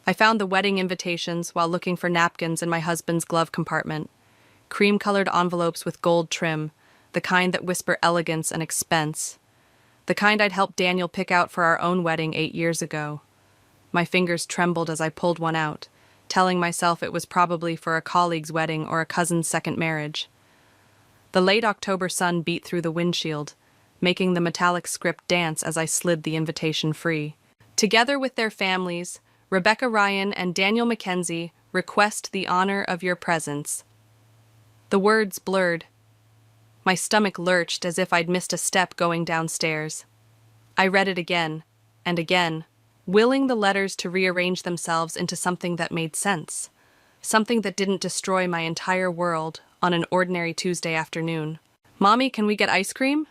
I found the wedding invitations while looking for napkins in my husband's glove compartment. Cream-colored envelopes with gold trim, the kind that whisper elegance and expense. The kind I'd helped Daniel pick out for our own wedding 8 years ago. My fingers trembled as I pulled one out, telling myself it was probably for a colleague's wedding or a cousin's second marriage. The late October sun beat through the windshield, making the metallic script dance as I slid the invitation free. Together with their families, Rebecca Ryan and Daniel Mackenzie request the honor of your presence. The words blurred. My stomach lurched as if I'd missed a step going downstairs. I read it again, and again, willing the letters to rearrange themselves into something that made sense, something that didn't destroy my entire world on an ordinary Tuesday afternoon. "Mommy, can we get ice cream?"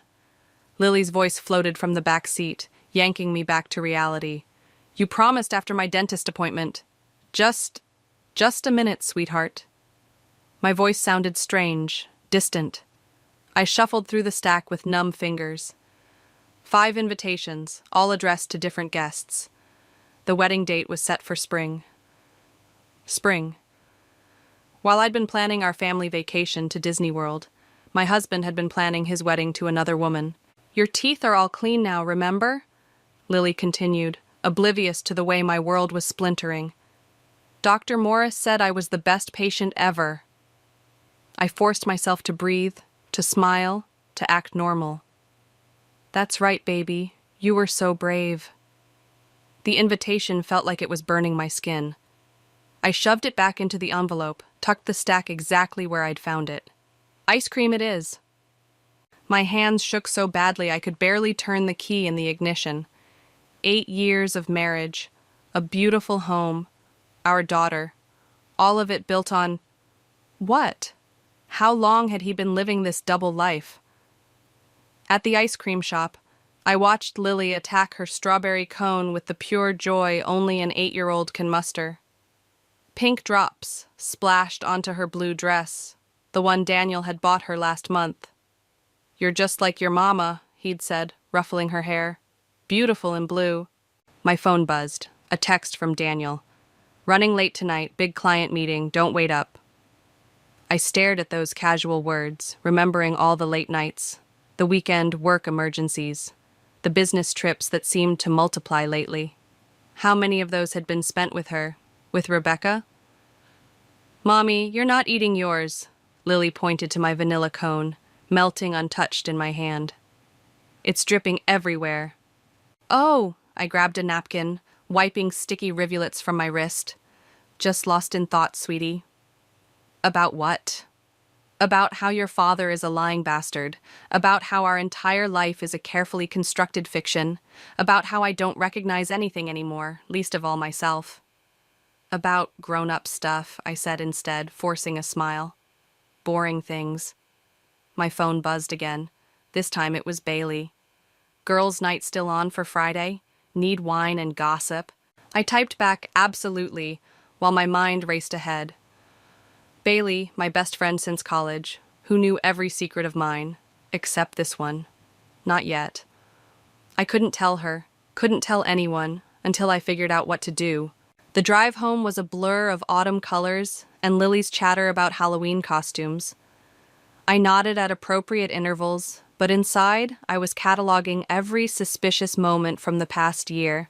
Lily's voice floated from the back seat, yanking me back to reality. "You promised after my dentist appointment." Just a minute, sweetheart." My voice sounded strange, distant. I shuffled through the stack with numb fingers. 5 invitations, all addressed to different guests. The wedding date was set for spring. Spring. While I'd been planning our family vacation to Disney World, my husband had been planning his wedding to another woman. "Your teeth are all clean now, remember?" Lily continued, oblivious to the way my world was splintering. "Dr. Morris said I was the best patient ever." I forced myself to breathe, to smile, to act normal. "That's right, baby. You were so brave." The invitation felt like it was burning my skin. I shoved it back into the envelope, tucked the stack exactly where I'd found it. "Ice cream it is." My hands shook so badly I could barely turn the key in the ignition. 8 years of marriage, a beautiful home, our daughter, all of it built on... what? How long had he been living this double life? At the ice cream shop, I watched Lily attack her strawberry cone with the pure joy only an 8-year-old can muster. Pink drops splashed onto her blue dress, the one Daniel had bought her last month. "You're just like your mama," he'd said, ruffling her hair. "Beautiful in blue." My phone buzzed, a text from Daniel. "Running late tonight, big client meeting, don't wait up." I stared at those casual words, remembering all the late nights, the weekend work emergencies, the business trips that seemed to multiply lately. How many of those had been spent with her, with Rebecca? "Mommy, you're not eating yours," Lily pointed to my vanilla cone, melting untouched in my hand. "It's dripping everywhere." "Oh," I grabbed a napkin, wiping sticky rivulets from my wrist. "Just lost in thought, sweetie." "About what?" "About how your father is a lying bastard, about how our entire life is a carefully constructed fiction, about how I don't recognize anything anymore, least of all myself." "About grown-up stuff," I said instead, forcing a smile. "Boring things." My phone buzzed again. This time it was Bailey. "Girls' night still on for Friday? Need wine and gossip?" I typed back absolutely, while my mind raced ahead. Bailey, my best friend since college, who knew every secret of mine, except this one. Not yet. I couldn't tell her, couldn't tell anyone, until I figured out what to do. The drive home was a blur of autumn colors and Lily's chatter about Halloween costumes. I nodded at appropriate intervals, but inside I was cataloging every suspicious moment from the past year.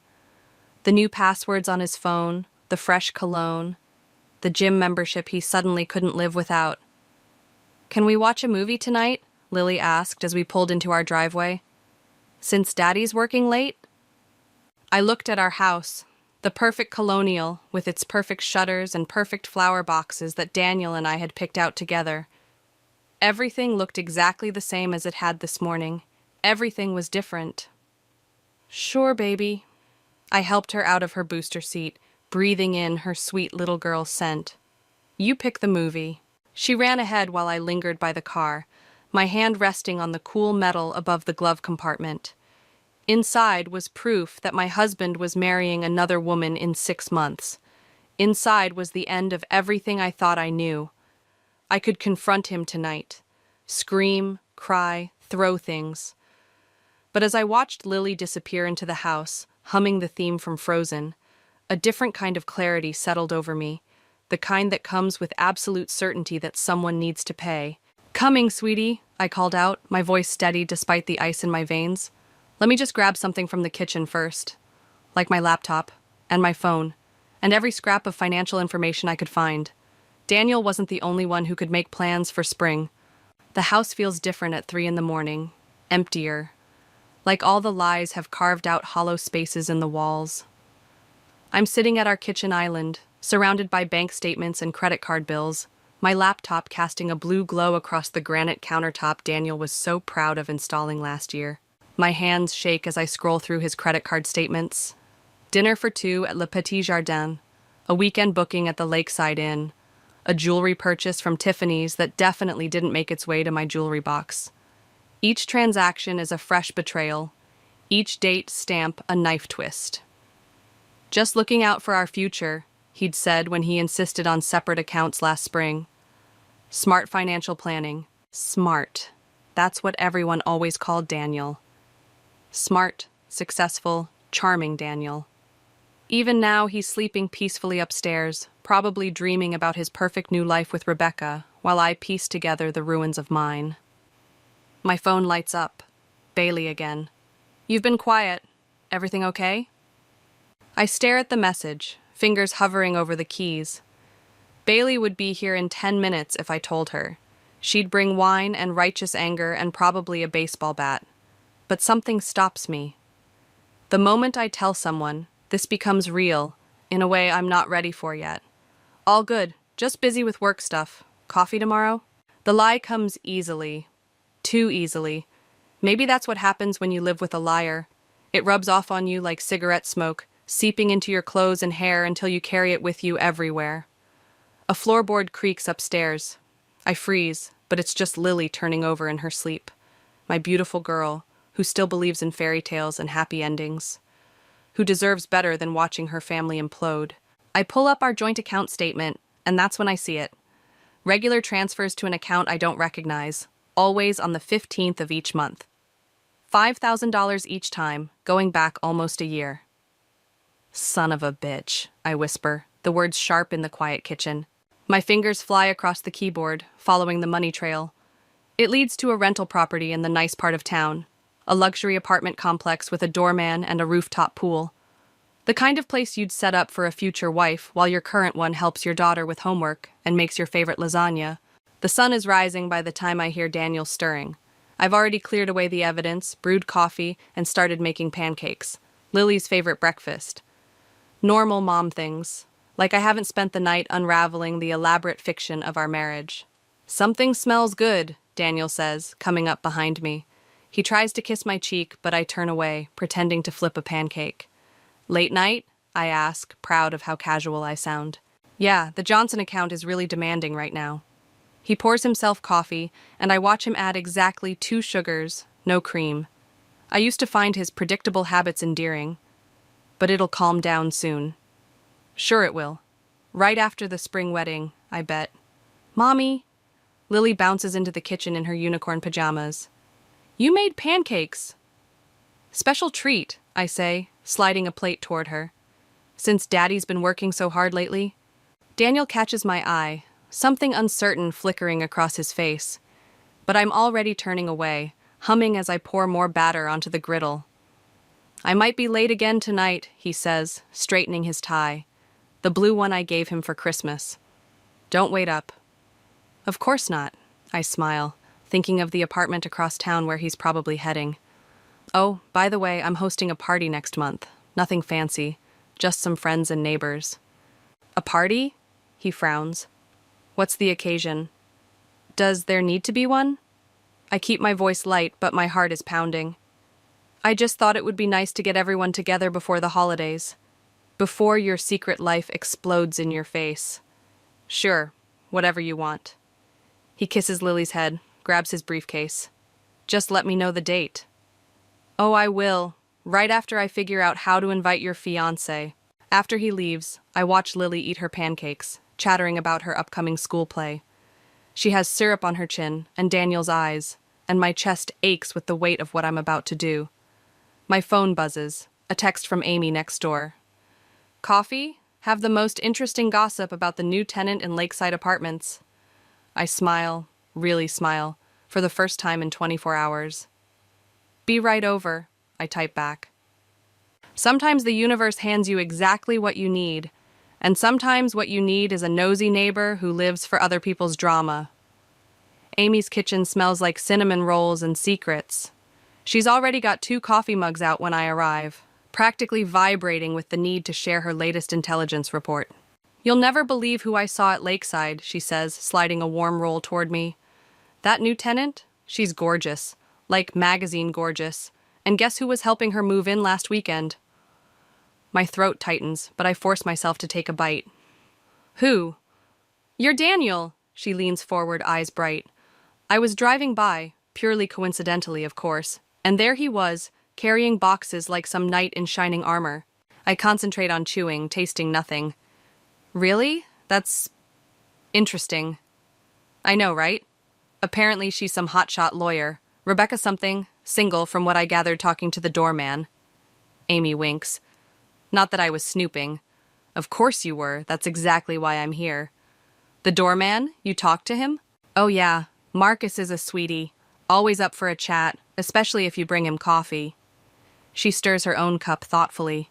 The new passwords on his phone, the fresh cologne, the gym membership he suddenly couldn't live without. "Can we watch a movie tonight?" Lily asked as we pulled into our driveway. "Since Daddy's working late?" I looked at our house, the perfect colonial with its perfect shutters and perfect flower boxes that Daniel and I had picked out together. Everything looked exactly the same as it had this morning. Everything was different. "Sure, baby." I helped her out of her booster seat, breathing in her sweet little girl scent. "You pick the movie." She ran ahead while I lingered by the car, my hand resting on the cool metal above the glove compartment. Inside was proof that my husband was marrying another woman in 6 months. Inside was the end of everything I thought I knew. I could confront him tonight. Scream, cry, throw things. But as I watched Lily disappear into the house, humming the theme from Frozen, a different kind of clarity settled over me, the kind that comes with absolute certainty that someone needs to pay. "Coming, sweetie," I called out, my voice steady despite the ice in my veins. "Let me just grab something from the kitchen first." Like my laptop, and my phone, and every scrap of financial information I could find. Daniel wasn't the only one who could make plans for spring. The house feels different at 3 in the morning, emptier. Like all the lies have carved out hollow spaces in the walls. I'm sitting at our kitchen island, surrounded by bank statements and credit card bills, my laptop casting a blue glow across the granite countertop Daniel was so proud of installing last year. My hands shake as I scroll through his credit card statements. Dinner for 2 at Le Petit Jardin, a weekend booking at the Lakeside Inn, a jewelry purchase from Tiffany's that definitely didn't make its way to my jewelry box. Each transaction is a fresh betrayal, each date stamp a knife twist. "Just looking out for our future," he'd said when he insisted on separate accounts last spring. Smart financial planning. Smart. That's what everyone always called Daniel. Smart, successful, charming Daniel. Even now, he's sleeping peacefully upstairs, probably dreaming about his perfect new life with Rebecca, while I piece together the ruins of mine. My phone lights up. Bailey again. "You've been quiet. Everything okay?" I stare at the message, fingers hovering over the keys. Bailey would be here in 10 minutes if I told her. She'd bring wine and righteous anger and probably a baseball bat. But something stops me. The moment I tell someone, this becomes real, in a way I'm not ready for yet. "All good, just busy with work stuff. Coffee tomorrow?" The lie comes easily. Too easily. Maybe that's what happens when you live with a liar. It rubs off on you like cigarette smoke, seeping into your clothes and hair until you carry it with you everywhere. A floorboard creaks upstairs. I freeze, but it's just Lily turning over in her sleep. My beautiful girl, who still believes in fairy tales and happy endings. Who deserves better than watching her family implode. I pull up our joint account statement, and that's when I see it. Regular transfers to an account I don't recognize, always on the 15th of each month. $5,000 each time, going back almost a year. "Son of a bitch," I whisper, the words sharp in the quiet kitchen. My fingers fly across the keyboard, following the money trail. It leads to a rental property in the nice part of town. A luxury apartment complex with a doorman and a rooftop pool. The kind of place you'd set up for a future wife while your current one helps your daughter with homework and makes your favorite lasagna. The sun is rising by the time I hear Daniel stirring. I've already cleared away the evidence, brewed coffee, and started making pancakes. Lily's favorite breakfast. Normal mom things. Like I haven't spent the night unraveling the elaborate fiction of our marriage. "Something smells good," Daniel says, coming up behind me. He tries to kiss my cheek, but I turn away, pretending to flip a pancake. "Late night?" I ask, proud of how casual I sound. "Yeah, the Johnson account is really demanding right now." He pours himself coffee, and I watch him add exactly 2 sugars, no cream. I used to find his predictable habits endearing. But it'll calm down soon. Sure it will. Right after the spring wedding, I bet. "Mommy!" Lily bounces into the kitchen in her unicorn pajamas. "You made pancakes." "Special treat," I say, sliding a plate toward her. "Since Daddy's been working so hard lately." Daniel catches my eye, something uncertain flickering across his face. But I'm already turning away, humming as I pour more batter onto the griddle. "I might be late again tonight," he says, straightening his tie. The blue one I gave him for Christmas. "Don't wait up." "Of course not," I smile, thinking of the apartment across town where he's probably heading. "Oh, by the way, I'm hosting a party next month. Nothing fancy, just some friends and neighbors." "A party?" He frowns. "What's the occasion?" "Does there need to be one?" I keep my voice light, but my heart is pounding. "I just thought it would be nice to get everyone together before the holidays. Before your secret life explodes in your face." "Sure, whatever you want." He kisses Lily's head, grabs his briefcase. "Just let me know the date." "Oh, I will, right after I figure out how to invite your fiancé." After he leaves, I watch Lily eat her pancakes, chattering about her upcoming school play. She has syrup on her chin and Daniel's eyes, and my chest aches with the weight of what I'm about to do. My phone buzzes, a text from Amy next door. Coffee? Have the most interesting gossip about the new tenant in Lakeside Apartments. I smile, really smile, for the first time in 24 hours. Be right over, I type back. Sometimes the universe hands you exactly what you need, and sometimes what you need is a nosy neighbor who lives for other people's drama. Amy's kitchen smells like cinnamon rolls and secrets. She's already got 2 coffee mugs out when I arrive, practically vibrating with the need to share her latest intelligence report. You'll never believe who I saw at Lakeside, she says, sliding a warm roll toward me. That new tenant? She's gorgeous, like magazine gorgeous. And guess who was helping her move in last weekend? My throat tightens, but I force myself to take a bite. Who? You're Daniel, she leans forward, eyes bright. I was driving by, purely coincidentally, of course, and there he was, carrying boxes like some knight in shining armor. I concentrate on chewing, tasting nothing. Really? That's interesting. I know, right? Apparently she's some hotshot lawyer. Rebecca something, single from what I gathered talking to the doorman. Amy winks. Not that I was snooping. Of course you were, that's exactly why I'm here. The doorman? You talked to him? Oh yeah, Marcus is a sweetie. Always up for a chat, especially if you bring him coffee. She stirs her own cup thoughtfully.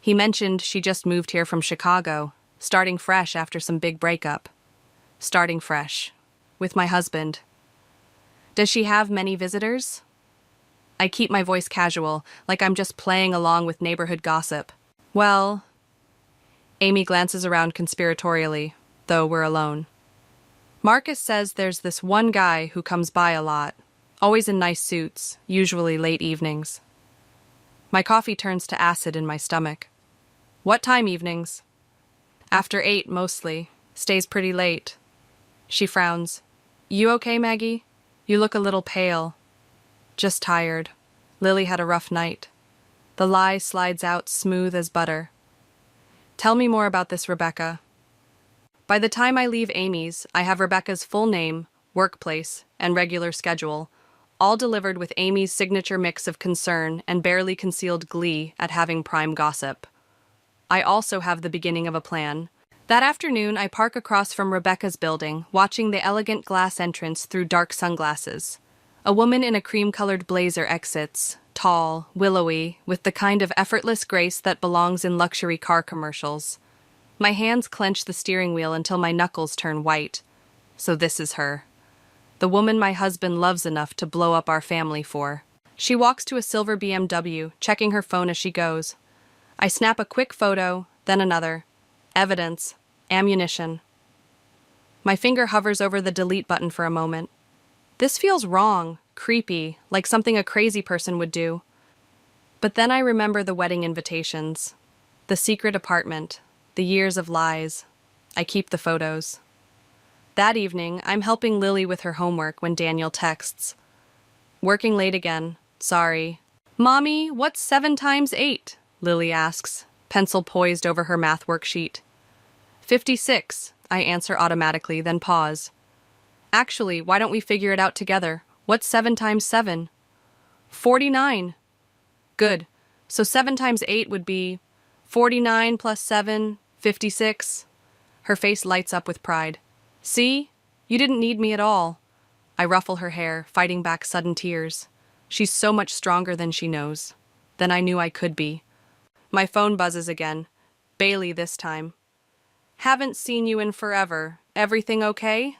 He mentioned she just moved here from Chicago, starting fresh after some big breakup. Starting fresh. With my husband. Does she have many visitors? I keep my voice casual, like I'm just playing along with neighborhood gossip. Well, Amy glances around conspiratorially, though we're alone. Marcus says there's this one guy who comes by a lot, always in nice suits, usually late evenings. My coffee turns to acid in my stomach. What time evenings? After 8, mostly. Stays pretty late. She frowns. You okay, Maggie? You look a little pale. Just tired. Lily had a rough night. The lie slides out smooth as butter. Tell me more about this Rebecca. By the time I leave Amy's, I have Rebecca's full name, workplace, and regular schedule, all delivered with Amy's signature mix of concern and barely concealed glee at having prime gossip. I also have the beginning of a plan. That afternoon, I park across from Rebecca's building, watching the elegant glass entrance through dark sunglasses. A woman in a cream-colored blazer exits, tall, willowy, with the kind of effortless grace that belongs in luxury car commercials. My hands clench the steering wheel until my knuckles turn white. So this is her. The woman my husband loves enough to blow up our family for. She walks to a silver BMW, checking her phone as she goes. I snap a quick photo, then another. Evidence. Ammunition. My finger hovers over the delete button for a moment. This feels wrong, creepy, like something a crazy person would do. But then I remember the wedding invitations, the secret apartment, the years of lies. I keep the photos. That evening, I'm helping Lily with her homework when Daniel texts. Working late again. Sorry. Mommy, what's 7 times 8? Lily asks, pencil poised over her math worksheet. 56, I answer automatically, then pause. Actually, why don't we figure it out together? What's 7 times 7? 49. Good. So 7 times 8 would be 49 plus 7, 56. Her face lights up with pride. See? You didn't need me at all. I ruffle her hair, fighting back sudden tears. She's so much stronger than she knows. Than I knew I could be. My phone buzzes again. Bailey this time. Haven't seen you in forever. Everything okay?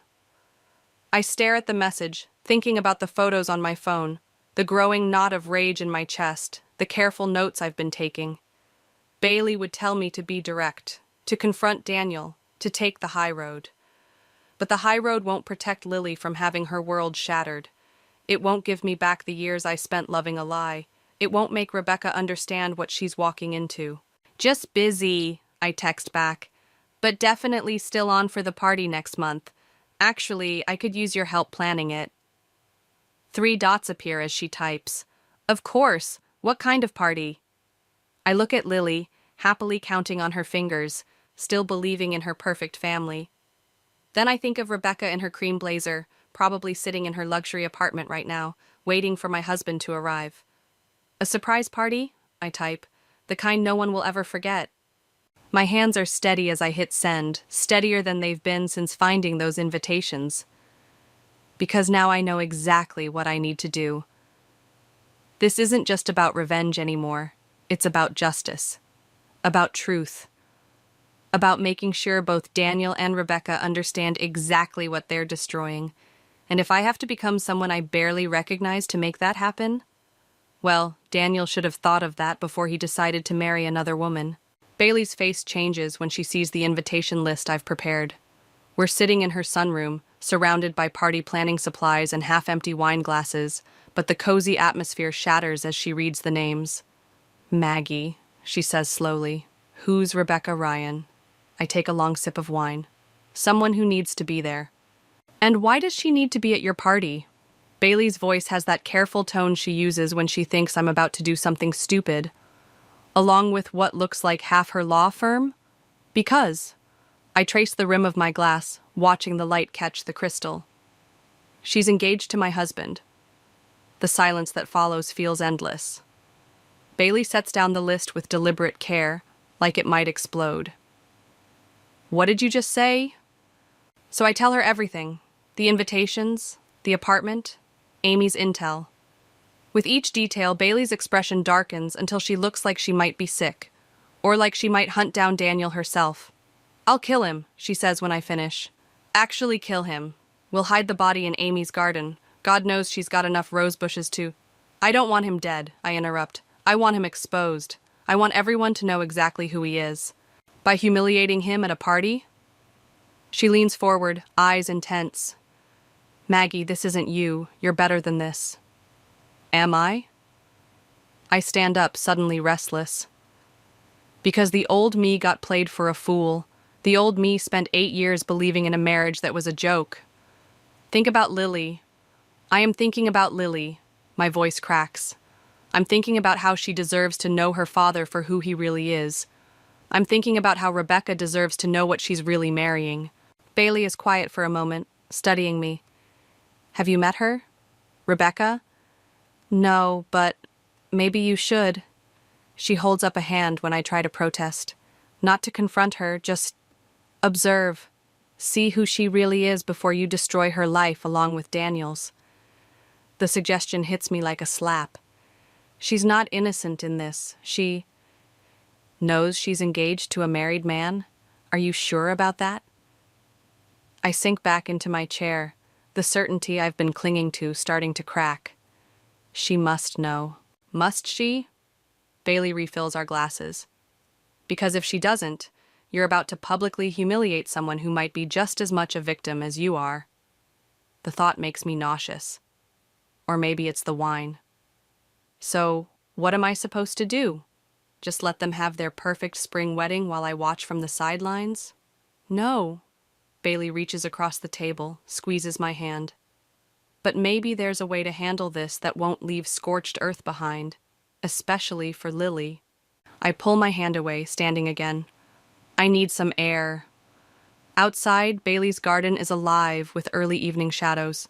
I stare at the message, thinking about the photos on my phone, the growing knot of rage in my chest, the careful notes I've been taking. Bailey would tell me to be direct, to confront Daniel, to take the high road. But the high road won't protect Lily from having her world shattered. It won't give me back the years I spent loving a lie. It won't make Rebecca understand what she's walking into. Just busy, I text back. But definitely still on for the party next month. Actually, I could use your help planning it. 3 dots appear as she types. Of course. What kind of party? I look at Lily, happily counting on her fingers, still believing in her perfect family. Then I think of Rebecca in her cream blazer, probably sitting in her luxury apartment right now, waiting for my husband to arrive. A surprise party? I type. The kind no one will ever forget. My hands are steady as I hit send, steadier than they've been since finding those invitations. Because now I know exactly what I need to do. This isn't just about revenge anymore. It's about justice. About truth. About making sure both Daniel and Rebecca understand exactly what they're destroying. And if I have to become someone I barely recognize to make that happen, well, Daniel should have thought of that before he decided to marry another woman. Bailey's face changes when she sees the invitation list I've prepared. We're sitting in her sunroom, surrounded by party planning supplies and half-empty wine glasses, but the cozy atmosphere shatters as she reads the names. Maggie, she says slowly. Who's Rebecca Ryan? I take a long sip of wine. Someone who needs to be there. And why does she need to be at your party? Bailey's voice has that careful tone she uses when she thinks I'm about to do something stupid. Along with what looks like half her law firm? Because I trace the rim of my glass, watching the light catch the crystal. She's engaged to my husband. The silence that follows feels endless. Bailey sets down the list with deliberate care, like it might explode. What did you just say? So I tell her everything. The invitations, the apartment, Amy's intel. With each detail, Bailey's expression darkens until she looks like she might be sick, or like she might hunt down Daniel herself. I'll kill him, she says when I finish. Actually kill him. We'll hide the body in Amy's garden. God knows she's got enough rose bushes to. I don't want him dead, I interrupt. I want him exposed. I want everyone to know exactly who he is. By humiliating him at a party? She leans forward, eyes intense. Maggie, this isn't you. You're better than this. Am I? I stand up, suddenly restless. Because the old me got played for a fool. The old me spent 8 years believing in a marriage that was a joke. Think about Lily. I am thinking about Lily. My voice cracks. I'm thinking about how she deserves to know her father for who he really is. I'm thinking about how Rebecca deserves to know what she's really marrying. Bailey is quiet for a moment, studying me. Have you met her? Rebecca? No, but maybe you should. She holds up a hand when I try to protest. Not to confront her, just observe. See who she really is before you destroy her life along with Daniel's. The suggestion hits me like a slap. She's not innocent in this. She knows she's engaged to a married man. Are you sure about that? I sink back into my chair, the certainty I've been clinging to starting to crack. She must know. Must she? Bailey refills our glasses. Because if she doesn't, you're about to publicly humiliate someone who might be just as much a victim as you are. The thought makes me nauseous. Or maybe it's the wine. So, what am I supposed to do? Just let them have their perfect spring wedding while I watch from the sidelines? No. Bailey reaches across the table, squeezes my hand. But maybe there's a way to handle this that won't leave scorched earth behind, especially for Lily. I pull my hand away, standing again. I need some air. Outside, Bailey's garden is alive with early evening shadows.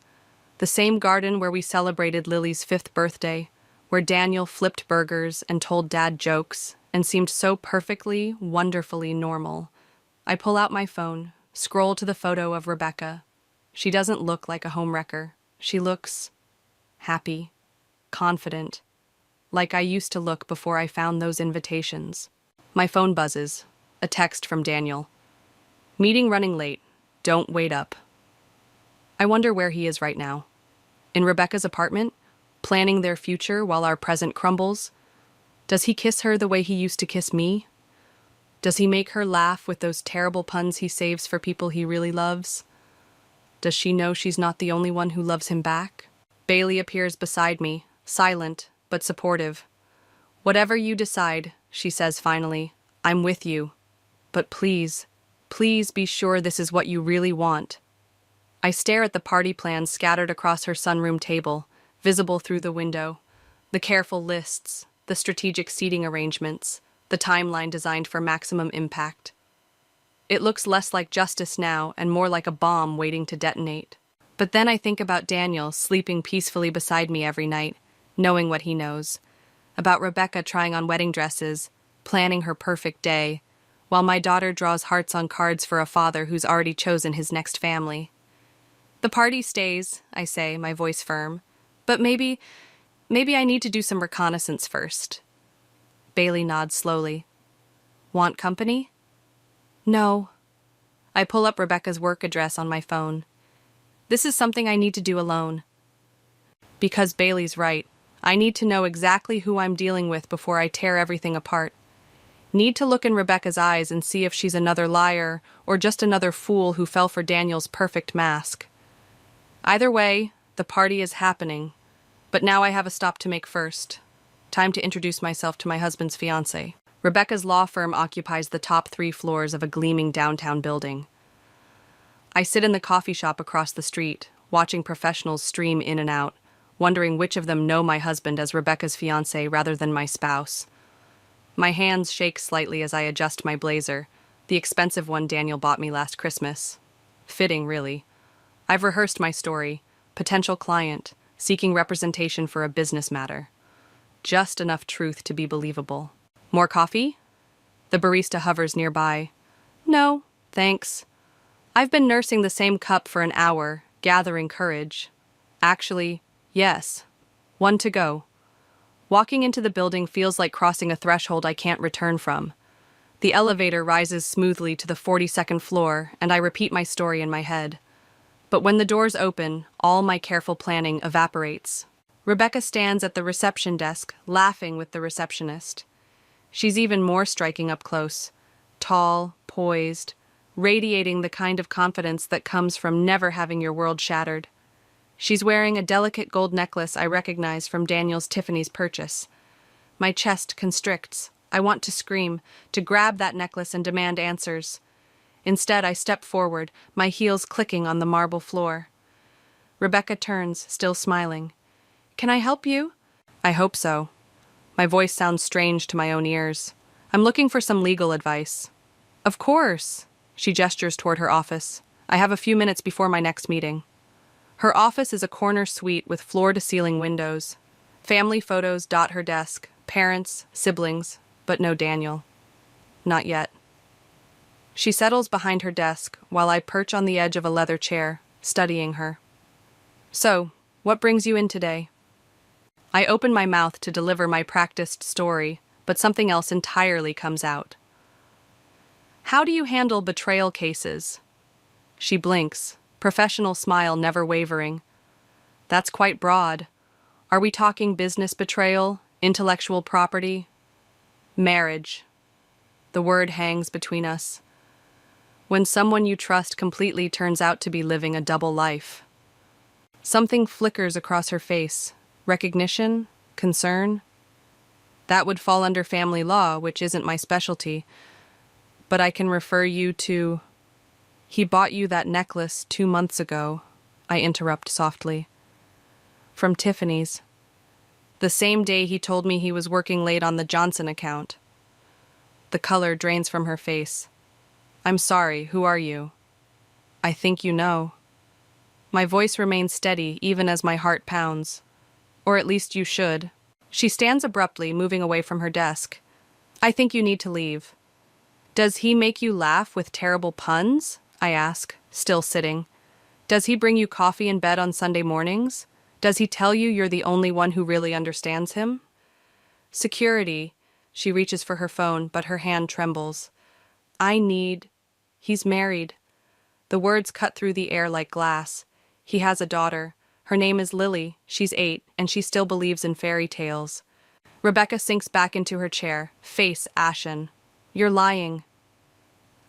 The same garden where we celebrated Lily's 5th birthday, where Daniel flipped burgers and told Dad jokes and seemed so perfectly, wonderfully normal. I pull out my phone, scroll to the photo of Rebecca. She doesn't look like a homewrecker. She looks happy, confident, like I used to look before I found those invitations. My phone buzzes. A text from Daniel. Meeting running late. Don't wait up. I wonder where he is right now. In Rebecca's apartment, planning their future while our present crumbles? Does he kiss her the way he used to kiss me? Does he make her laugh with those terrible puns he saves for people he really loves? Does she know she's not the only one who loves him back? Bailey appears beside me, silent but supportive. Whatever you decide, she says finally, I'm with you. But please, please be sure this is what you really want. I stare at the party plans scattered across her sunroom table, visible through the window. The careful lists, the strategic seating arrangements, the timeline designed for maximum impact. It looks less like justice now and more like a bomb waiting to detonate. But then I think about Daniel sleeping peacefully beside me every night, knowing what he knows. About Rebecca trying on wedding dresses, planning her perfect day, while my daughter draws hearts on cards for a father who's already chosen his next family. The party stays, I say, my voice firm. But maybe I need to do some reconnaissance first. Bailey nods slowly. Want company? No. I pull up Rebecca's work address on my phone. This is something I need to do alone. Because Bailey's right. I need to know exactly who I'm dealing with before I tear everything apart. Need to look in Rebecca's eyes and see if she's another liar or just another fool who fell for Daniel's perfect mask. Either way, the party is happening. But now I have a stop to make first. Time to introduce myself to my husband's fiancée. Rebecca's law firm occupies the top 3 floors of a gleaming downtown building. I sit in the coffee shop across the street, watching professionals stream in and out, wondering which of them know my husband as Rebecca's fiancé rather than my spouse. My hands shake slightly as I adjust my blazer, the expensive one Daniel bought me last Christmas. Fitting, really. I've rehearsed my story. Potential client, seeking representation for a business matter. Just enough truth to be believable. More coffee? The barista hovers nearby. No, thanks. I've been nursing the same cup for an hour, gathering courage. Actually, yes. 1 to go. Walking into the building feels like crossing a threshold I can't return from. The elevator rises smoothly to the 42nd floor, and I repeat my story in my head. But when the doors open, all my careful planning evaporates. Rebecca stands at the reception desk, laughing with the receptionist. She's even more striking up close. Tall, poised, radiating the kind of confidence that comes from never having your world shattered. She's wearing a delicate gold necklace I recognize from Daniel's Tiffany's purchase. My chest constricts. I want to scream, to grab that necklace and demand answers. Instead, I step forward, my heels clicking on the marble floor. Rebecca turns, still smiling. Can I help you? I hope so. My voice sounds strange to my own ears. I'm looking for some legal advice. Of course. She gestures toward her office. I have a few minutes before my next meeting. Her office is a corner suite with floor-to-ceiling windows. Family photos dot her desk, parents, siblings, but no Daniel. Not yet. She settles behind her desk while I perch on the edge of a leather chair, studying her. So, what brings you in today? I open my mouth to deliver my practiced story, but something else entirely comes out. How do you handle betrayal cases? She blinks, professional smile never wavering. That's quite broad. Are we talking business betrayal, intellectual property? Marriage. The word hangs between us. When someone you trust completely turns out to be living a double life. Something flickers across her face. Recognition? Concern? That would fall under family law, which isn't my specialty. But I can refer you to... He bought you that necklace 2 months ago, I interrupt softly. From Tiffany's. The same day he told me he was working late on the Johnson account. The color drains from her face. I'm sorry, who are you? I think you know. My voice remains steady even as my heart pounds. Or at least you should. She stands abruptly, moving away from her desk. I think you need to leave. Does he make you laugh with terrible puns? I ask, still sitting. Does he bring you coffee in bed on Sunday mornings? Does he tell you you're the only one who really understands him? Security. She reaches for her phone, but her hand trembles. He's married. The words cut through the air like glass. He has a daughter. Her name is Lily. She's 8, and she still believes in fairy tales. Rebecca sinks back into her chair, face ashen. You're lying.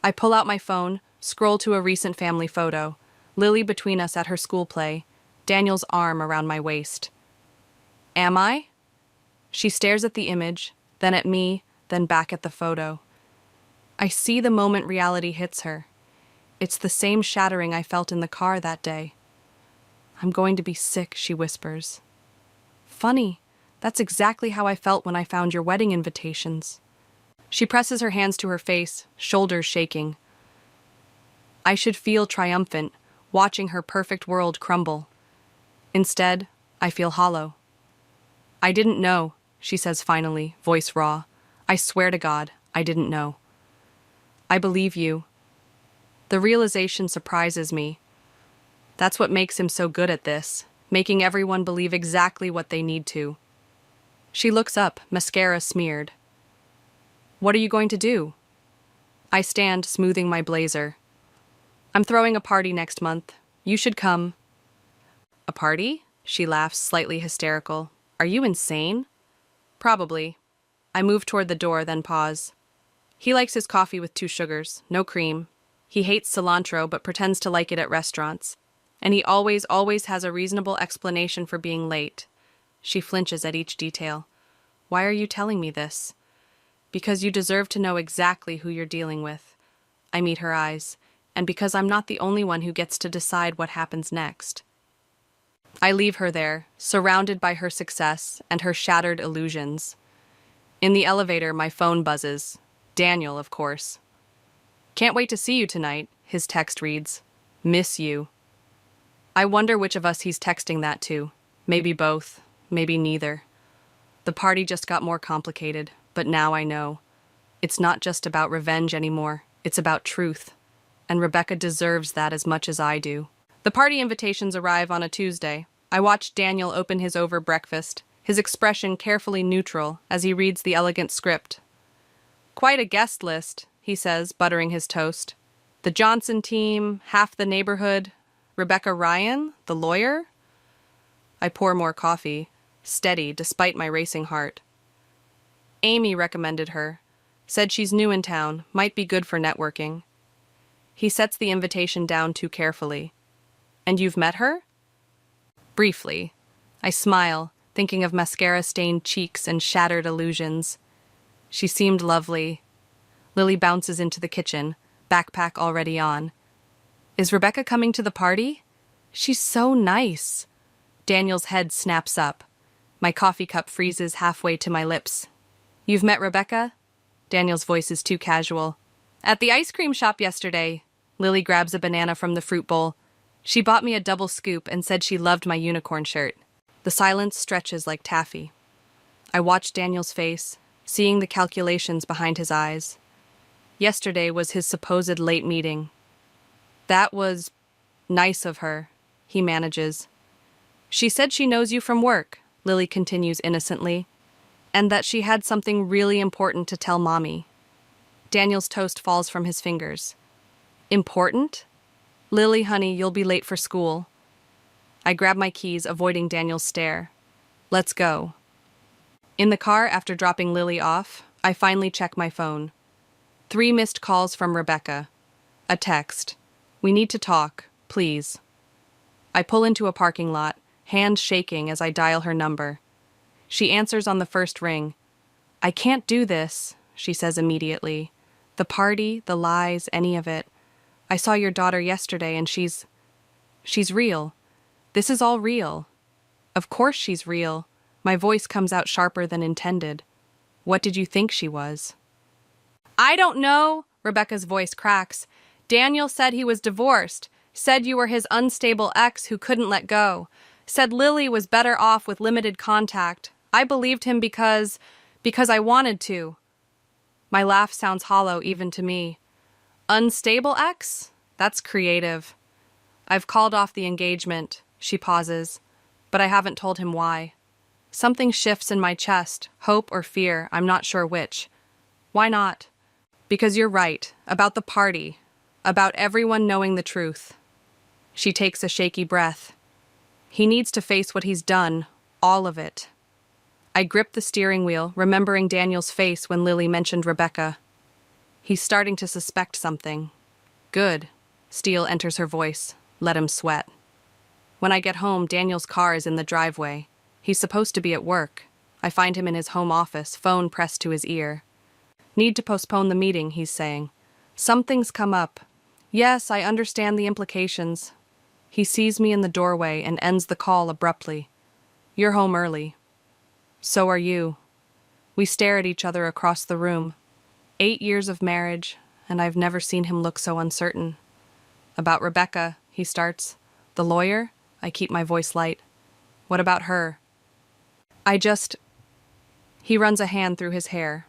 I pull out my phone, scroll to a recent family photo. Lily between us at her school play. Daniel's arm around my waist. Am I? She stares at the image, then at me, then back at the photo. I see the moment reality hits her. It's the same shattering I felt in the car that day. I'm going to be sick, she whispers. Funny, that's exactly how I felt when I found your wedding invitations. She presses her hands to her face, shoulders shaking. I should feel triumphant, watching her perfect world crumble. Instead, I feel hollow. I didn't know, she says finally, voice raw. I swear to God, I didn't know. I believe you. The realization surprises me. That's what makes him so good at this, making everyone believe exactly what they need to. She looks up, mascara smeared. What are you going to do? I stand, smoothing my blazer. I'm throwing a party next month. You should come. A party? She laughs, slightly hysterical. Are you insane? Probably. I move toward the door, then pause. He likes his coffee with 2 sugars, no cream. He hates cilantro but pretends to like it at restaurants. And he always has a reasonable explanation for being late. She flinches at each detail. Why are you telling me this? Because you deserve to know exactly who you're dealing with. I meet her eyes, and because I'm not the only one who gets to decide what happens next. I leave her there, surrounded by her success and her shattered illusions. In the elevator, my phone buzzes. Daniel, of course. Can't wait to see you tonight, his text reads. Miss you. I wonder which of us he's texting that to. Maybe both, maybe neither. The party just got more complicated, but now I know. It's not just about revenge anymore, it's about truth. And Rebecca deserves that as much as I do. The party invitations arrive on a Tuesday. I watch Daniel open his over breakfast, his expression carefully neutral as he reads the elegant script. Quite a guest list, he says, buttering his toast. The Johnson team, half the neighborhood, Rebecca Ryan, the lawyer? I pour more coffee, steady despite my racing heart. Amy recommended her, said she's new in town, might be good for networking. He sets the invitation down too carefully. And you've met her? Briefly. I smile, thinking of mascara-stained cheeks and shattered illusions. She seemed lovely. Lily bounces into the kitchen, backpack already on. Is Rebecca coming to the party? She's so nice. Daniel's head snaps up. My coffee cup freezes halfway to my lips. You've met Rebecca? Daniel's voice is too casual. At the ice cream shop yesterday. Lily grabs a banana from the fruit bowl. She bought me a double scoop and said she loved my unicorn shirt. The silence stretches like taffy. I watch Daniel's face, seeing the calculations behind his eyes. Yesterday was his supposed late meeting. That was nice of her, he manages. She said she knows you from work, Lily continues innocently, and that she had something really important to tell Mommy. Daniel's toast falls from his fingers. Important? Lily, honey, you'll be late for school. I grab my keys, avoiding Daniel's stare. Let's go. In the car, after dropping Lily off, I finally check my phone. 3 missed calls from Rebecca. A text. We need to talk, please. I pull into a parking lot, hand shaking as I dial her number. She answers on the first ring. I can't do this, she says immediately. The party, the lies, any of it. I saw your daughter yesterday and she's real. This is all real. Of course she's real. My voice comes out sharper than intended. What did you think she was? I don't know, Rebecca's voice cracks. Daniel said he was divorced, said you were his unstable ex who couldn't let go, said Lily was better off with limited contact. I believed him because I wanted to. My laugh sounds hollow even to me. Unstable ex? That's creative. I've called off the engagement, she pauses, but I haven't told him why. Something shifts in my chest, hope or fear, I'm not sure which. Why not? Because you're right, about the party, about everyone knowing the truth. She takes a shaky breath. He needs to face what he's done, all of it. I grip the steering wheel, remembering Daniel's face when Lily mentioned Rebecca. He's starting to suspect something. Good. Steele enters her voice. Let him sweat. When I get home, Daniel's car is in the driveway. He's supposed to be at work. I find him in his home office, phone pressed to his ear. Need to postpone the meeting, he's saying. Something's come up. Yes, I understand the implications. He sees me in the doorway and ends the call abruptly. You're home early. So are you. We stare at each other across the room. 8 years of marriage, and I've never seen him look so uncertain. About Rebecca, he starts. The lawyer? I keep my voice light. What about her? He runs a hand through his hair.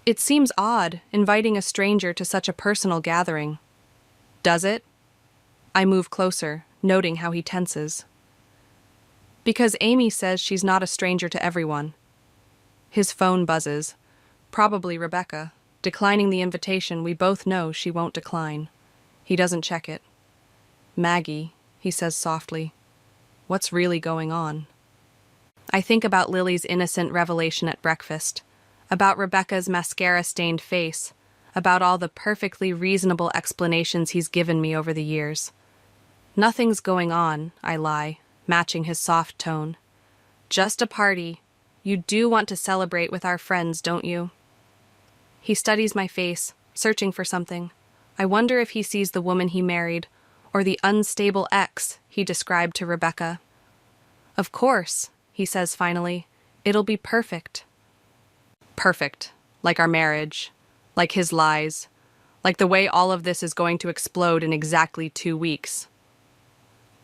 It seems odd, inviting a stranger to such a personal gathering. Does it? I move closer, noting how he tenses. Because Amy says she's not a stranger to everyone. His phone buzzes. Probably Rebecca, declining the invitation we both know she won't decline. He doesn't check it. Maggie, he says softly. What's really going on? I think about Lily's innocent revelation at breakfast, about Rebecca's mascara-stained face, about all the perfectly reasonable explanations he's given me over the years. Nothing's going on, I lie, matching his soft tone. Just a party. You do want to celebrate with our friends, don't you? He studies my face, searching for something. I wonder if he sees the woman he married, or the unstable ex he described to Rebecca. Of course, he says finally. It'll be perfect. Perfect. Like our marriage. Like his lies. Like the way all of this is going to explode in exactly 2 weeks.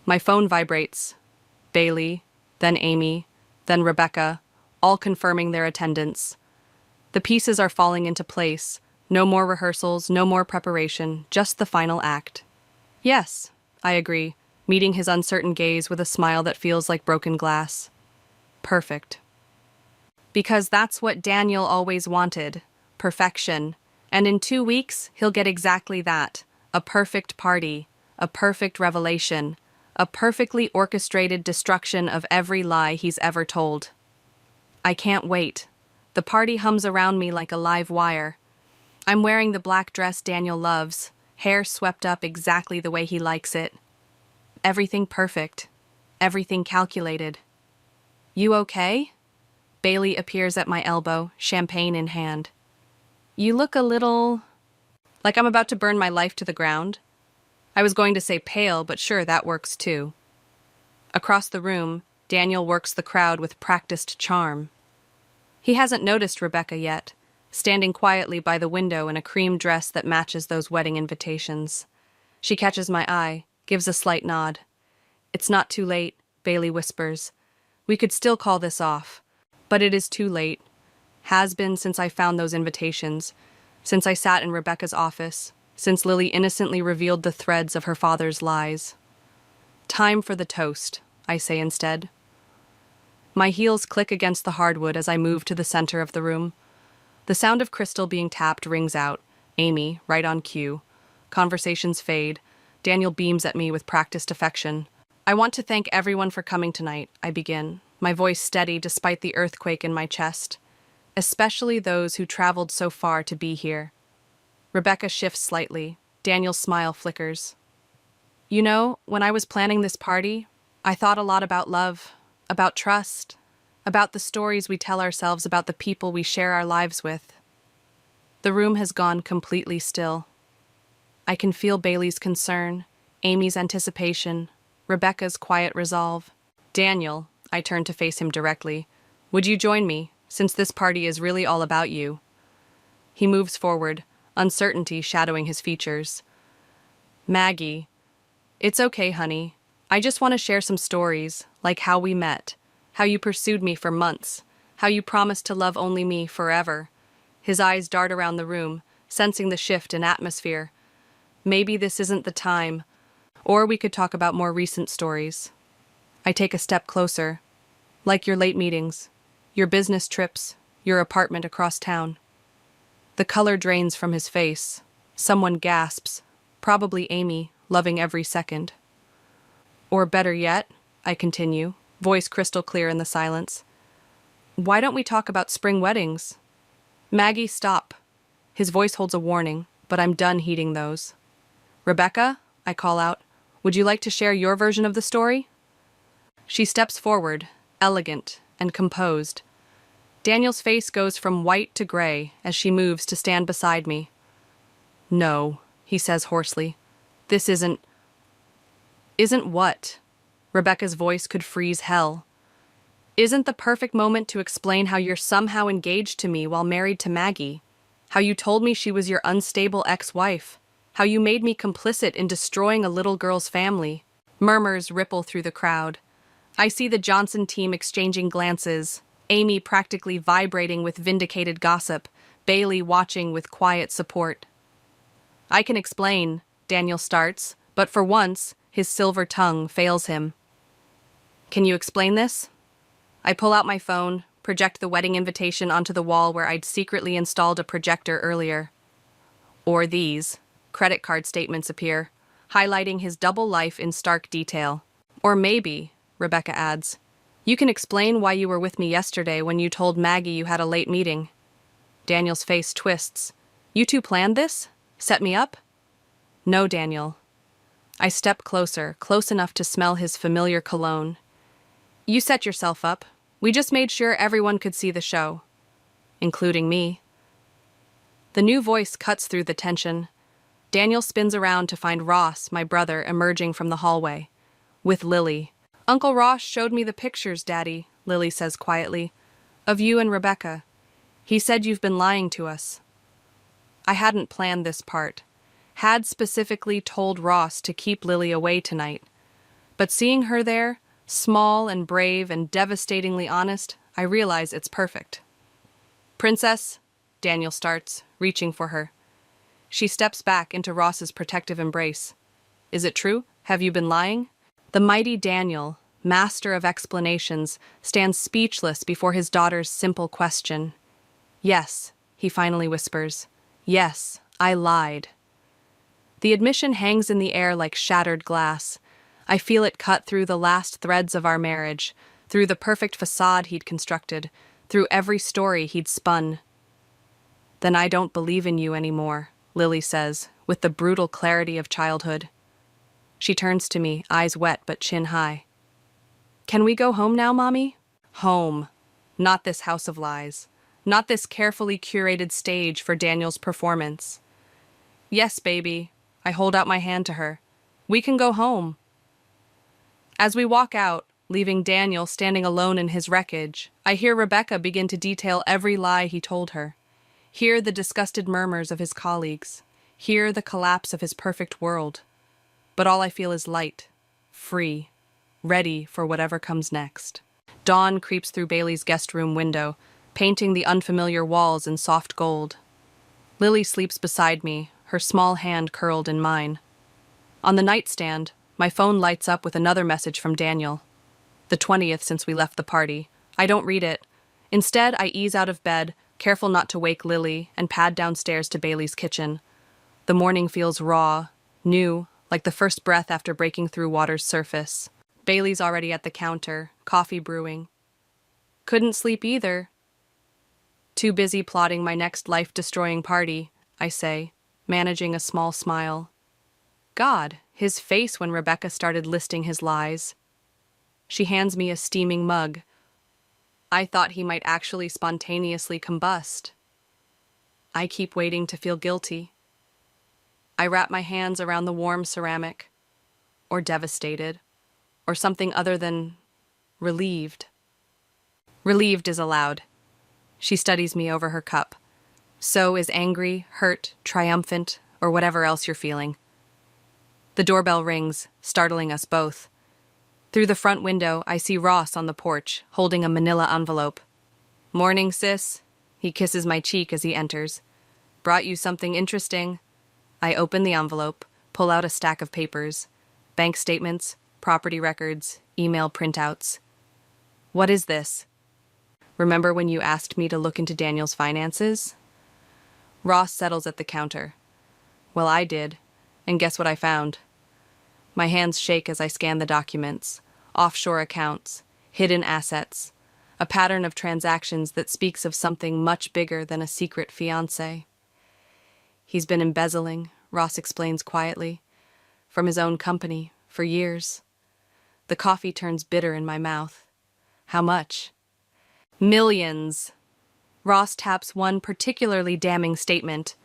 My phone vibrates. Bailey, then Amy, then Rebecca, all confirming their attendance. The pieces are falling into place. No more rehearsals, no more preparation, just the final act. Yes, I agree, meeting his uncertain gaze with a smile that feels like broken glass. Perfect. Because that's what Daniel always wanted, perfection. And in 2 weeks, he'll get exactly that, a perfect party, a perfect revelation, a perfectly orchestrated destruction of every lie he's ever told. I can't wait. The party hums around me like a live wire. I'm wearing the black dress Daniel loves, hair swept up exactly the way he likes it. Everything perfect. Everything calculated. You okay? Bailey appears at my elbow, champagne in hand. You look a little... like I'm about to burn my life to the ground. I was going to say pale, but sure, that works too. Across the room, Daniel works the crowd with practiced charm. He hasn't noticed Rebecca yet, standing quietly by the window in a cream dress that matches those wedding invitations. She catches my eye, gives a slight nod. It's not too late, Bailey whispers. We could still call this off. But it is too late. Has been since I found those invitations, since I sat in Rebecca's office, since Lily innocently revealed the threads of her father's lies. Time for the toast, I say instead. My heels click against the hardwood as I move to the center of the room. The sound of crystal being tapped rings out. Amy, right on cue. Conversations fade. Daniel beams at me with practiced affection. I want to thank everyone for coming tonight, I begin, my voice steady despite the earthquake in my chest. Especially those who traveled so far to be here. Rebecca shifts slightly. Daniel's smile flickers. You know, when I was planning this party, I thought a lot about love, about trust, about the stories we tell ourselves about the people we share our lives with. The room has gone completely still. I can feel Bailey's concern, Amy's anticipation, Rebecca's quiet resolve. Daniel, I turn to face him directly. Would you join me, since this party is really all about you? He moves forward, uncertainty shadowing his features. Maggie. It's okay, honey. I just want to share some stories, like how we met, how you pursued me for months, how you promised to love only me forever. His eyes dart around the room, sensing the shift in atmosphere. Maybe this isn't the time, or we could talk about more recent stories. I take a step closer, like your late meetings, your business trips, your apartment across town. The color drains from his face. Someone gasps, probably Amy, loving every second. Or better yet, I continue, voice crystal clear in the silence. Why don't we talk about spring weddings? Maggie, stop. His voice holds a warning, but I'm done heeding those. Rebecca, I call out, would you like to share your version of the story? She steps forward, elegant and composed. Daniel's face goes from white to gray as she moves to stand beside me. No, he says hoarsely. This isn't... Isn't what? Rebecca's voice could freeze hell. Isn't the perfect moment to explain how you're somehow engaged to me while married to Maggie? How you told me she was your unstable ex-wife? How you made me complicit in destroying a little girl's family? Murmurs ripple through the crowd. I see the Johnson team exchanging glances, Amy practically vibrating with vindicated gossip, Bailey watching with quiet support. I can explain, Daniel starts, but for once, his silver tongue fails him. Can you explain this? I pull out my phone, project the wedding invitation onto the wall where I'd secretly installed a projector earlier. Or these credit card statements appear, highlighting his double life in stark detail. Or maybe, Rebecca adds, you can explain why you were with me yesterday when you told Maggie you had a late meeting. Daniel's face twists. You two planned this? Set me up? No, Daniel. I step closer, close enough to smell his familiar cologne. You set yourself up. We just made sure everyone could see the show. Including me. The new voice cuts through the tension. Daniel spins around to find Ross, my brother, emerging from the hallway. With Lily. Uncle Ross showed me the pictures, Daddy, Lily says quietly, of you and Rebecca. He said you've been lying to us. I hadn't planned this part. Had specifically told Ross to keep Lily away tonight. But seeing her there, small and brave and devastatingly honest, I realize it's perfect. Princess, Daniel starts, reaching for her. She steps back into Ross's protective embrace. Is it true? Have you been lying? The mighty Daniel, master of explanations, stands speechless before his daughter's simple question. Yes, he finally whispers. Yes, I lied. The admission hangs in the air like shattered glass. I feel it cut through the last threads of our marriage, through the perfect facade he'd constructed, through every story he'd spun. Then I don't believe in you anymore, Lily says, with the brutal clarity of childhood. She turns to me, eyes wet but chin high. Can we go home now, Mommy? Home. Not this house of lies. Not this carefully curated stage for Daniel's performance. Yes, baby. I hold out my hand to her. We can go home. As we walk out, leaving Daniel standing alone in his wreckage, I hear Rebecca begin to detail every lie he told her. Hear the disgusted murmurs of his colleagues. Hear the collapse of his perfect world. But all I feel is light, free, ready for whatever comes next. Dawn creeps through Bailey's guest room window, painting the unfamiliar walls in soft gold. Lily sleeps beside me, her small hand curled in mine. On the nightstand, my phone lights up with another message from Daniel. The 20th since we left the party. I don't read it. Instead, I ease out of bed, careful not to wake Lily, and pad downstairs to Bailey's kitchen. The morning feels raw, new, like the first breath after breaking through water's surface. Bailey's already at the counter, coffee brewing. Couldn't sleep either. Too busy plotting my next life-destroying party, I say, managing a small smile. God, his face when Rebecca started listing his lies. She hands me a steaming mug. I thought he might actually spontaneously combust. I keep waiting to feel guilty. I wrap my hands around the warm ceramic, or devastated, or something other than relieved. Relieved is allowed. She studies me over her cup. So is angry, hurt, triumphant, or whatever else you're feeling. The doorbell rings, startling us both. Through the front window, I see Ross on the porch, holding a manila envelope. Morning, sis. He kisses my cheek as he enters. Brought you something interesting. I open the envelope, pull out a stack of papers. Bank statements, property records, email printouts. What is this? Remember when you asked me to look into Daniel's finances? Ross settles at the counter. Well, I did, and guess what I found? My hands shake as I scan the documents. Offshore accounts, hidden assets, a pattern of transactions that speaks of something much bigger than a secret fiancé. He's been embezzling, Ross explains quietly, from his own company for years. The coffee turns bitter in my mouth. How much? Millions. Ross taps one particularly damning statement.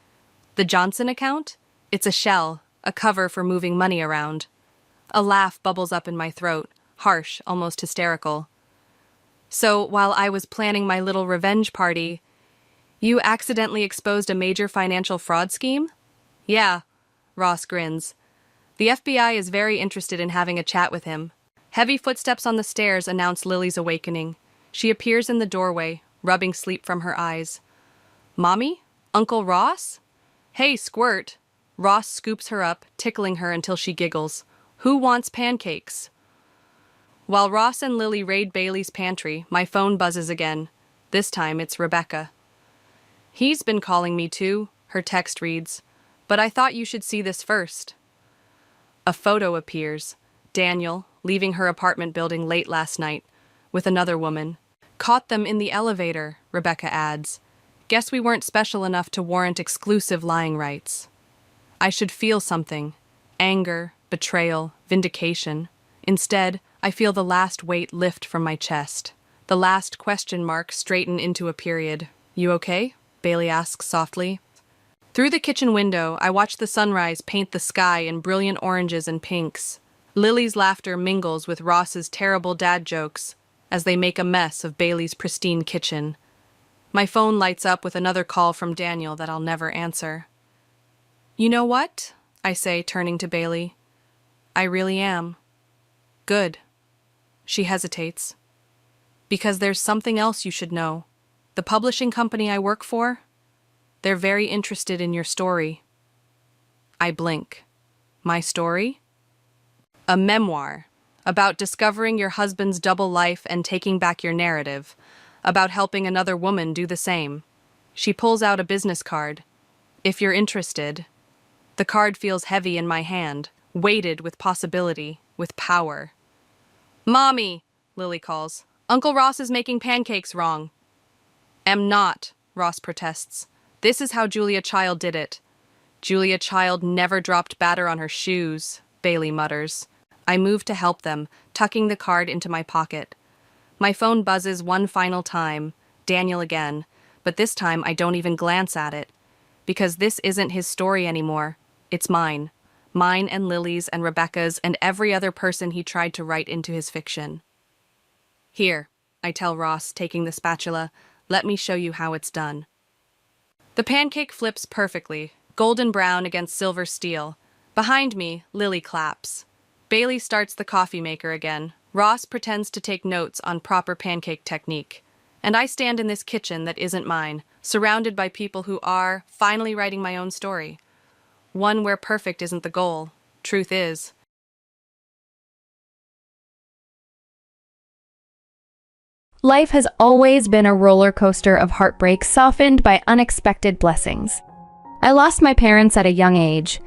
The Johnson account? It's a shell, a cover for moving money around. A laugh bubbles up in my throat, harsh, almost hysterical. So, while I was planning my little revenge party, you accidentally exposed a major financial fraud scheme? Yeah, Ross grins. The FBI is very interested in having a chat with him. Heavy footsteps on the stairs announce Lily's awakening. She appears in the doorway, rubbing sleep from her eyes. Mommy? Uncle Ross? Hey, Squirt. Ross scoops her up, tickling her until she giggles. Who wants pancakes? While Ross and Lily raid Bailey's pantry, my phone buzzes again. This time it's Rebecca. He's been calling me too, her text reads. But I thought you should see this first. A photo appears. Daniel, leaving her apartment building late last night, with another woman. Caught them in the elevator, Rebecca adds. Guess we weren't special enough to warrant exclusive lying rights. I should feel something. Anger, betrayal, vindication. Instead, I feel the last weight lift from my chest. The last question mark straighten into a period. You okay? Bailey asks softly. Through the kitchen window, I watch the sunrise paint the sky in brilliant oranges and pinks. Lily's laughter mingles with Ross's terrible dad jokes as they make a mess of Bailey's pristine kitchen. My phone lights up with another call from Daniel that I'll never answer. You know what? I say, turning to Bailey. I really am. Good. She hesitates. Because there's something else you should know. The publishing company I work for, they're very interested in your story. I blink. My story? A memoir, about discovering your husband's double life and taking back your narrative, about helping another woman do the same. She pulls out a business card. If you're interested. The card feels heavy in my hand, weighted with possibility, with power. Mommy, Lily calls. Uncle Ross is making pancakes wrong. Am not, Ross protests. This is how Julia Child did it. Julia Child never dropped batter on her shoes, Bailey mutters. I move to help them, tucking the card into my pocket. My phone buzzes one final time, Daniel again, but this time I don't even glance at it. Because this isn't his story anymore. It's mine. Mine and Lily's and Rebecca's and every other person he tried to write into his fiction. Here, I tell Ross, taking the spatula, let me show you how it's done. The pancake flips perfectly, golden brown against silver steel. Behind me, Lily claps. Bailey starts the coffee maker again. Ross pretends to take notes on proper pancake technique. And I stand in this kitchen that isn't mine, surrounded by people who are finally writing my own story. One where perfect isn't the goal. Truth is. Life has always been a roller coaster of heartbreak softened by unexpected blessings. I lost my parents at a young age,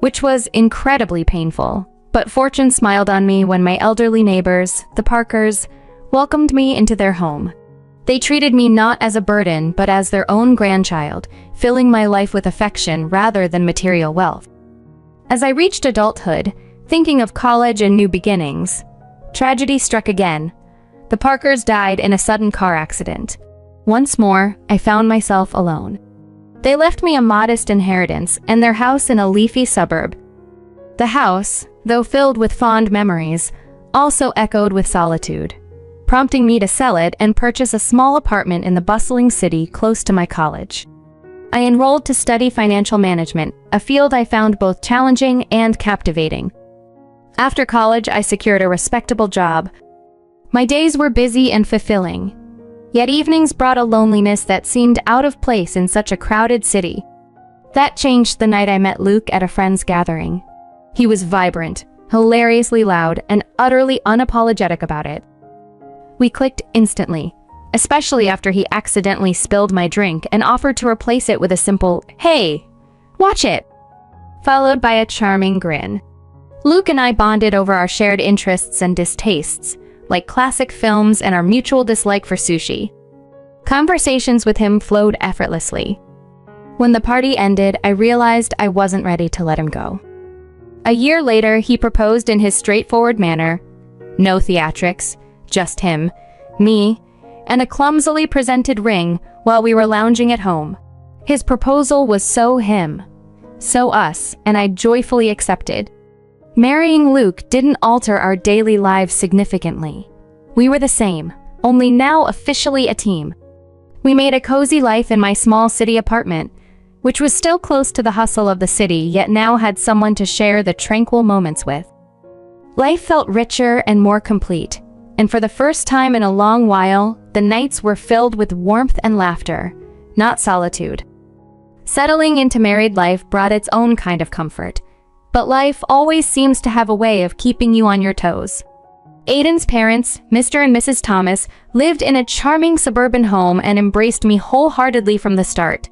which was incredibly painful, but fortune smiled on me when my elderly neighbors, the Parkers, welcomed me into their home. They treated me not as a burden but as their own grandchild, filling my life with affection rather than material wealth. As I reached adulthood, thinking of college and new beginnings, tragedy struck again. The Parkers died in a sudden car accident. Once more, I found myself alone. They left me a modest inheritance and their house in a leafy suburb. The house, though filled with fond memories, also echoed with solitude, prompting me to sell it and purchase a small apartment in the bustling city close to my college. I enrolled to study financial management, a field I found both challenging and captivating. After college, I secured a respectable job. My days were busy and fulfilling, yet evenings brought a loneliness that seemed out of place in such a crowded city. That changed the night I met Luke at a friend's gathering. He was vibrant, hilariously loud, and utterly unapologetic about it. We clicked instantly, especially after he accidentally spilled my drink and offered to replace it with a simple, "Hey, watch it," followed by a charming grin. Luke and I bonded over our shared interests and distastes, like classic films and our mutual dislike for sushi. Conversations with him flowed effortlessly. When the party ended, I realized I wasn't ready to let him go. A year later, he proposed in his straightforward manner. No theatrics, just him, me, and a clumsily presented ring while we were lounging at home. His proposal was so him, so us, and I joyfully accepted. Marrying Luke didn't alter our daily lives significantly. We were the same, only now officially a team. We made a cozy life in my small city apartment, which was still close to the hustle of the city, yet now had someone to share the tranquil moments with. Life felt richer and more complete, and for the first time in a long while, the nights were filled with warmth and laughter, not solitude. Settling into married life brought its own kind of comfort, but life always seems to have a way of keeping you on your toes. Aiden's parents, Mr. and Mrs. Thomas, lived in a charming suburban home and embraced me wholeheartedly from the start.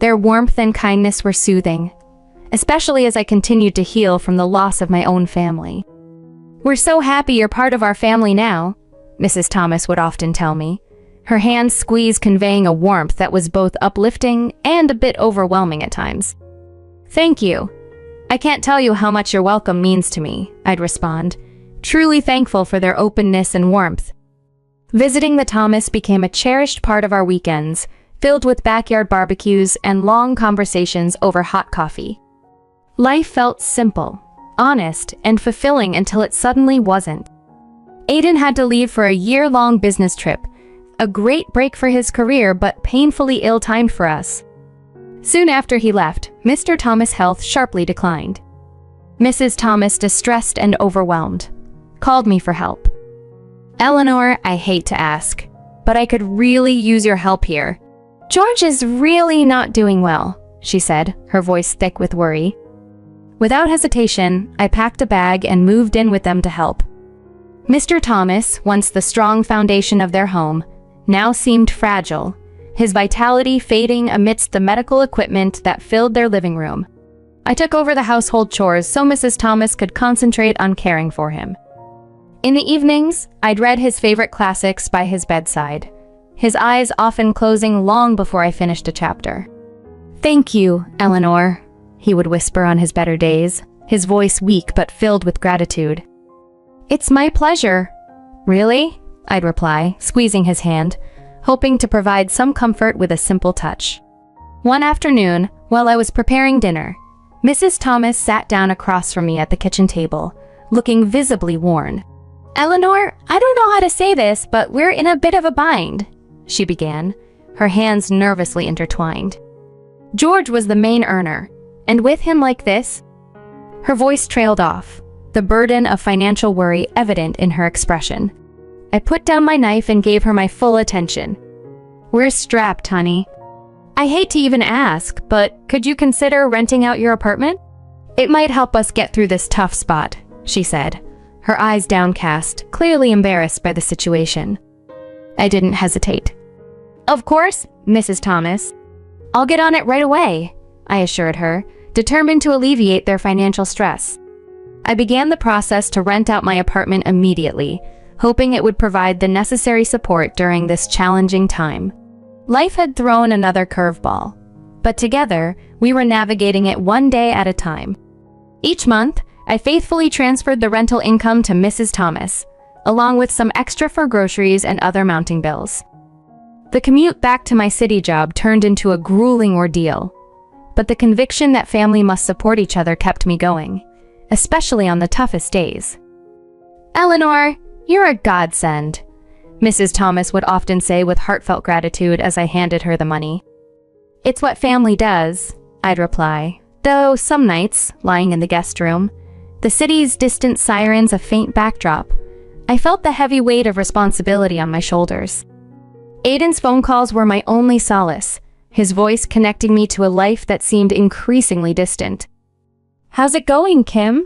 Their warmth and kindness were soothing, especially as I continued to heal from the loss of my own family. "We're so happy you're part of our family now," Mrs. Thomas would often tell me, her hands squeezed conveying a warmth that was both uplifting and a bit overwhelming at times. "Thank you. I can't tell you how much your welcome means to me," I'd respond, truly thankful for their openness and warmth. Visiting the Thomas became a cherished part of our weekends, filled with backyard barbecues and long conversations over hot coffee. Life felt simple, honest, and fulfilling until it suddenly wasn't. Aiden had to leave for a year-long business trip, a great break for his career but painfully ill-timed for us. Soon after he left, Mr. Thomas' health sharply declined. Mrs. Thomas, distressed and overwhelmed, called me for help. "Eleanor, I hate to ask, but I could really use your help here. George is really not doing well," she said, her voice thick with worry. Without hesitation, I packed a bag and moved in with them to help. Mr. Thomas, once the strong foundation of their home, now seemed fragile, his vitality fading amidst the medical equipment that filled their living room. I took over the household chores so Mrs. Thomas could concentrate on caring for him. In the evenings, I'd read his favorite classics by his bedside, his eyes often closing long before I finished a chapter. "Thank you, Eleanor," he would whisper on his better days, his voice weak but filled with gratitude. "It's my pleasure." "Really?" I'd reply, squeezing his hand, hoping to provide some comfort with a simple touch. One afternoon, while I was preparing dinner, Mrs. Thomas sat down across from me at the kitchen table, looking visibly worn. "Eleanor, I don't know how to say this, but we're in a bit of a bind," she began, her hands nervously intertwined. "George was the main earner, and with him like this..." Her voice trailed off, the burden of financial worry evident in her expression. I put down my knife and gave her my full attention. "We're strapped, honey. I hate to even ask, but could you consider renting out your apartment? It might help us get through this tough spot," she said, her eyes downcast, clearly embarrassed by the situation. I didn't hesitate. "Of course, Mrs. Thomas. I'll get on it right away," I assured her, determined to alleviate their financial stress. I began the process to rent out my apartment immediately, hoping it would provide the necessary support during this challenging time. Life had thrown another curveball, but together, we were navigating it one day at a time. Each month, I faithfully transferred the rental income to Mrs. Thomas, along with some extra for groceries and other mounting bills. The commute back to my city job turned into a grueling ordeal, but the conviction that family must support each other kept me going, especially on the toughest days. "Eleanor, you're a godsend," Mrs. Thomas would often say with heartfelt gratitude as I handed her the money. "It's what family does," I'd reply, though some nights, lying in the guest room, the city's distant sirens a faint backdrop, I felt the heavy weight of responsibility on my shoulders. Aiden's phone calls were my only solace, his voice connecting me to a life that seemed increasingly distant. "How's it going, Kim?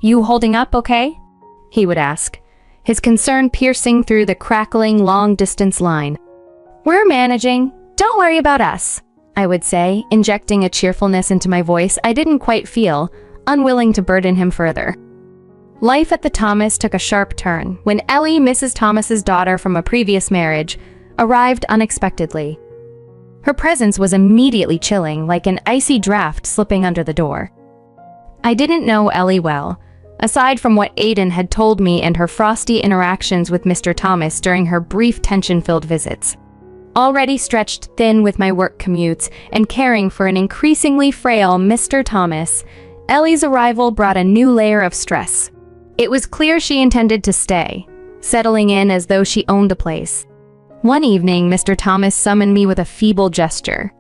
You holding up okay?" he would ask, his concern piercing through the crackling long-distance line. "We're managing. Don't worry about us," I would say, injecting a cheerfulness into my voice I didn't quite feel, unwilling to burden him further. Life at the Thomas took a sharp turn when Ellie, Mrs. Thomas's daughter from a previous marriage, arrived unexpectedly. Her presence was immediately chilling, like an icy draft slipping under the door. I didn't know Ellie well, aside from what Aiden had told me and her frosty interactions with Mr. Thomas during her brief tension-filled visits. Already stretched thin with my work commutes and caring for an increasingly frail Mr. Thomas, Ellie's arrival brought a new layer of stress. It was clear she intended to stay, settling in as though she owned the place. One evening, Mr. Thomas summoned me with a feeble gesture.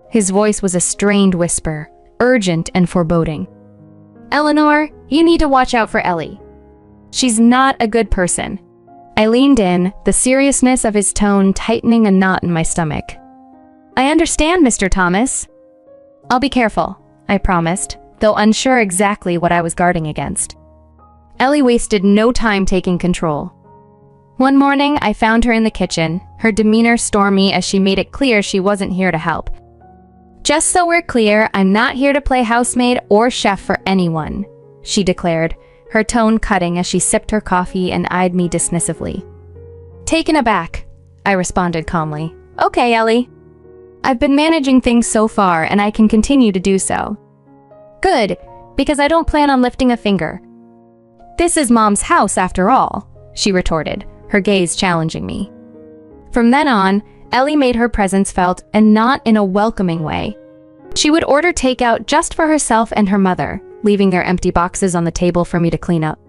His voice was a strained whisper, urgent and foreboding. "Eleanor, you need to watch out for Ellie. She's not a good person." I leaned in, the seriousness of his tone tightening a knot in my stomach. I understand, Mr. Thomas. I'll be careful, I promised, though unsure exactly what I was guarding against. Ellie wasted no time taking control. One morning, I found her in the kitchen, her demeanor stormy as she made it clear she wasn't here to help. "Just so we're clear, I'm not here to play housemaid or chef for anyone," she declared, her tone cutting as she sipped her coffee and eyed me dismissively. "Taken aback," I responded calmly. "Okay, Ellie. I've been managing things so far, and I can continue to do so." "Good, because I don't plan on lifting a finger." "This is Mom's house, after all," she retorted, her gaze challenging me. From then on, Ellie made her presence felt, and not in a welcoming way. She would order takeout just for herself and her mother, leaving their empty boxes on the table for me to clean up.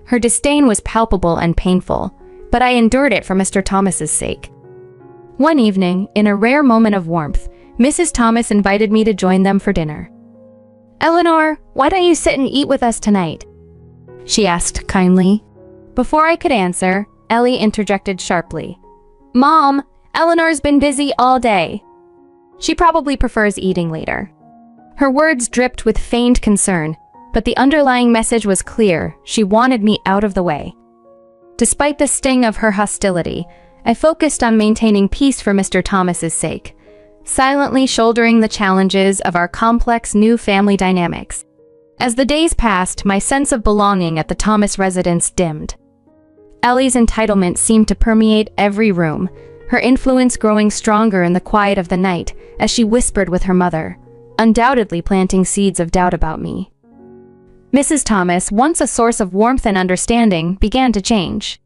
Her disdain was palpable and painful, but I endured it for Mr. Thomas's sake. One evening, in a rare moment of warmth, Mrs. Thomas invited me to join them for dinner. "Eleanor, why don't you sit and eat with us tonight?" she asked kindly. Before I could answer, Ellie interjected sharply. "Mom, Eleanor's been busy all day. She probably prefers eating later." Her words dripped with feigned concern, but the underlying message was clear: she wanted me out of the way. Despite the sting of her hostility, I focused on maintaining peace for Mr. Thomas's sake, silently shouldering the challenges of our complex new family dynamics. As the days passed, my sense of belonging at the Thomas residence dimmed. Ellie's entitlement seemed to permeate every room, her influence growing stronger in the quiet of the night as she whispered with her mother, undoubtedly planting seeds of doubt about me. Mrs. Thomas, once a source of warmth and understanding, began to change.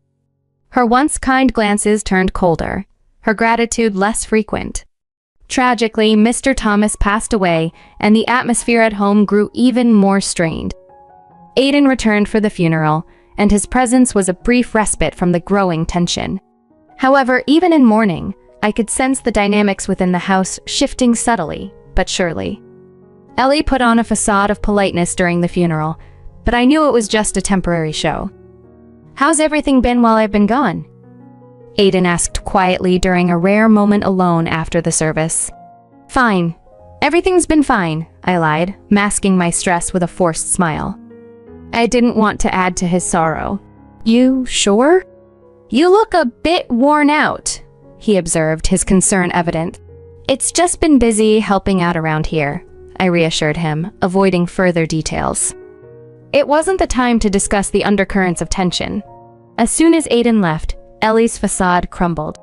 Her once kind glances turned colder, her gratitude less frequent. Tragically, Mr. Thomas passed away, and the atmosphere at home grew even more strained. Aiden returned for the funeral, and his presence was a brief respite from the growing tension. However, even in mourning, I could sense the dynamics within the house shifting subtly, but surely. Ellie put on a facade of politeness during the funeral, but I knew it was just a temporary show. "How's everything been while I've been gone?" Aiden asked quietly during a rare moment alone after the service. "Fine. Everything's been fine," I lied, masking my stress with a forced smile. I didn't want to add to his sorrow. "You sure? You look a bit worn out," he observed, his concern evident. "It's just been busy helping out around here," I reassured him, avoiding further details. It wasn't the time to discuss the undercurrents of tension. As soon as Aiden left, Ellie's facade crumbled.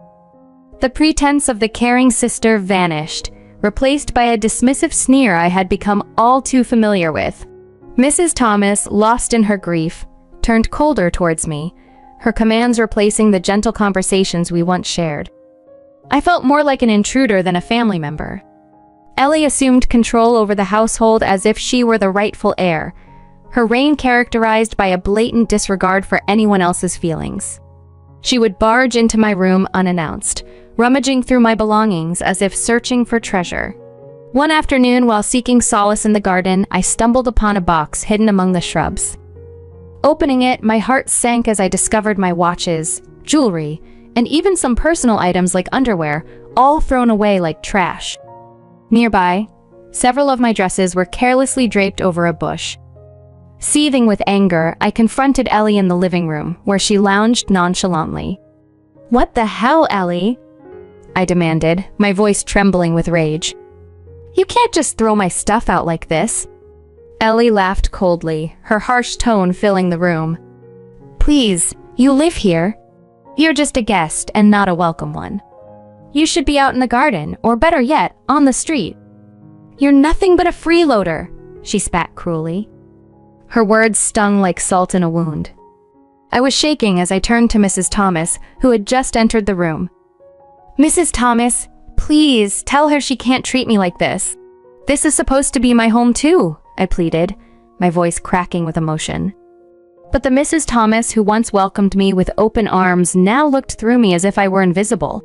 The pretense of the caring sister vanished, replaced by a dismissive sneer I had become all too familiar with. Mrs. Thomas, lost in her grief, turned colder towards me, her commands replacing the gentle conversations we once shared. I felt more like an intruder than a family member. Ellie assumed control over the household as if she were the rightful heir, her reign characterized by a blatant disregard for anyone else's feelings. She would barge into my room unannounced, rummaging through my belongings as if searching for treasure. One afternoon, while seeking solace in the garden, I stumbled upon a box hidden among the shrubs. Opening it, my heart sank as I discovered my watches, jewelry, and even some personal items like underwear, all thrown away like trash. Nearby, several of my dresses were carelessly draped over a bush. Seething with anger, I confronted Ellie in the living room, where she lounged nonchalantly. "What the hell, Ellie?" I demanded, my voice trembling with rage. "You can't just throw my stuff out like this." Ellie laughed coldly, her harsh tone filling the room. "Please, you live here. You're just a guest and not a welcome one. You should be out in the garden, or better yet, on the street. You're nothing but a freeloader," she spat cruelly. Her words stung like salt in a wound. I was shaking as I turned to Mrs. Thomas, who had just entered the room. "Mrs. Thomas, please tell her she can't treat me like this. This is supposed to be my home too," I pleaded, my voice cracking with emotion. But the Mrs. Thomas who once welcomed me with open arms now looked through me as if I were invisible.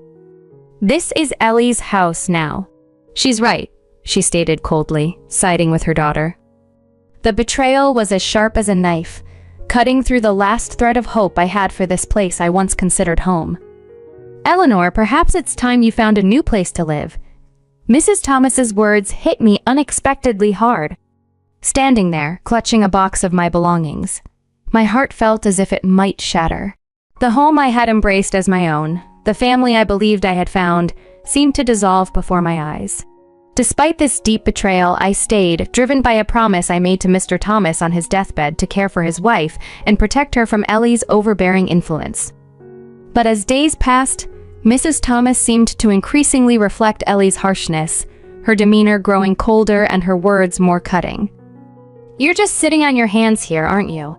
"This is Ellie's house now." "She's right," she stated coldly, siding with her daughter. The betrayal was as sharp as a knife, cutting through the last thread of hope I had for this place I once considered home. "Eleanor, perhaps it's time you found a new place to live. Mrs. Thomas's words hit me unexpectedly hard. Standing there, clutching a box of my belongings, my heart felt as if it might shatter. The home I had embraced as my own, the family I believed I had found, seemed to dissolve before my eyes. Despite this deep betrayal, I stayed, driven by a promise I made to Mr. Thomas on his deathbed to care for his wife and protect her from Ellie's overbearing influence. But as days passed, Mrs. Thomas seemed to increasingly reflect Ellie's harshness, her demeanor growing colder and her words more cutting. "You're just sitting on your hands here, aren't you?"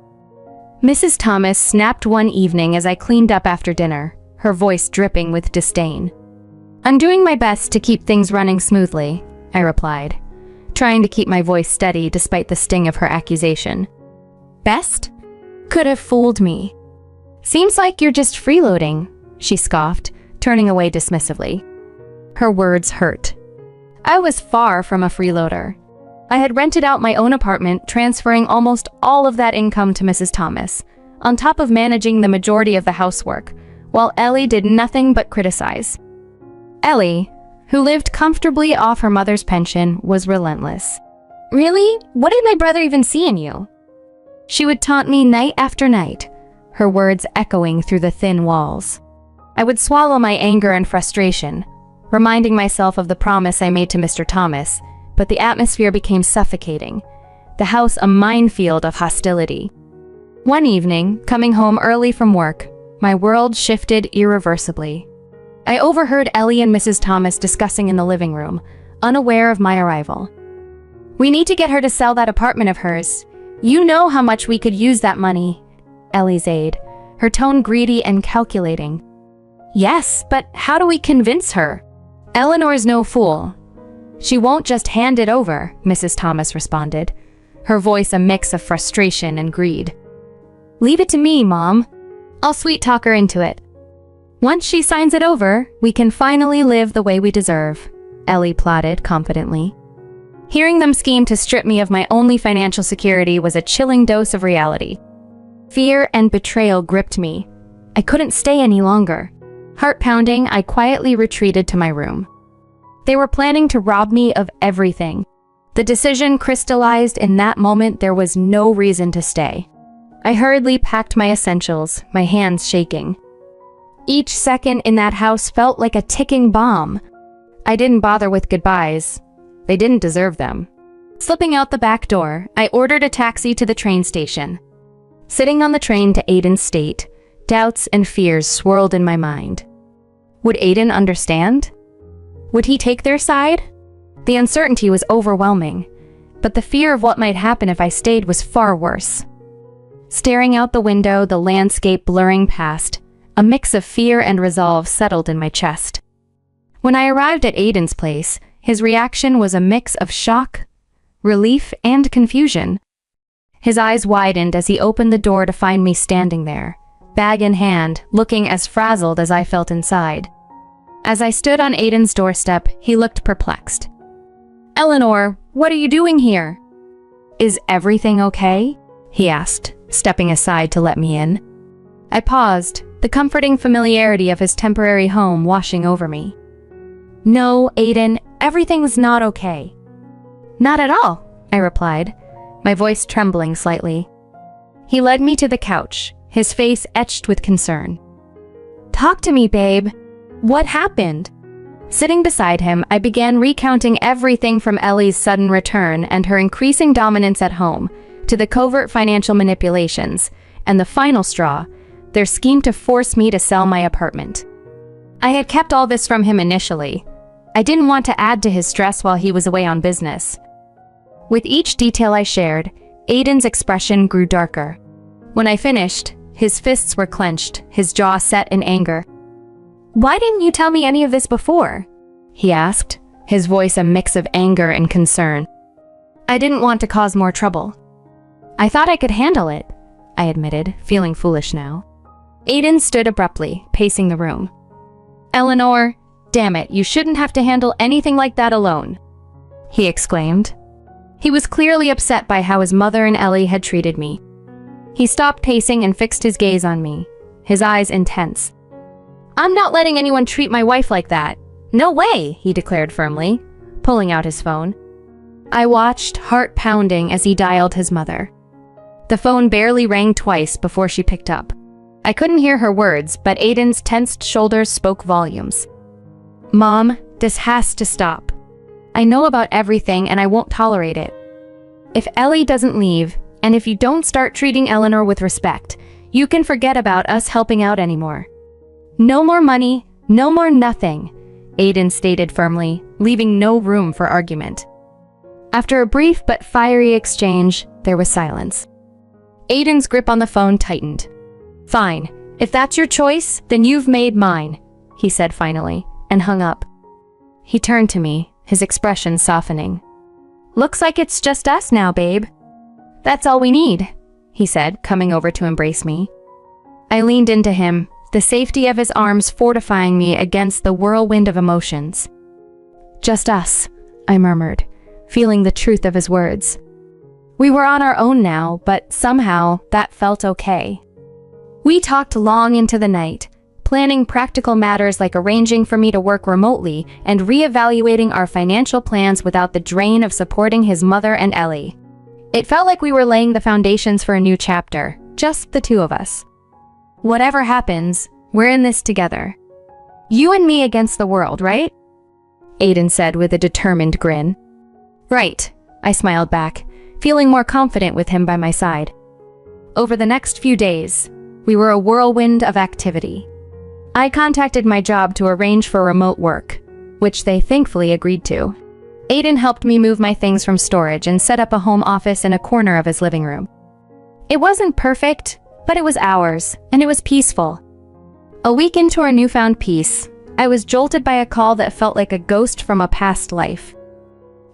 Mrs. Thomas snapped one evening as I cleaned up after dinner, her voice dripping with disdain. "I'm doing my best to keep things running smoothly," I replied, trying to keep my voice steady despite the sting of her accusation. "Best? Could have fooled me. Seems like you're just freeloading," she scoffed, turning away dismissively. Her words hurt. I was far from a freeloader. I had rented out my own apartment, transferring almost all of that income to Mrs. Thomas, on top of managing the majority of the housework, while Ellie did nothing but criticize. Ellie, who lived comfortably off her mother's pension, was relentless. "Really? What did my brother even see in you?" She would taunt me night after night, her words echoing through the thin walls. I would swallow my anger and frustration, reminding myself of the promise I made to Mr. Thomas, but the atmosphere became suffocating, the house a minefield of hostility. One evening, coming home early from work, my world shifted irreversibly. I overheard Ellie and Mrs. Thomas discussing in the living room, unaware of my arrival. "We need to get her to sell that apartment of hers. You know how much we could use that money," Ellie's aide, her tone greedy and calculating. "Yes, but how do we convince her? Eleanor's no fool. She won't just hand it over," Mrs. Thomas responded, her voice a mix of frustration and greed. "Leave it to me, Mom. I'll sweet-talk her into it. Once she signs it over, we can finally live the way we deserve," Ellie plotted confidently. Hearing them scheme to strip me of my only financial security was a chilling dose of reality. Fear and betrayal gripped me. I couldn't stay any longer. Heart pounding, I quietly retreated to my room. They were planning to rob me of everything. The decision crystallized in that moment. There was no reason to stay. I hurriedly packed my essentials, my hands shaking. Each second in that house felt like a ticking bomb. I didn't bother with goodbyes. They didn't deserve them. Slipping out the back door, I ordered a taxi to the train station. Sitting on the train to Aiden's state, doubts and fears swirled in my mind. Would Aiden understand? Would he take their side? The uncertainty was overwhelming, but the fear of what might happen if I stayed was far worse. Staring out the window, the landscape blurring past, a mix of fear and resolve settled in my chest. When I arrived at Aiden's place, his reaction was a mix of shock, relief, and confusion. His eyes widened as he opened the door to find me standing there, bag in hand, looking as frazzled as I felt inside. As I stood on Aiden's doorstep, he looked perplexed. "Eleanor, what are you doing here?" "Is everything okay?" he asked, stepping aside to let me in. I paused, the comforting familiarity of his temporary home washing over me. "No, Aiden, everything's not okay." "Not at all," I replied, my voice trembling slightly. He led me to the couch, his face etched with concern. "Talk to me, babe. What happened?" Sitting beside him, I began recounting everything from Ellie's sudden return and her increasing dominance at home, to the covert financial manipulations, and the final straw, their scheme to force me to sell my apartment. I had kept all this from him initially. I didn't want to add to his stress while he was away on business. With each detail I shared, Aiden's expression grew darker. When I finished, his fists were clenched, his jaw set in anger. "Why didn't you tell me any of this before?" he asked, his voice a mix of anger and concern. "I didn't want to cause more trouble. I thought I could handle it," I admitted, feeling foolish now. Aiden stood abruptly, pacing the room. "Eleanor, damn it, you shouldn't have to handle anything like that alone," he exclaimed. He was clearly upset by how his mother and Ellie had treated me. He stopped pacing and fixed his gaze on me, his eyes intense. "I'm not letting anyone treat my wife like that. No way," he declared firmly. pulling out his phone. I watched, heart pounding, as he dialed his mother. The phone barely rang twice before she picked up. I couldn't hear her words, but Aiden's tensed shoulders spoke volumes. "Mom, this has to stop. I know about everything and I won't tolerate it. If Ellie doesn't leave, and if you don't start treating Eleanor with respect, you can forget about us helping out anymore. No more money, no more nothing," Aiden stated firmly, leaving no room for argument. After a brief but fiery exchange, there was silence. Aiden's grip on the phone tightened. "Fine, if that's your choice, then you've made mine," he said finally, and hung up. He turned to me, his expression softening. "Looks like it's just us now, babe." "That's all we need," he said, coming over to embrace me. I leaned into him, the safety of his arms fortifying me against the whirlwind of emotions. "Just us," I murmured, feeling the truth of his words. We were on our own now, but somehow that felt okay. We talked long into the night, planning practical matters like arranging for me to work remotely and reevaluating our financial plans without the drain of supporting his mother and Ellie. It felt like we were laying the foundations for a new chapter, just the two of us. "Whatever happens, we're in this together. You and me against the world, right?" Aiden said with a determined grin. "Right," I smiled back, feeling more confident with him by my side. Over the next few days, we were a whirlwind of activity. I contacted my job to arrange for remote work, which they thankfully agreed to. Aiden helped me move my things from storage and set up a home office in a corner of his living room. It wasn't perfect, but it was ours, and it was peaceful. A week into our newfound peace, I was jolted by a call that felt like a ghost from a past life.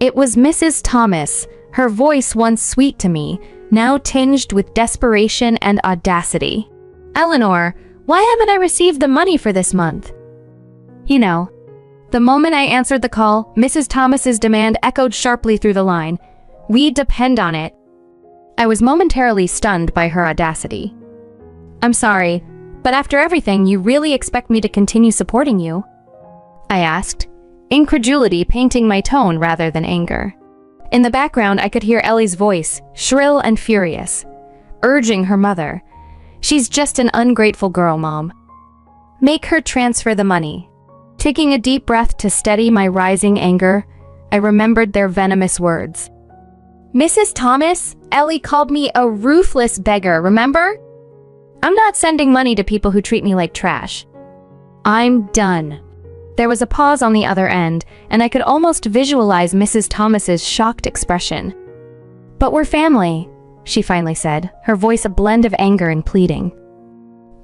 It was Mrs. Thomas, her voice once sweet to me, now tinged with desperation and audacity. "Eleanor, why haven't I received the money for this month?" You know, the moment I answered the call, Mrs. Thomas's demand echoed sharply through the line. "We depend on it." I was momentarily stunned by her audacity. "I'm sorry, but after everything, you really expect me to continue supporting you?" I asked, incredulity painting my tone rather than anger. In the background, I could hear Ellie's voice, shrill and furious, urging her mother. "She's just an ungrateful girl, Mom. Make her transfer the money." Taking a deep breath to steady my rising anger, I remembered their venomous words. "Mrs. Thomas, Ellie called me a ruthless beggar, remember? I'm not sending money to people who treat me like trash. I'm done." There was a pause on the other end, and I could almost visualize Mrs. Thomas's shocked expression. "But we're family," she finally said, her voice a blend of anger and pleading.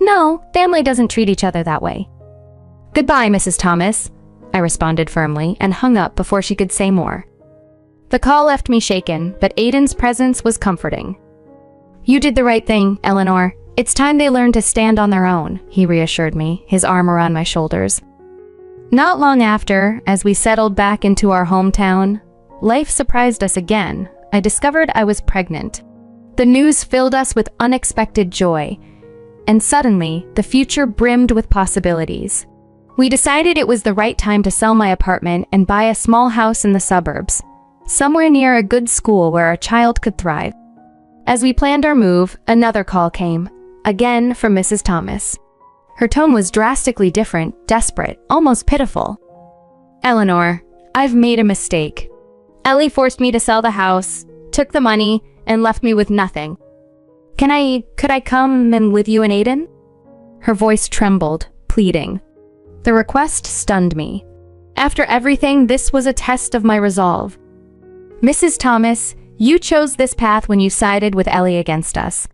"No, family doesn't treat each other that way." "Goodbye, Mrs. Thomas," I responded firmly and hung up before she could say more. The call left me shaken, but Aiden's presence was comforting. "You did the right thing, Eleanor. It's time they learn to stand on their own," he reassured me, his arm around my shoulders. Not long after, as we settled back into our hometown, life surprised us again. I discovered I was pregnant. The news filled us with unexpected joy, and suddenly, the future brimmed with possibilities. We decided it was the right time to sell my apartment and buy a small house in the suburbs, somewhere near a good school where our child could thrive. As we planned our move, another call came, again from Mrs. Thomas. Her tone was drastically different, desperate, almost pitiful. "Eleanor, I've made a mistake. Ellie forced me to sell the house, took the money, and left me with nothing. Could I come in with you and Aiden?" Her voice trembled, pleading. The request stunned me. After everything, this was a test of my resolve. "Mrs. Thomas, you chose this path when you sided with Ellie against us.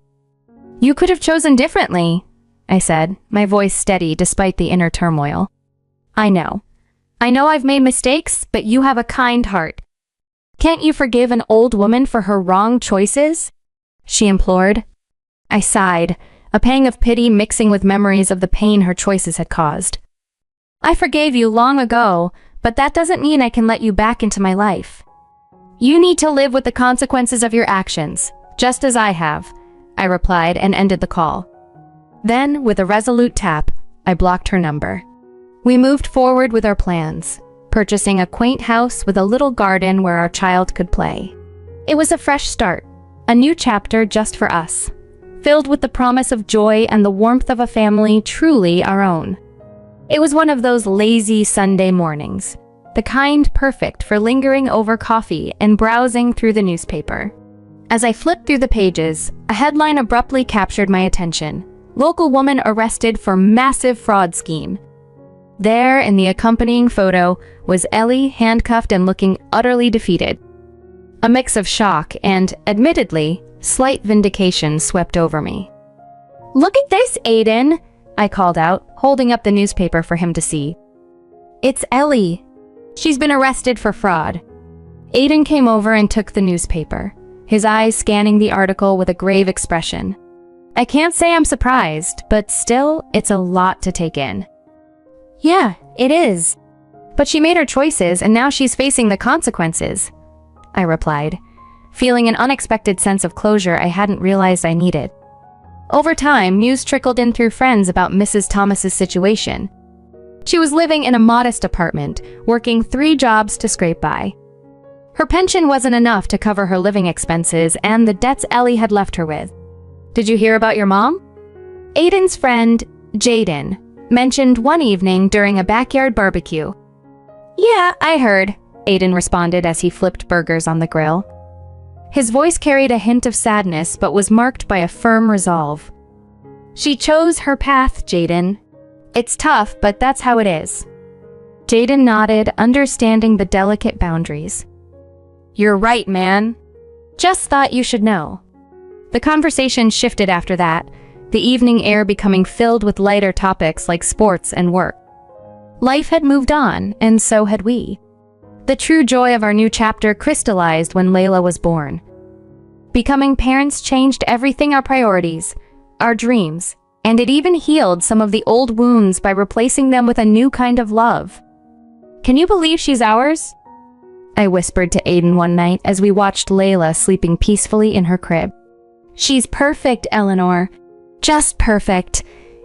You could have chosen differently," I said, my voice steady despite the inner turmoil. I know I've made mistakes, but you have a kind heart. Can't you forgive an old woman for her wrong choices?" she implored. I sighed, a pang of pity mixing with memories of the pain her choices had caused. "I forgave you long ago, but that doesn't mean I can let you back into my life. You need to live with the consequences of your actions, just as I have," I replied and ended the call. Then, with a resolute tap, I blocked her number. We moved forward with our plans, purchasing a quaint house with a little garden where our child could play. It was a fresh start, a new chapter just for us, filled with the promise of joy and the warmth of a family truly our own. It was one of those lazy Sunday mornings, the kind perfect for lingering over coffee and browsing through the newspaper. As I flipped through the pages, a headline abruptly captured my attention. Local woman arrested for massive fraud scheme. There, in the accompanying photo, was Ellie handcuffed and looking utterly defeated. A mix of shock and, admittedly, slight vindication swept over me. "Look at this, Aiden!" I called out, holding up the newspaper for him to see. "It's Ellie. She's been arrested for fraud." Aiden came over and took the newspaper, his eyes scanning the article with a grave expression. I can't say I'm surprised, but still, it's a lot to take in. "Yeah, it is. But she made her choices and now she's facing the consequences," I replied, feeling an unexpected sense of closure I hadn't realized I needed. Over time, news trickled in through friends about Mrs. Thomas's situation. She was living in a modest apartment, working 3 jobs to scrape by. Her pension wasn't enough to cover her living expenses and the debts Ellie had left her with. "Did you hear about your mom?" Aiden's friend, Jaden, mentioned one evening during a backyard barbecue. "Yeah, I heard," Aiden responded as he flipped burgers on the grill. His voice carried a hint of sadness but was marked by a firm resolve. "She chose her path, Jaden. It's tough, but that's how it is." Jaden nodded, understanding the delicate boundaries. "You're right, man. Just thought you should know." The conversation shifted after that, the evening air becoming filled with lighter topics like sports and work. Life had moved on, and so had we. The true joy of our new chapter crystallized when Layla was born. Becoming parents changed everything: our priorities, our dreams, and it even healed some of the old wounds by replacing them with a new kind of love. "Can you believe she's ours?" I whispered to Aiden one night as we watched Layla sleeping peacefully in her crib. "She's perfect, Eleanor. Just perfect,"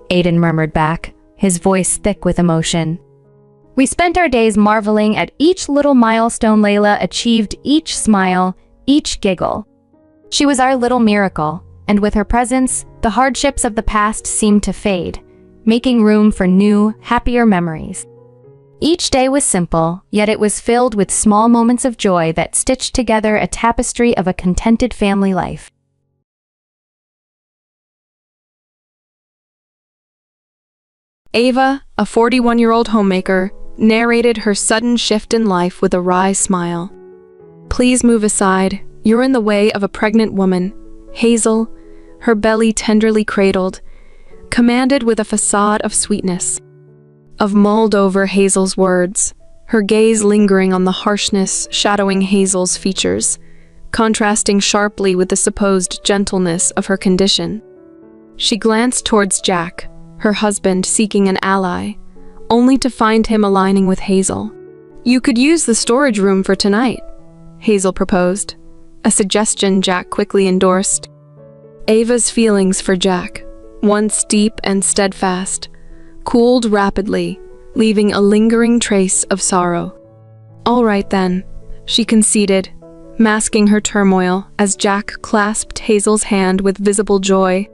Aiden murmured back, his voice thick with emotion. We spent our days marveling at each little milestone Layla achieved, each smile, each giggle. She was our little miracle, and with her presence, the hardships of the past seemed to fade, making room for new, happier memories. Each day was simple, yet it was filled with small moments of joy that stitched together a tapestry of a contented family life. Ava, a 41-year-old homemaker, narrated her sudden shift in life with a wry smile. "Please move aside. You're in the way of a pregnant woman." Hazel, her belly tenderly cradled, commanded with a facade of sweetness. I've mulled over Hazel's words, her gaze lingering on the harshness shadowing Hazel's features, contrasting sharply with the supposed gentleness of her condition. She glanced towards Jack, her husband seeking an ally, only to find him aligning with Hazel. "You could use the storage room for tonight," Hazel proposed, a suggestion Jack quickly endorsed. Ava's feelings for Jack, once deep and steadfast, cooled rapidly, leaving a lingering trace of sorrow. "All right then," she conceded, masking her turmoil as Jack clasped Hazel's hand with visible joy.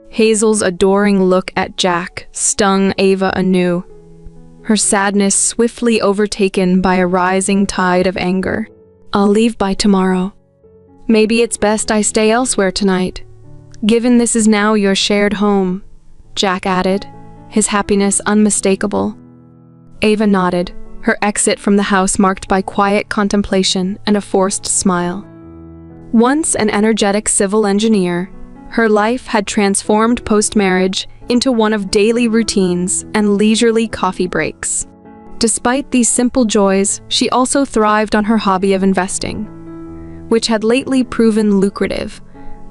Hazel's adoring look at Jack stung Ava anew, her sadness swiftly overtaken by a rising tide of anger. "I'll leave by tomorrow. Maybe it's best I stay elsewhere tonight, given this is now your shared home," Jack added, his happiness unmistakable. Ava nodded, her exit from the house marked by quiet contemplation and a forced smile. Once an energetic civil engineer, her life had transformed post-marriage into one of daily routines and leisurely coffee breaks. Despite these simple joys, she also thrived on her hobby of investing, which had lately proven lucrative,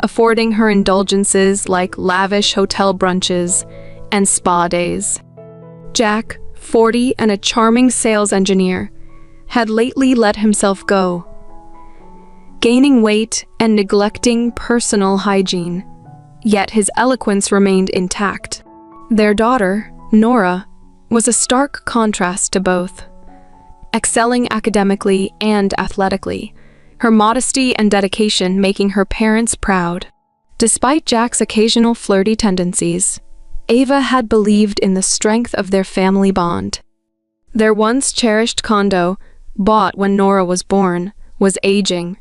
affording her indulgences like lavish hotel brunches and spa days. Jack, 40 and a charming sales engineer, had lately let himself go, gaining weight and neglecting personal hygiene, yet his eloquence remained intact. Their daughter, Nora, was a stark contrast to both. excelling academically and athletically, her modesty and dedication making her parents proud. Despite Jack's occasional flirty tendencies, Ava had believed in the strength of their family bond. Their once cherished condo, bought when Nora was born, was aging,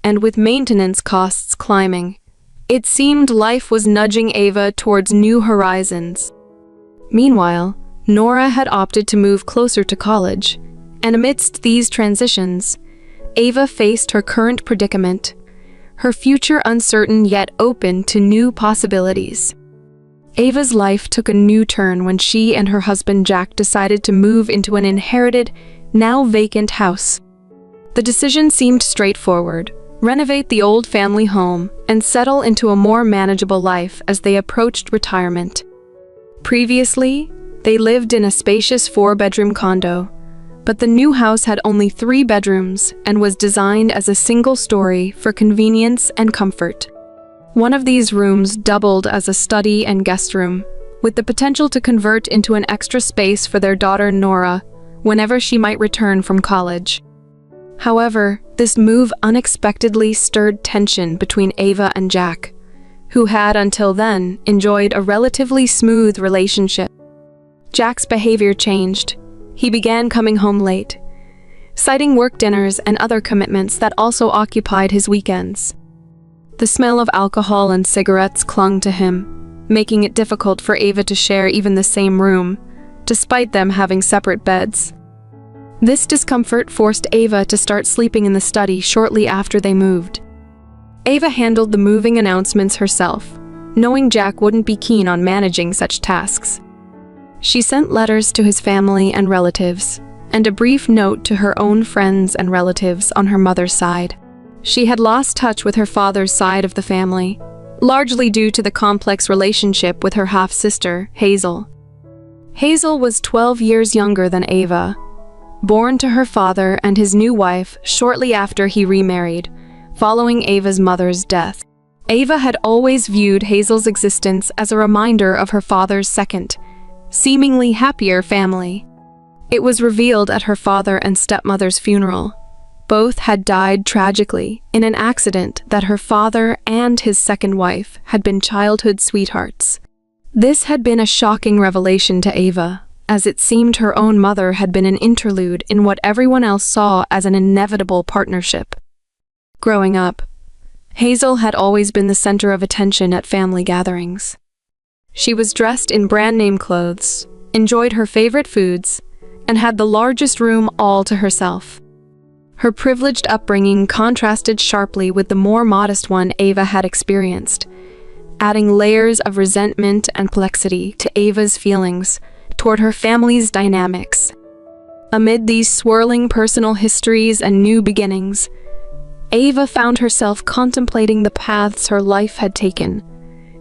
and with maintenance costs climbing, it seemed life was nudging Ava towards new horizons. Meanwhile, Nora had opted to move closer to college, and amidst these transitions, Ava faced her current predicament, her future uncertain yet open to new possibilities. Ava's life took a new turn when she and her husband Jack decided to move into an inherited, now vacant house. The decision seemed straightforward: renovate the old family home and settle into a more manageable life as they approached retirement. Previously, they lived in a spacious 4-bedroom condo, but the new house had only 3 bedrooms and was designed as a single story for convenience and comfort. One of these rooms doubled as a study and guest room, with the potential to convert into an extra space for their daughter Nora whenever she might return from college. However, this move unexpectedly stirred tension between Ava and Jack, who had until then enjoyed a relatively smooth relationship. Jack's behavior changed. He began coming home late, citing work dinners and other commitments that also occupied his weekends. The smell of alcohol and cigarettes clung to him, making it difficult for Ava to share even the same room, despite them having separate beds. This discomfort forced Ava to start sleeping in the study shortly after they moved. Ava handled the moving announcements herself, knowing Jack wouldn't be keen on managing such tasks. She sent letters to his family and relatives, and a brief note to her own friends and relatives on her mother's side. She had lost touch with her father's side of the family, largely due to the complex relationship with her half-sister, Hazel. Hazel was 12 years younger than Ava, born to her father and his new wife shortly after he remarried, following Ava's mother's death. Ava had always viewed Hazel's existence as a reminder of her father's second, seemingly happier family. It was revealed at her father and stepmother's funeral. Both had died tragically in an accident that her father and his second wife had been childhood sweethearts. This had been a shocking revelation to Ava, as it seemed her own mother had been an interlude in what everyone else saw as an inevitable partnership. Growing up, Hazel had always been the center of attention at family gatherings. She was dressed in brand-name clothes, enjoyed her favorite foods, and had the largest room all to herself. Her privileged upbringing contrasted sharply with the more modest one Ava had experienced, adding layers of resentment and complexity to Ava's feelings toward her family's dynamics. Amid these swirling personal histories and new beginnings, Ava found herself contemplating the paths her life had taken,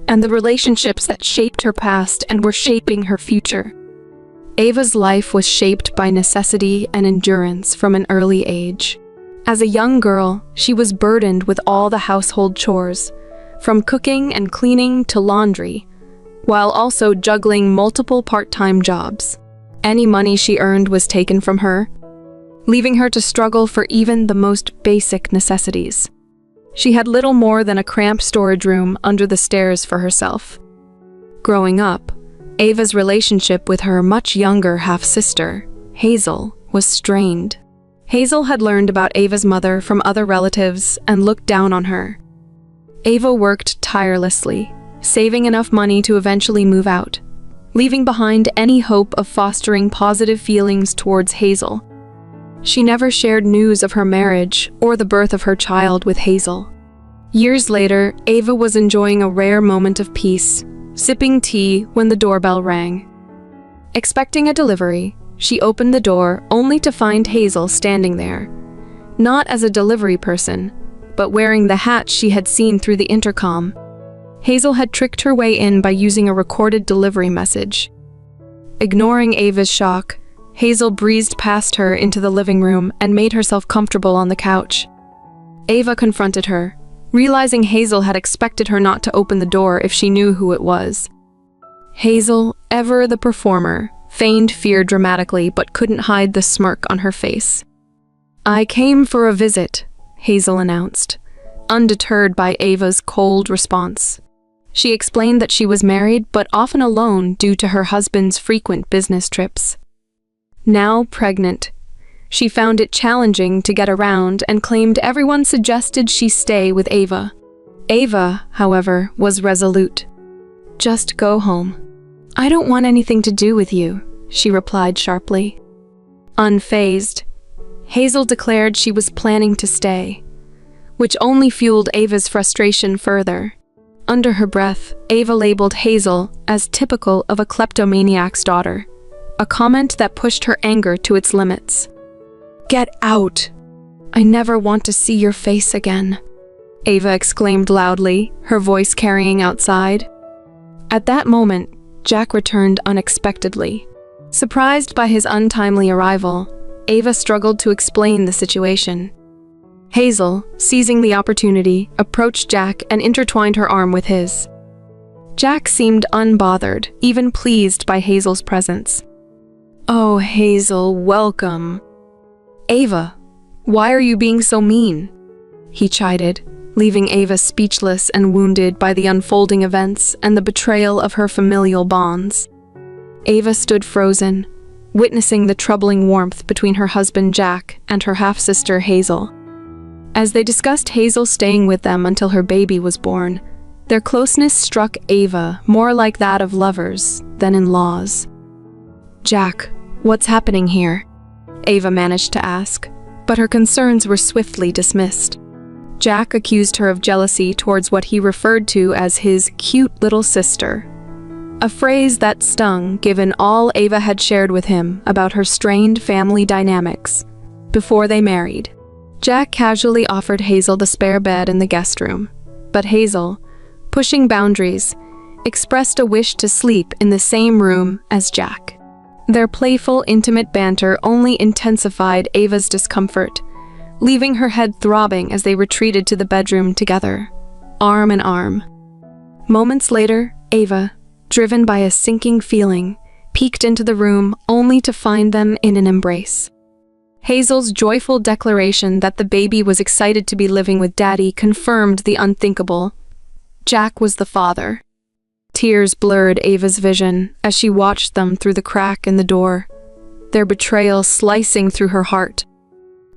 and the relationships that shaped her past and were shaping her future. Ava's life was shaped by necessity and endurance from an early age. As a young girl, she was burdened with all the household chores, from cooking and cleaning to laundry, while also juggling multiple part-time jobs. Any money she earned was taken from her, leaving her to struggle for even the most basic necessities. She had little more than a cramped storage room under the stairs for herself. Growing up, Ava's relationship with her much younger half-sister, Hazel, was strained. Hazel had learned about Ava's mother from other relatives and looked down on her. Ava worked tirelessly, saving enough money to eventually move out, leaving behind any hope of fostering positive feelings towards Hazel. She never shared news of her marriage or the birth of her child with Hazel. Years later, Ava was enjoying a rare moment of peace, sipping tea when the doorbell rang. Expecting a delivery, she opened the door only to find Hazel standing there, not as a delivery person, but wearing the hat she had seen through the intercom. Hazel had tricked her way in by using a recorded delivery message. Ignoring Ava's shock, Hazel breezed past her into the living room and made herself comfortable on the couch. Ava confronted her, realizing Hazel had expected her not to open the door if she knew who it was. Hazel, ever the performer, feigned fear dramatically but couldn't hide the smirk on her face. "I came for a visit," Hazel announced, undeterred by Ava's cold response. She explained that she was married but often alone due to her husband's frequent business trips. Now pregnant, she found it challenging to get around and claimed everyone suggested she stay with Ava. Ava, however, was resolute. "Just go home." "I don't want anything to do with you," she replied sharply. Unfazed, Hazel declared she was planning to stay, which only fueled Ava's frustration further. Under her breath, Ava labeled Hazel as typical of a kleptomaniac's daughter, a comment that pushed her anger to its limits. "Get out! I never want to see your face again," Ava exclaimed loudly, her voice carrying outside. At that moment, Jack returned unexpectedly. Surprised by his untimely arrival, Ava struggled to explain the situation. Hazel, seizing the opportunity, approached Jack and intertwined her arm with his. Jack seemed unbothered, even pleased by Hazel's presence. "Oh, Hazel, welcome." "Ava, why are you being so mean?" he chided, leaving Ava speechless and wounded by the unfolding events and the betrayal of her familial bonds. Ava stood frozen, witnessing the troubling warmth between her husband Jack and her half-sister Hazel. As they discussed Hazel staying with them until her baby was born, their closeness struck Ava more like that of lovers than in-laws. "Jack, what's happening here?" Ava managed to ask, but her concerns were swiftly dismissed. Jack accused her of jealousy towards what he referred to as his cute little sister, a phrase that stung given all Ava had shared with him about her strained family dynamics before they married. Jack casually offered Hazel the spare bed in the guest room, but Hazel, pushing boundaries, expressed a wish to sleep in the same room as Jack. Their playful, intimate banter only intensified Ava's discomfort, leaving her head throbbing as they retreated to the bedroom together, arm in arm. Moments later, Ava, driven by a sinking feeling, peeked into the room only to find them in an embrace. Hazel's joyful declaration that the baby was excited to be living with Daddy confirmed the unthinkable. Jack was the father. Tears blurred Ava's vision as she watched them through the crack in the door, their betrayal slicing through her heart.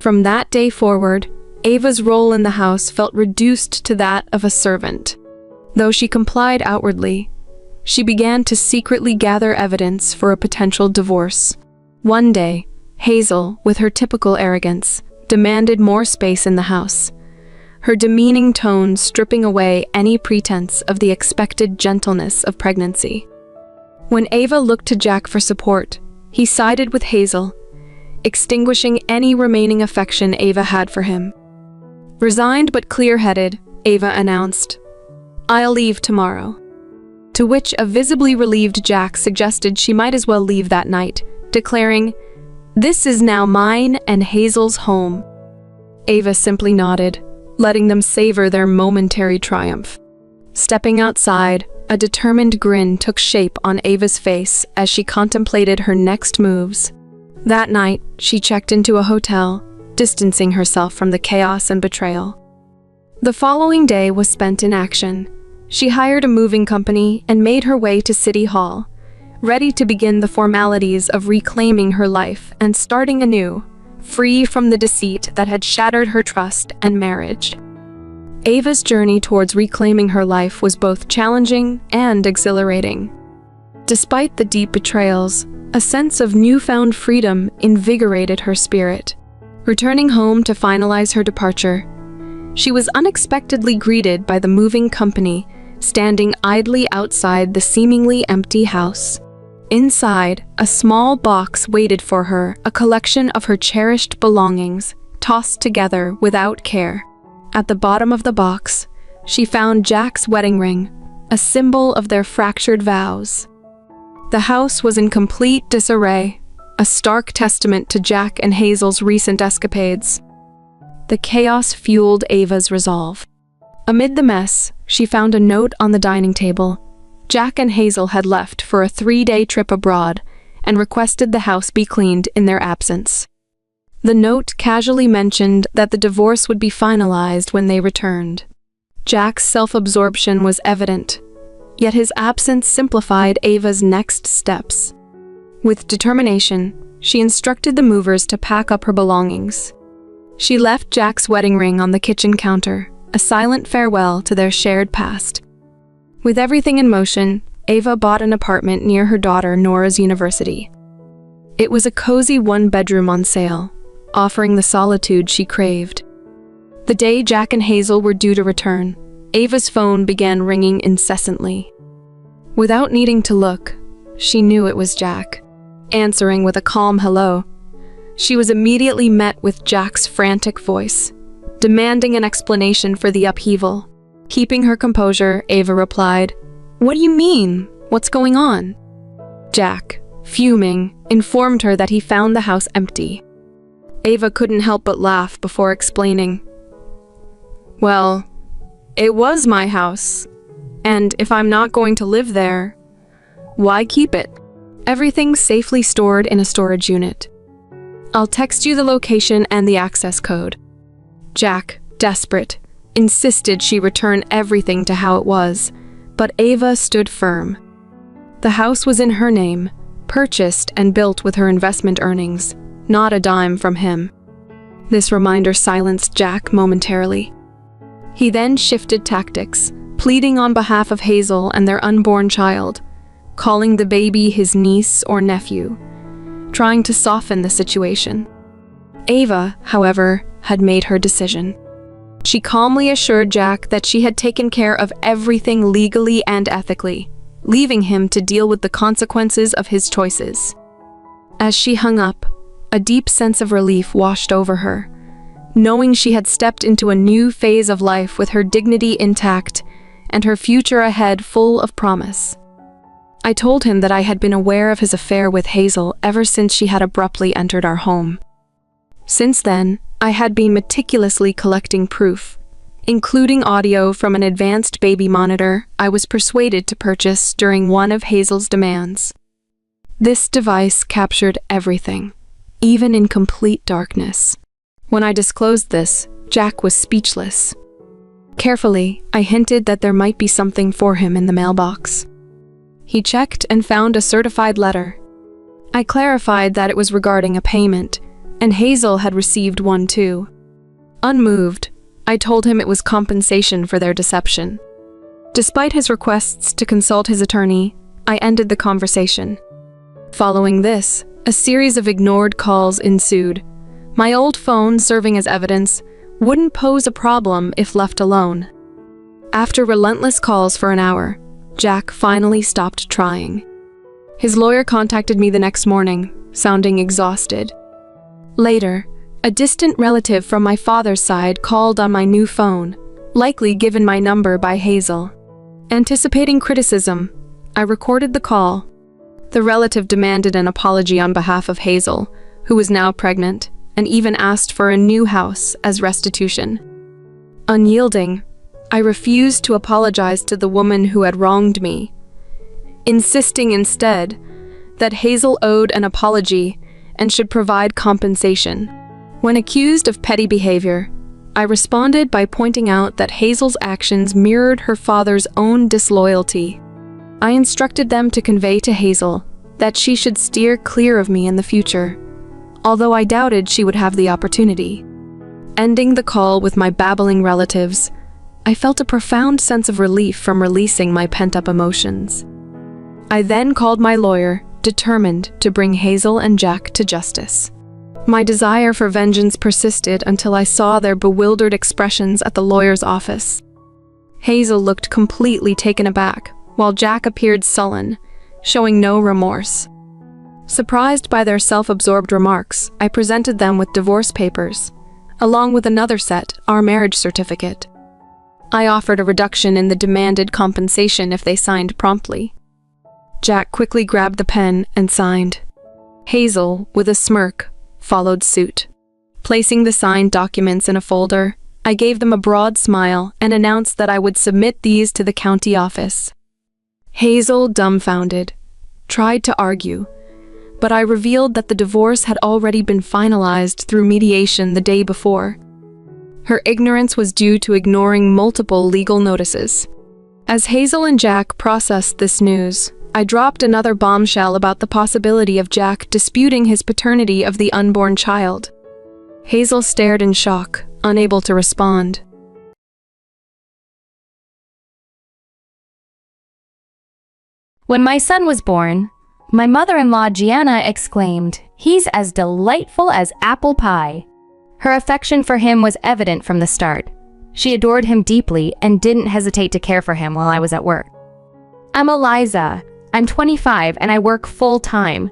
From that day forward, Ava's role in the house felt reduced to that of a servant. Though she complied outwardly, she began to secretly gather evidence for a potential divorce. One day, Hazel, with her typical arrogance, demanded more space in the house, her demeaning tone stripping away any pretense of the expected gentleness of pregnancy. When Ava looked to Jack for support, he sided with Hazel, extinguishing any remaining affection Ava had for him. Resigned but clear-headed, Ava announced, "I'll leave tomorrow." To which a visibly relieved Jack suggested she might as well leave that night, declaring, "This is now mine and Hazel's home." Ava simply nodded, letting them savor their momentary triumph. Stepping outside, a determined grin took shape on Ava's face as she contemplated her next moves. That night, she checked into a hotel, distancing herself from the chaos and betrayal. The following day was spent in action. She hired a moving company and made her way to City Hall, ready to begin the formalities of reclaiming her life and starting anew, free from the deceit that had shattered her trust and marriage. Ava's journey towards reclaiming her life was both challenging and exhilarating. Despite the deep betrayals, a sense of newfound freedom invigorated her spirit. Returning home to finalize her departure, she was unexpectedly greeted by the moving company standing idly outside the seemingly empty house. Inside, a small box waited for her, a collection of her cherished belongings, tossed together without care. At the bottom of the box, she found Jack's wedding ring, a symbol of their fractured vows. The house was in complete disarray, a stark testament to Jack and Hazel's recent escapades. The chaos fueled Ava's resolve. Amid the mess, she found a note on the dining table. Jack and Hazel had left for a 3-day trip abroad, and requested the house be cleaned in their absence. The note casually mentioned that the divorce would be finalized when they returned. Jack's self-absorption was evident, yet his absence simplified Ava's next steps. With determination, she instructed the movers to pack up her belongings. She left Jack's wedding ring on the kitchen counter, a silent farewell to their shared past. With everything in motion, Ava bought an apartment near her daughter Nora's university. It was a cozy one-bedroom on sale, offering the solitude she craved. The day Jack and Hazel were due to return, Ava's phone began ringing incessantly. Without needing to look, she knew it was Jack. Answering with a calm hello, she was immediately met with Jack's frantic voice, demanding an explanation for the upheaval. Keeping her composure, Ava replied, "What do you mean? What's going on?" Jack, fuming, informed her that he found the house empty. Ava couldn't help but laugh before explaining, "Well, it was my house, and if I'm not going to live there, why keep it? Everything's safely stored in a storage unit. I'll text you the location and the access code." Jack, desperate, insisted she return everything to how it was, but Ava stood firm. The house was in her name, purchased and built with her investment earnings, not a dime from him. This reminder silenced Jack momentarily. He then shifted tactics, pleading on behalf of Hazel and their unborn child, calling the baby his niece or nephew, trying to soften the situation. Ava, however, had made her decision. She calmly assured Jack that she had taken care of everything legally and ethically, leaving him to deal with the consequences of his choices. As she hung up, a deep sense of relief washed over her, knowing she had stepped into a new phase of life with her dignity intact and her future ahead full of promise. I told him that I had been aware of his affair with Hazel ever since she had abruptly entered our home. Since then, I had been meticulously collecting proof, including audio from an advanced baby monitor I was persuaded to purchase during one of Hazel's demands. This device captured everything, even in complete darkness. When I disclosed this, Jack was speechless. Carefully, I hinted that there might be something for him in the mailbox. He checked and found a certified letter. I clarified that it was regarding a payment, and Hazel had received one too. Unmoved, I told him it was compensation for their deception. Despite his requests to consult his attorney, I ended the conversation. Following this, a series of ignored calls ensued. My old phone, serving as evidence, wouldn't pose a problem if left alone. After relentless calls for an hour, Jack finally stopped trying. His lawyer contacted me the next morning, sounding exhausted. Later, a distant relative from my father's side called on my new phone, likely given my number by Hazel. Anticipating criticism, I recorded the call. The relative demanded an apology on behalf of Hazel, who was now pregnant, and even asked for a new house as restitution. Unyielding, I refused to apologize to the woman who had wronged me, insisting instead that Hazel owed an apology and should provide compensation. When accused of petty behavior, I responded by pointing out that Hazel's actions mirrored her father's own disloyalty. I instructed them to convey to Hazel that she should steer clear of me in the future, although I doubted she would have the opportunity. Ending the call with my babbling relatives, I felt a profound sense of relief from releasing my pent-up emotions. I then called my lawyer, determined to bring Hazel and Jack to justice. My desire for vengeance persisted until I saw their bewildered expressions at the lawyer's office. Hazel looked completely taken aback, while Jack appeared sullen, showing no remorse. Surprised by their self-absorbed remarks, I presented them with divorce papers, along with another set, our marriage certificate. I offered a reduction in the demanded compensation if they signed promptly. Jack quickly grabbed the pen and signed. Hazel, with a smirk, followed suit. Placing the signed documents in a folder, I gave them a broad smile and announced that I would submit these to the county office. Hazel, dumbfounded, tried to argue, but I revealed that the divorce had already been finalized through mediation the day before. Her ignorance was due to ignoring multiple legal notices. As Hazel and Jack processed this news, I dropped another bombshell about the possibility of Jack disputing his paternity of the unborn child. Hazel stared in shock, unable to respond. When my son was born, my mother-in-law Gianna exclaimed, "He's as delightful as apple pie." Her affection for him was evident from the start. She adored him deeply and didn't hesitate to care for him while I was at work. "I'm Eliza. I'm 25 and I work full-time."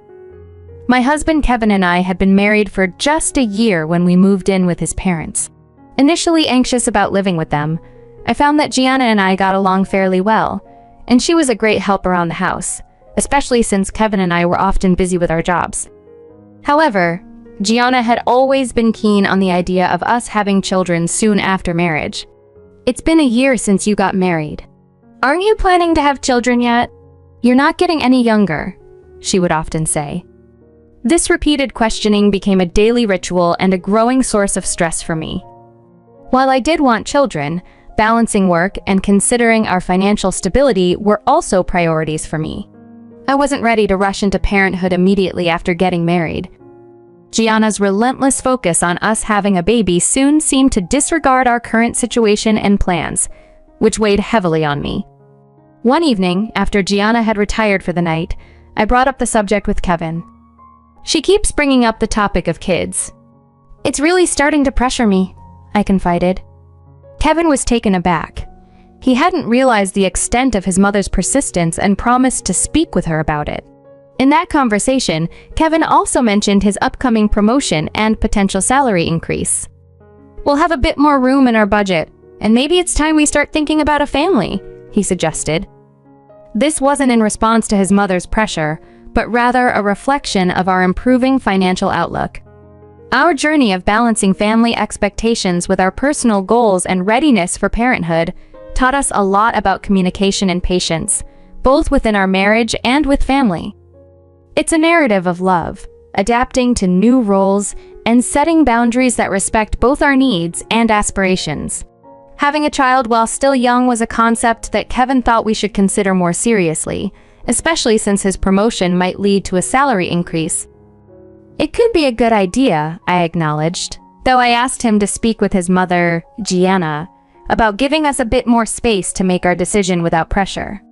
My husband Kevin and I had been married for just a year when we moved in with his parents. Initially anxious about living with them, I found that Gianna and I got along fairly well, and she was a great help around the house, especially since Kevin and I were often busy with our jobs. However, Gianna had always been keen on the idea of us having children soon after marriage. "It's been a year since you got married. Aren't you planning to have children yet? You're not getting any younger," she would often say. This repeated questioning became a daily ritual and a growing source of stress for me. While I did want children, balancing work and considering our financial stability were also priorities for me. I wasn't ready to rush into parenthood immediately after getting married. Gianna's relentless focus on us having a baby soon seemed to disregard our current situation and plans, which weighed heavily on me. One evening, after Gianna had retired for the night, I brought up the subject with Kevin. "She keeps bringing up the topic of kids. It's really starting to pressure me," I confided. Kevin was taken aback. He hadn't realized the extent of his mother's persistence and promised to speak with her about it. In that conversation, Kevin also mentioned his upcoming promotion and potential salary increase. "We'll have a bit more room in our budget, and maybe it's time we start thinking about a family," he suggested. This wasn't in response to his mother's pressure, but rather a reflection of our improving financial outlook. Our journey of balancing family expectations with our personal goals and readiness for parenthood taught us a lot about communication and patience, both within our marriage and with family. It's a narrative of love, adapting to new roles, and setting boundaries that respect both our needs and aspirations. Having a child while still young was a concept that Kevin thought we should consider more seriously, especially since his promotion might lead to a salary increase. "It could be a good idea," I acknowledged, though I asked him to speak with his mother, Gianna, about giving us a bit more space to make our decision without pressure.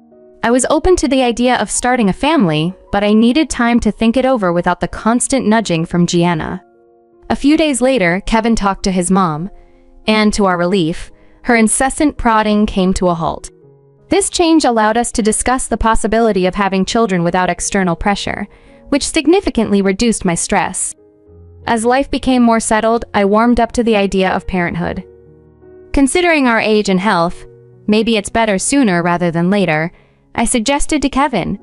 I was open to the idea of starting a family, but I needed time to think it over without the constant nudging from Gianna. A few days later, Kevin talked to his mom, and to our relief, her incessant prodding came to a halt. This change allowed us to discuss the possibility of having children without external pressure, which significantly reduced my stress. As life became more settled, I warmed up to the idea of parenthood. Considering our age and health, maybe it's better sooner rather than later, I suggested to Kevin.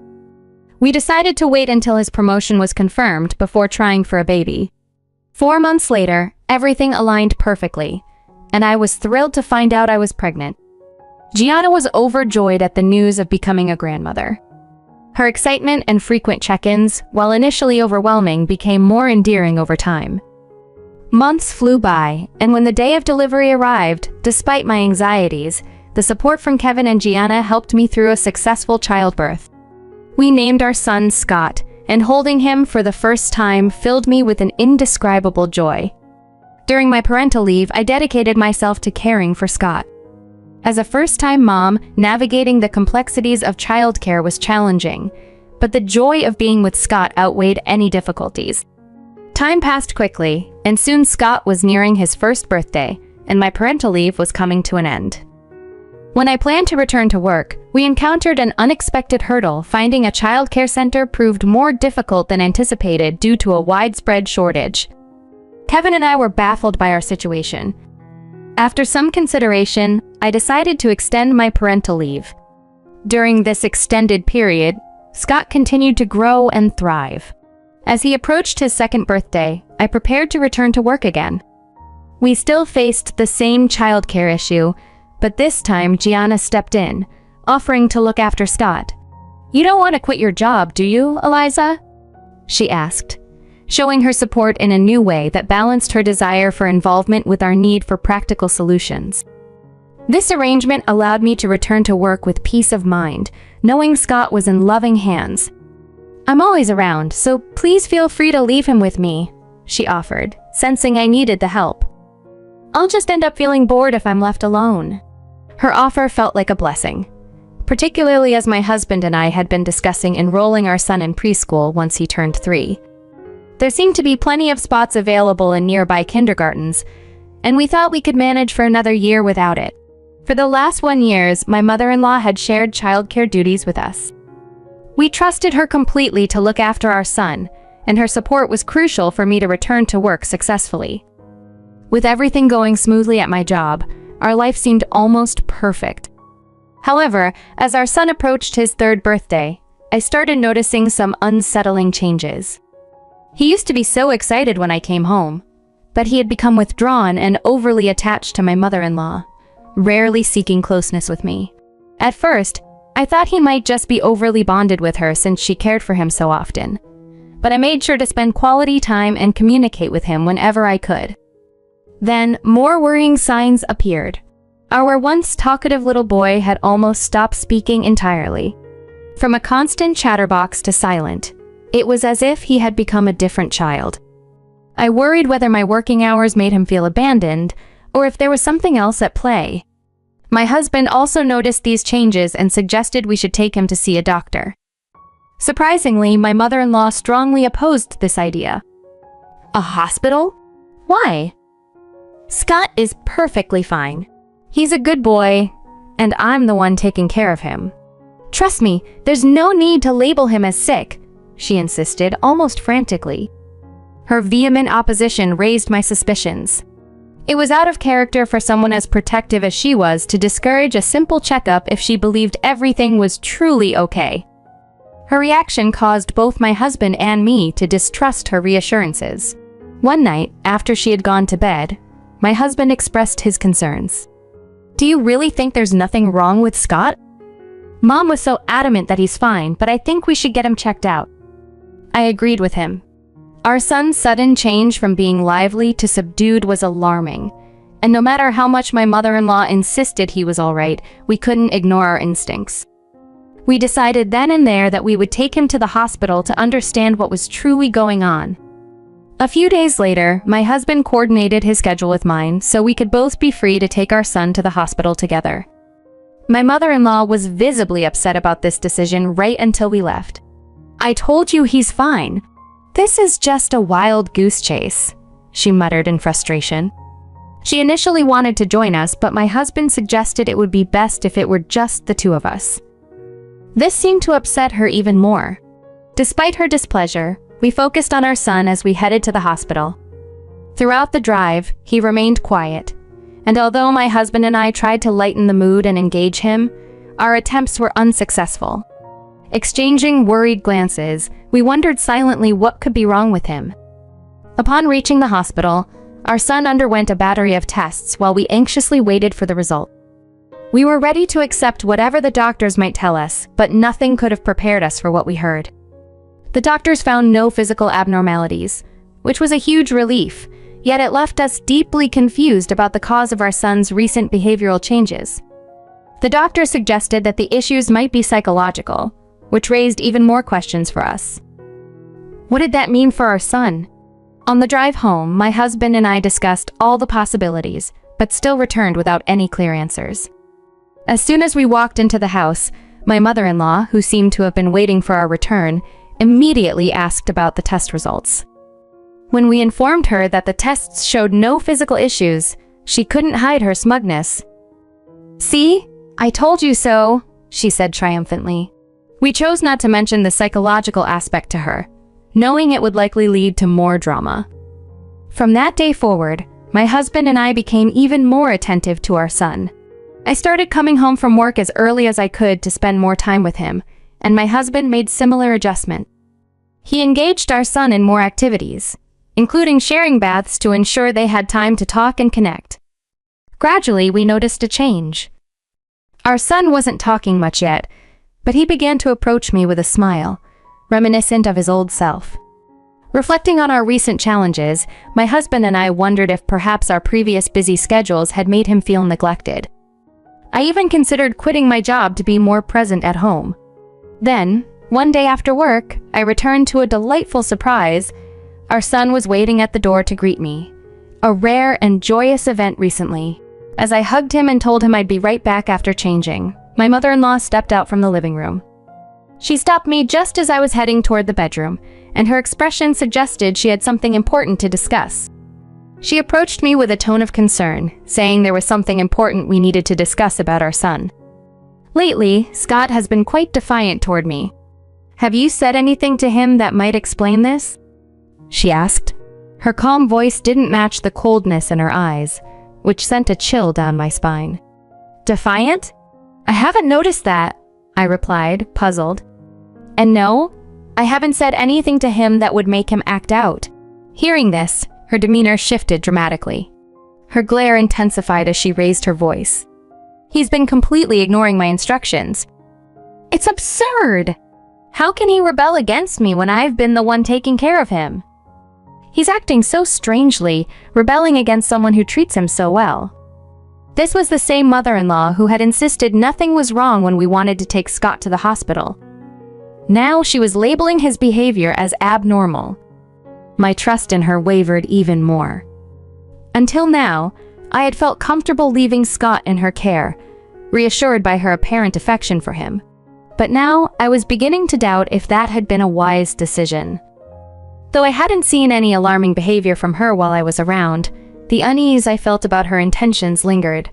We decided to wait until his promotion was confirmed before trying for a baby. 4 months later, everything aligned perfectly, and I was thrilled to find out I was pregnant. Gianna was overjoyed at the news of becoming a grandmother. Her excitement and frequent check-ins, while initially overwhelming, became more endearing over time. Months flew by, and when the day of delivery arrived, despite my anxieties, the support from Kevin and Gianna helped me through a successful childbirth. We named our son Scott, and holding him for the first time filled me with an indescribable joy. During my parental leave, I dedicated myself to caring for Scott. As a first-time mom, navigating the complexities of childcare was challenging, but the joy of being with Scott outweighed any difficulties. Time passed quickly, and soon Scott was nearing his first birthday, and my parental leave was coming to an end. When I planned to return to work, we encountered an unexpected hurdle. Finding a childcare center proved more difficult than anticipated due to a widespread shortage. Kevin and I were baffled by our situation. After some consideration, I decided to extend my parental leave. During this extended period, Scott continued to grow and thrive. As he approached his second birthday, I prepared to return to work again. We still faced the same childcare issue, but this time Gianna stepped in, offering to look after Scott. "You don't want to quit your job, do you, Eliza?" she asked, showing her support in a new way that balanced her desire for involvement with our need for practical solutions. This arrangement allowed me to return to work with peace of mind, knowing Scott was in loving hands. "I'm always around, so please feel free to leave him with me," she offered, sensing I needed the help. "I'll just end up feeling bored if I'm left alone." Her offer felt like a blessing, particularly as my husband and I had been discussing enrolling our son in preschool once he turned 3. There seemed to be plenty of spots available in nearby kindergartens, and we thought we could manage for another year without it. For the last 1 year, my mother-in-law had shared childcare duties with us. We trusted her completely to look after our son, and her support was crucial for me to return to work successfully. With everything going smoothly at my job, our life seemed almost perfect. However, as our son approached his 3rd birthday, I started noticing some unsettling changes. He used to be so excited when I came home, but he had become withdrawn and overly attached to my mother-in-law, rarely seeking closeness with me. At first, I thought he might just be overly bonded with her since she cared for him so often, but I made sure to spend quality time and communicate with him whenever I could. Then, more worrying signs appeared. Our once talkative little boy had almost stopped speaking entirely. From a constant chatterbox to silent, it was as if he had become a different child. I worried whether my working hours made him feel abandoned, or if there was something else at play. My husband also noticed these changes and suggested we should take him to see a doctor. Surprisingly, my mother-in-law strongly opposed this idea. "A hospital? Why?" "Scott is perfectly fine. He's a good boy, and I'm the one taking care of him. Trust me, there's no need to label him as sick," she insisted, almost frantically. Her vehement opposition raised my suspicions. It was out of character for someone as protective as she was to discourage a simple checkup if she believed everything was truly okay. Her reaction caused both my husband and me to distrust her reassurances. One night, after she had gone to bed, my husband expressed his concerns. "Do you really think there's nothing wrong with Scott? Mom was so adamant that he's fine, but I think we should get him checked out." I agreed with him. Our son's sudden change from being lively to subdued was alarming, and no matter how much my mother-in-law insisted he was all right, we couldn't ignore our instincts. We decided then and there that we would take him to the hospital to understand what was truly going on. A few days later, my husband coordinated his schedule with mine so we could both be free to take our son to the hospital together. My mother-in-law was visibly upset about this decision right until we left. "I told you he's fine. This is just a wild goose chase," she muttered in frustration. She initially wanted to join us, but my husband suggested it would be best if it were just the 2 of us. This seemed to upset her even more. Despite her displeasure, we focused on our son as we headed to the hospital. Throughout the drive, he remained quiet, and although my husband and I tried to lighten the mood and engage him, our attempts were unsuccessful. Exchanging worried glances, we wondered silently what could be wrong with him. Upon reaching the hospital, our son underwent a battery of tests while we anxiously waited for the result. We were ready to accept whatever the doctors might tell us, but nothing could have prepared us for what we heard. The doctors found no physical abnormalities, which was a huge relief, yet it left us deeply confused about the cause of our son's recent behavioral changes. The doctor suggested that the issues might be psychological, which raised even more questions for us. What did that mean for our son? On the drive home, my husband and I discussed all the possibilities, but still returned without any clear answers. As soon as we walked into the house, my mother-in-law, who seemed to have been waiting for our return, immediately asked about the test results. When we informed her that the tests showed no physical issues, she couldn't hide her smugness. "See? I told you so," she said triumphantly. We chose not to mention the psychological aspect to her, knowing it would likely lead to more drama. From that day forward, my husband and I became even more attentive to our son. I started coming home from work as early as I could to spend more time with him, and my husband made similar adjustment. He engaged our son in more activities, including sharing baths to ensure they had time to talk and connect. Gradually, we noticed a change. Our son wasn't talking much yet, but he began to approach me with a smile, reminiscent of his old self. Reflecting on our recent challenges, my husband and I wondered if perhaps our previous busy schedules had made him feel neglected. I even considered quitting my job to be more present at home. Then, one day after work, I returned to a delightful surprise. Our son was waiting at the door to greet me. A rare and joyous event recently. As I hugged him and told him I'd be right back after changing, my mother-in-law stepped out from the living room. She stopped me just as I was heading toward the bedroom, and her expression suggested she had something important to discuss. She approached me with a tone of concern, saying there was something important we needed to discuss about our son. Lately, Scott has been quite defiant toward me. Have you said anything to him that might explain this? She asked. Her calm voice didn't match the coldness in her eyes, which sent a chill down my spine. Defiant? I haven't noticed that, I replied, puzzled. And no, I haven't said anything to him that would make him act out. Hearing this, her demeanor shifted dramatically. Her glare intensified as she raised her voice. He's been completely ignoring my instructions. It's absurd! How can he rebel against me when I've been the one taking care of him? He's acting so strangely, rebelling against someone who treats him so well. This was the same mother-in-law who had insisted nothing was wrong when we wanted to take Scott to the hospital. Now she was labeling his behavior as abnormal. My trust in her wavered even more. Until now, I had felt comfortable leaving Scott in her care, reassured by her apparent affection for him. But now I was beginning to doubt if that had been a wise decision. Though I hadn't seen any alarming behavior from her while I was around, the unease I felt about her intentions lingered.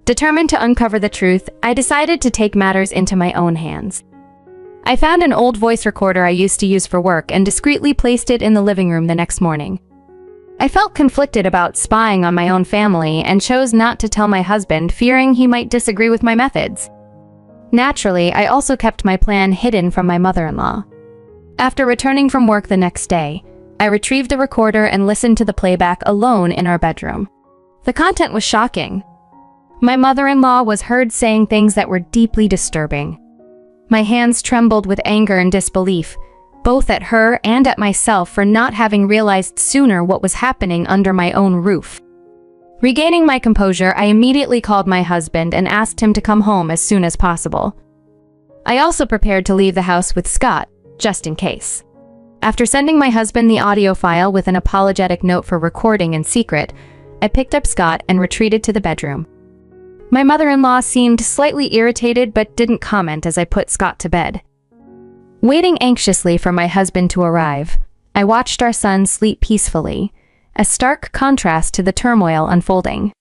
Determined to uncover the truth, I decided to take matters into my own hands. I found an old voice recorder I used to use for work and discreetly placed it in the living room the next morning. I felt conflicted about spying on my own family and chose not to tell my husband, fearing he might disagree with my methods. Naturally, I also kept my plan hidden from my mother-in-law. After returning from work the next day, I retrieved the recorder and listened to the playback alone in our bedroom. The content was shocking. My mother-in-law was heard saying things that were deeply disturbing. My hands trembled with anger and disbelief, both at her and at myself for not having realized sooner what was happening under my own roof. Regaining my composure, I immediately called my husband and asked him to come home as soon as possible. I also prepared to leave the house with Scott, just in case. After sending my husband the audio file with an apologetic note for recording in secret, I picked up Scott and retreated to the bedroom. My mother-in-law seemed slightly irritated but didn't comment as I put Scott to bed. Waiting anxiously for my husband to arrive, I watched our son sleep peacefully, a stark contrast to the turmoil unfolding.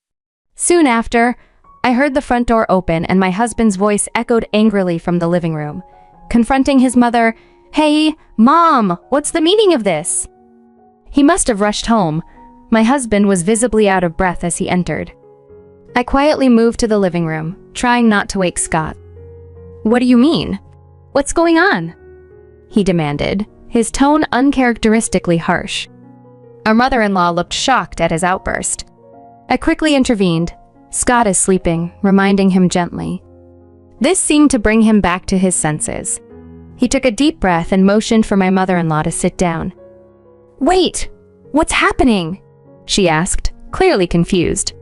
Soon after, I heard the front door open and my husband's voice echoed angrily from the living room, confronting his mother. "Hey, Mom, what's the meaning of this?" He must have rushed home. My husband was visibly out of breath as he entered. I quietly moved to the living room, trying not to wake Scott. "What do you mean? What's going on?" he demanded, his tone uncharacteristically harsh. Our mother-in-law looked shocked at his outburst. I quickly intervened. "Scott is sleeping," reminding him gently. This seemed to bring him back to his senses. He took a deep breath and motioned for my mother-in-law to sit down. "Wait, what's happening?" she asked, clearly confused.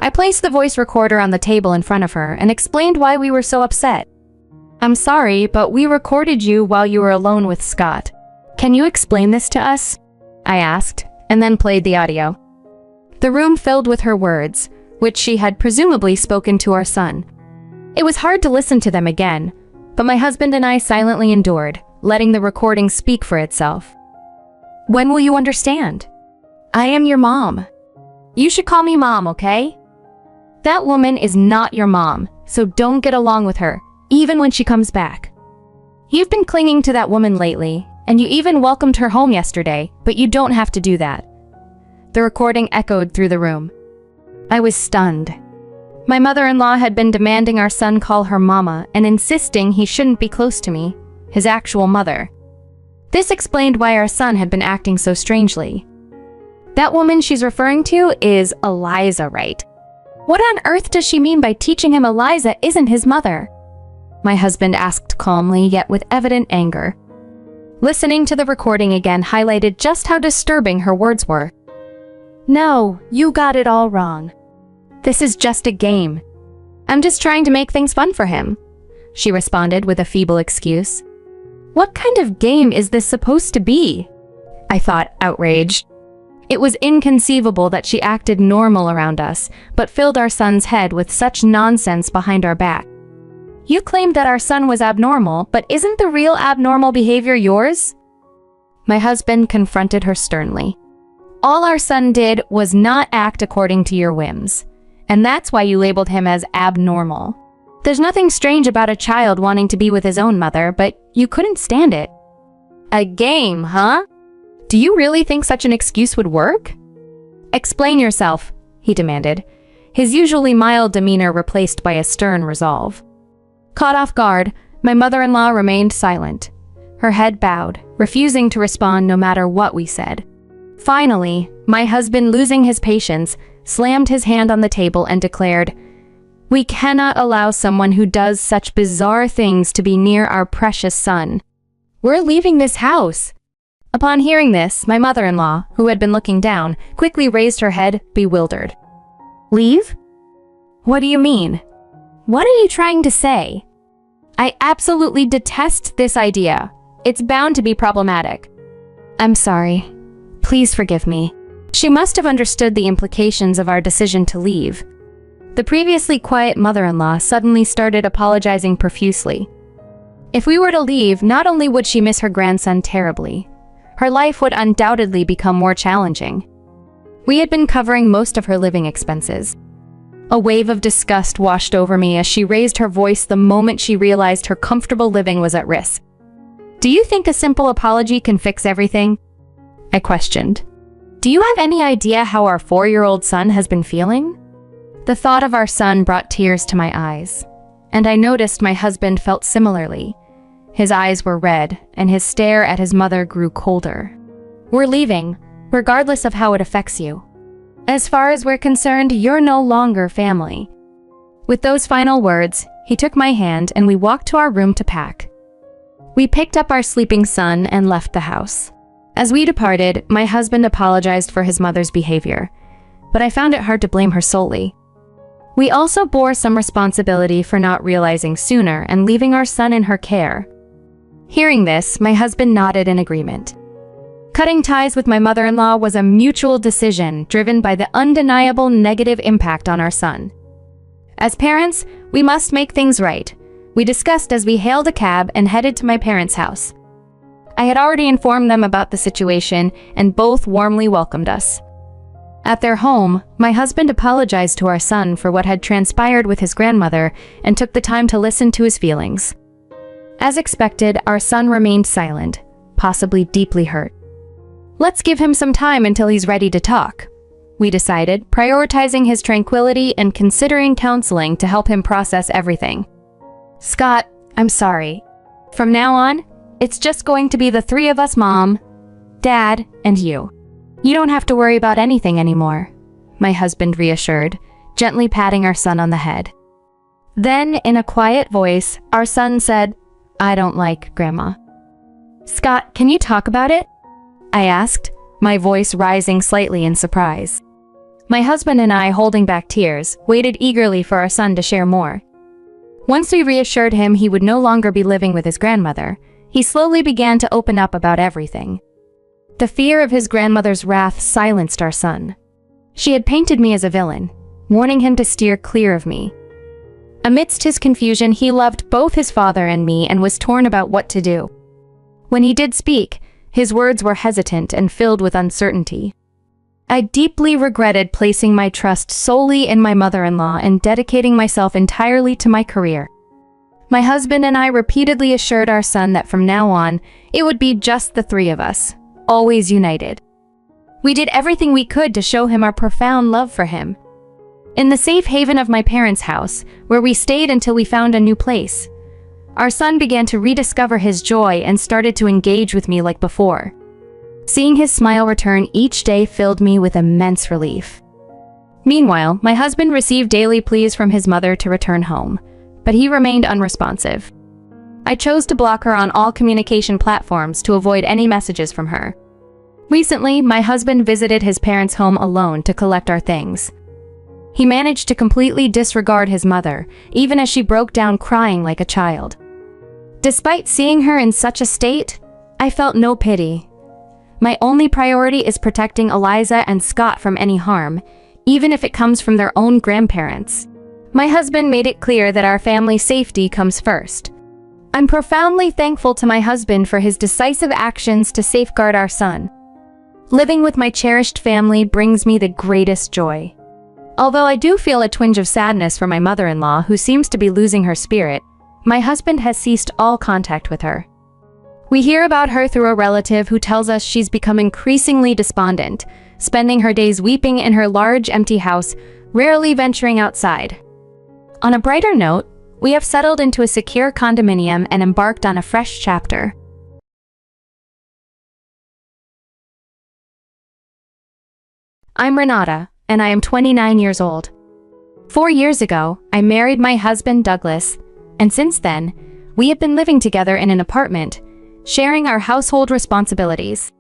I placed the voice recorder on the table in front of her and explained why we were so upset. "I'm sorry, but we recorded you while you were alone with Scott. Can you explain this to us?" I asked, and then played the audio. The room filled with her words, which she had presumably spoken to our son. It was hard to listen to them again, but my husband and I silently endured, letting the recording speak for itself. "When will you understand? I am your mom. You should call me Mom, okay? That woman is not your mom, so don't get along with her, even when she comes back. You've been clinging to that woman lately, and you even welcomed her home yesterday, but you don't have to do that." The recording echoed through the room. I was stunned. My mother-in-law had been demanding our son call her Mama and insisting he shouldn't be close to me, his actual mother. This explained why our son had been acting so strangely. That woman she's referring to is Eliza, right? What on earth does she mean by teaching him Eliza isn't his mother? My husband asked calmly, yet with evident anger. Listening to the recording again highlighted just how disturbing her words were. "No, you got it all wrong. This is just a game. I'm just trying to make things fun for him," she responded with a feeble excuse. "What kind of game is this supposed to be?" I thought, outraged. It was inconceivable that she acted normal around us, but filled our son's head with such nonsense behind our back. "You claimed that our son was abnormal, but isn't the real abnormal behavior yours?" My husband confronted her sternly. "All our son did was not act according to your whims, and that's why you labeled him as abnormal. There's nothing strange about a child wanting to be with his own mother, but you couldn't stand it." "A game, huh? Do you really think such an excuse would work?" "Explain yourself," he demanded, his usually mild demeanor replaced by a stern resolve. Caught off guard, my mother-in-law remained silent, her head bowed, refusing to respond no matter what we said. Finally, my husband, losing his patience, slammed his hand on the table and declared, "We cannot allow someone who does such bizarre things to be near our precious son. We're leaving this house." Upon hearing this, my mother-in-law, who had been looking down, quickly raised her head, bewildered. "Leave? What do you mean? What are you trying to say?" "I absolutely detest this idea. It's bound to be problematic." "I'm sorry. Please forgive me." She must have understood the implications of our decision to leave. The previously quiet mother-in-law suddenly started apologizing profusely. If we were to leave, not only would she miss her grandson terribly, her life would undoubtedly become more challenging. We had been covering most of her living expenses. A wave of disgust washed over me as she raised her voice the moment she realized her comfortable living was at risk. "Do you think a simple apology can fix everything?" I questioned. "Do you have any idea how our 4-year-old son has been feeling?" The thought of our son brought tears to my eyes, and I noticed my husband felt similarly. His eyes were red, and his stare at his mother grew colder. "We're leaving, regardless of how it affects you. As far as we're concerned, you're no longer family." With those final words, he took my hand and we walked to our room to pack. We picked up our sleeping son and left the house. As we departed, my husband apologized for his mother's behavior, but I found it hard to blame her solely. We also bore some responsibility for not realizing sooner and leaving our son in her care. Hearing this, my husband nodded in agreement. Cutting ties with my mother-in-law was a mutual decision driven by the undeniable negative impact on our son. As parents, we must make things right, we discussed as we hailed a cab and headed to my parents' house. I had already informed them about the situation, and both warmly welcomed us. At their home, my husband apologized to our son for what had transpired with his grandmother and took the time to listen to his feelings. As expected, our son remained silent, possibly deeply hurt. "Let's give him some time until he's ready to talk," we decided, prioritizing his tranquility and considering counseling to help him process everything. "Scott, I'm sorry. From now on, it's just going to be the 3 of us, Mom, Dad, and you. You don't have to worry about anything anymore," my husband reassured, gently patting our son on the head. Then, in a quiet voice, our son said, "I don't like Grandma." "Scott, can you talk about it?" I asked, my voice rising slightly in surprise. My husband and I, holding back tears, waited eagerly for our son to share more. Once we reassured him he would no longer be living with his grandmother, he slowly began to open up about everything. The fear of his grandmother's wrath silenced our son. She had painted me as a villain, warning him to steer clear of me. Amidst his confusion, he loved both his father and me and was torn about what to do. When he did speak, his words were hesitant and filled with uncertainty. I deeply regretted placing my trust solely in my mother-in-law and dedicating myself entirely to my career. My husband and I repeatedly assured our son that from now on, it would be just the 3 of us, always united. We did everything we could to show him our profound love for him. In the safe haven of my parents' house, where we stayed until we found a new place, our son began to rediscover his joy and started to engage with me like before. Seeing his smile return each day filled me with immense relief. Meanwhile, my husband received daily pleas from his mother to return home, but he remained unresponsive. I chose to block her on all communication platforms to avoid any messages from her. Recently, my husband visited his parents' home alone to collect our things. He managed to completely disregard his mother, even as she broke down crying like a child. Despite seeing her in such a state, I felt no pity. My only priority is protecting Eliza and Scott from any harm, even if it comes from their own grandparents. My husband made it clear that our family's safety comes first. I'm profoundly thankful to my husband for his decisive actions to safeguard our son. Living with my cherished family brings me the greatest joy. Although I do feel a twinge of sadness for my mother-in-law, who seems to be losing her spirit, my husband has ceased all contact with her. We hear about her through a relative who tells us she's become increasingly despondent, spending her days weeping in her large empty house, rarely venturing outside. On a brighter note, we have settled into a secure condominium and embarked on a fresh chapter. I'm Renata, and I am 29 years old. 4 years ago, I married my husband Douglas, and since then, we have been living together in an apartment, sharing our household responsibilities.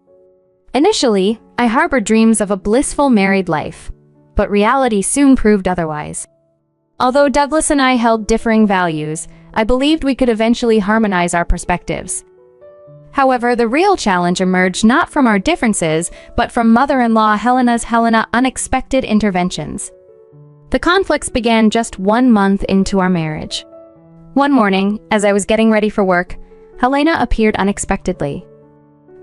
Initially, I harbored dreams of a blissful married life, but reality soon proved otherwise. Although Douglas and I held differing values, I believed we could eventually harmonize our perspectives. However, the real challenge emerged not from our differences, but from mother-in-law Helena's unexpected interventions. The conflicts began just 1 month into our marriage. One morning, as I was getting ready for work, Helena appeared unexpectedly.